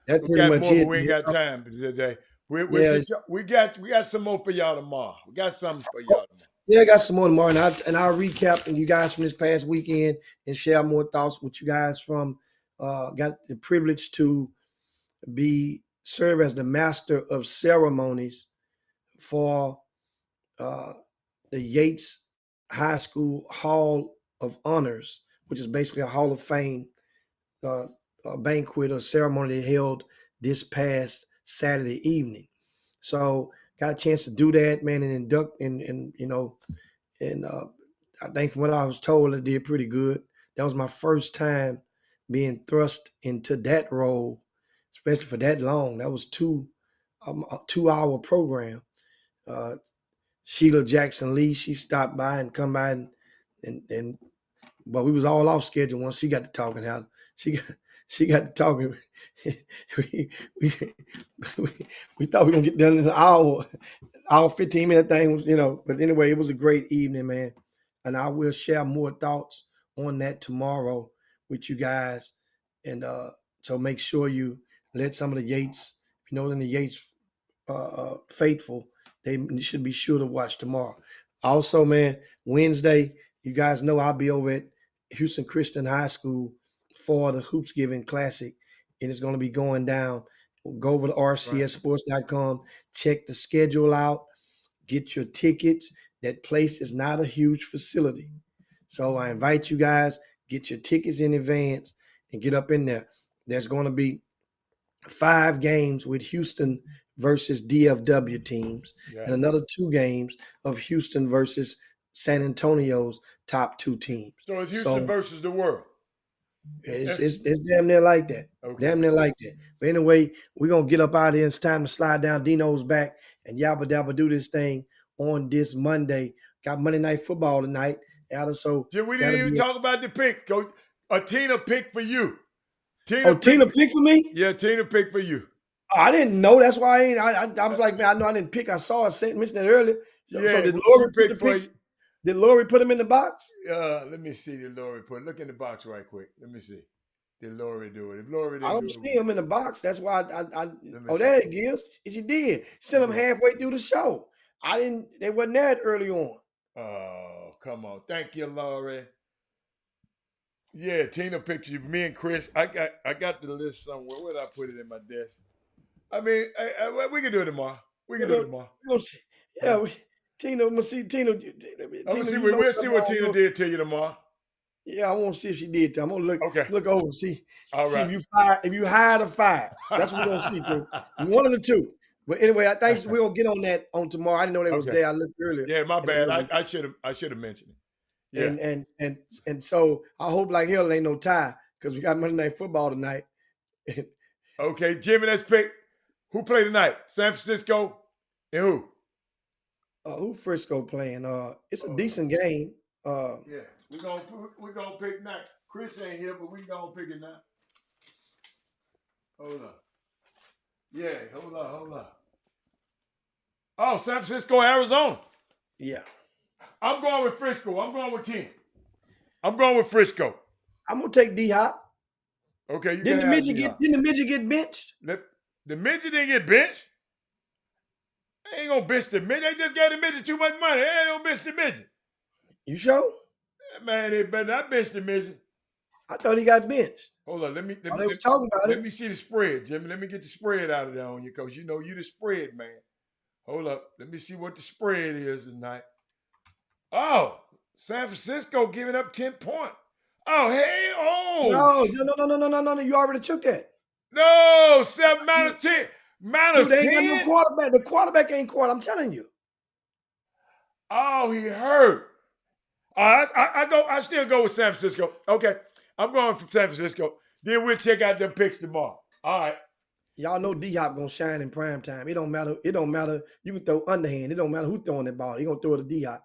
that's We pretty got much more, but it. we ain't got time today. Yeah. We got some more for y'all tomorrow. We got something for y'all tomorrow. Yeah, I got some more tomorrow, and I'll recap you guys from this past weekend and share more thoughts with you guys from. Got the privilege to serve as the master of ceremonies for the Yates High School Hall of Honors, which is basically a Hall of Fame banquet or ceremony they held this past Saturday evening. So got a chance to do that, man, and induct and I think from what I was told, I did pretty good. That was my first time being thrust into that role, especially for that long. That was a 2-hour program. Sheila Jackson Lee, she stopped by and come by and but we was all off schedule once she got to talking. How she got to talking. we, we, we thought we were gonna get done in an hour 15-minute thing was, but anyway, it was a great evening, man. And I will share more thoughts on that tomorrow with you guys. And so make sure you let some of the Yates, if you know them, the Yates faithful, they should be sure to watch tomorrow. Also, man, Wednesday, you guys know I'll be over at Houston Christian High School for the Hoopsgiving Classic. And it's going to be going down. Go over to rcsports.com, check the schedule out, get your tickets. That place is not a huge facility. So I invite you guys, get your tickets in advance and get up in there. There's going to be 5 games with Houston versus DFW teams and another 2 games of Houston versus San Antonio's top 2 teams. So it's Houston versus the world. It's damn near like that. Okay. Damn near like that. But anyway, we're going to get up out of here. It's time to slide down Dino's back and yabba dabba do this thing on this Monday. Got Monday Night Football tonight. So Jim, we didn't even talk about the pick. Go a Tina pick for you. Tina pick for me? Yeah, Tina pick for you. I didn't know. That's why I was like, man, I know I didn't pick. I saw it mentioned it earlier. So did Lori put the picks? Did Lori put them in the box? Let me see. Did Lori put? Look in the box right quick. Let me see. Did Lori do it? If Lori didn't, I don't see them in the box. That's why there it is. She did. Sent them halfway through the show. I didn't. They wasn't that early on. Oh, come on. Thank you, Lori. Yeah, Tina picked you. Me and Chris. I got the list somewhere. Where did I put it in my desk? I mean, we can do it tomorrow. We can do it tomorrow. Yeah, Tina. I'm gonna see Tina. We'll see what Tina did to you tomorrow. Yeah, I want to see if she did. I'm gonna look over, see right. if you hired a fire. That's what we're gonna see too. One of the two. But anyway, I think we're gonna get on that on tomorrow. I didn't know that was there. I looked earlier. Yeah, my bad. I should have mentioned it. Yeah. And so I hope like hell ain't no tie because we got Monday Night Football tonight. Okay, Jimmy, let's pick. Who played tonight? San Francisco and who? Who Frisco playing? It's a decent game. Yeah, we're gonna pick now. Chris ain't here, but we gonna pick it now. Hold on. Yeah, hold on. Oh, San Francisco, Arizona. Yeah. I'm going with Frisco. I'm going with 10. I'm going with Frisco. I'm gonna take D-Hop. Okay, didn't the midget get benched? The midget didn't get benched. They ain't gonna bench the midget. They just gave the midget too much money. They ain't gonna bench the midget. You sure? Man, they better not bench the midget. I thought he got benched. Hold on, let me Oh, they was talking about let it. me see the spread, Jimmy. Let me get the spread out of there on you, coach. You know you the spread man. Hold up, let me see what the spread is tonight. Oh, San Francisco giving up 10 points. Oh, hey, No. You already took that. no, 7 minus 10. Minus Dude, they ain't got 10. no quarterback. The quarterback ain't quarter. I'm telling you. Oh, he hurt. I still go with San Francisco. Okay, I'm going for San Francisco. Then we'll check out them picks tomorrow. All right. Y'all know D-Hop gonna shine in prime time. It don't matter. It don't matter. You can throw underhand. It don't matter who throwing that ball. He gonna throw it to D-Hop.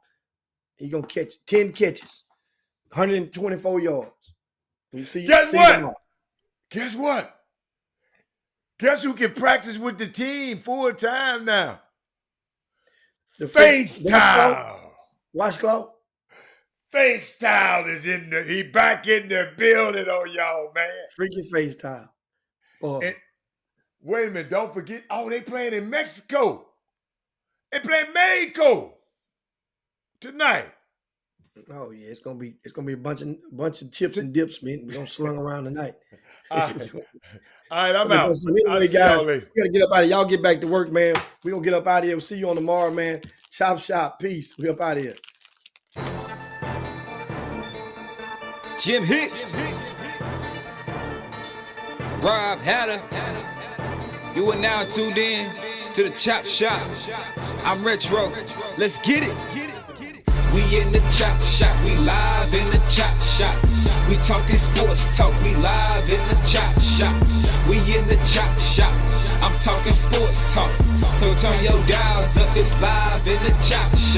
He gonna catch 10 catches, 124 yards. You see? Guess see what? him off. Guess what? Guess who can practice with the team full time now? The FaceTime. Washclaw. FaceTime is he back in the building on y'all, man. Freaking FaceTime. Boy. And wait a minute, don't forget. Oh, they playing in Mexico. They playing Mexico tonight. Oh yeah, it's gonna be a bunch of chips and dips, man. We're gonna slung around tonight. All right, I'm out. Anyway, I'll see guys, y'all later. we gotta get up out of here. Y'all get back to work, man. We're gonna get up out of here. We'll see you on tomorrow, man. Chop shop. Peace. We up out of here. Jim Hicks, Rob Hatter, you are now tuned in to the Chop Shop. I'm Retro, let's get it. We in the Chop Shop, we live in the Chop Shop. We talking sports talk, we live in the Chop Shop. We in the Chop Shop, I'm talking sports talk. So turn your dials up, it's live in the Chop Shop.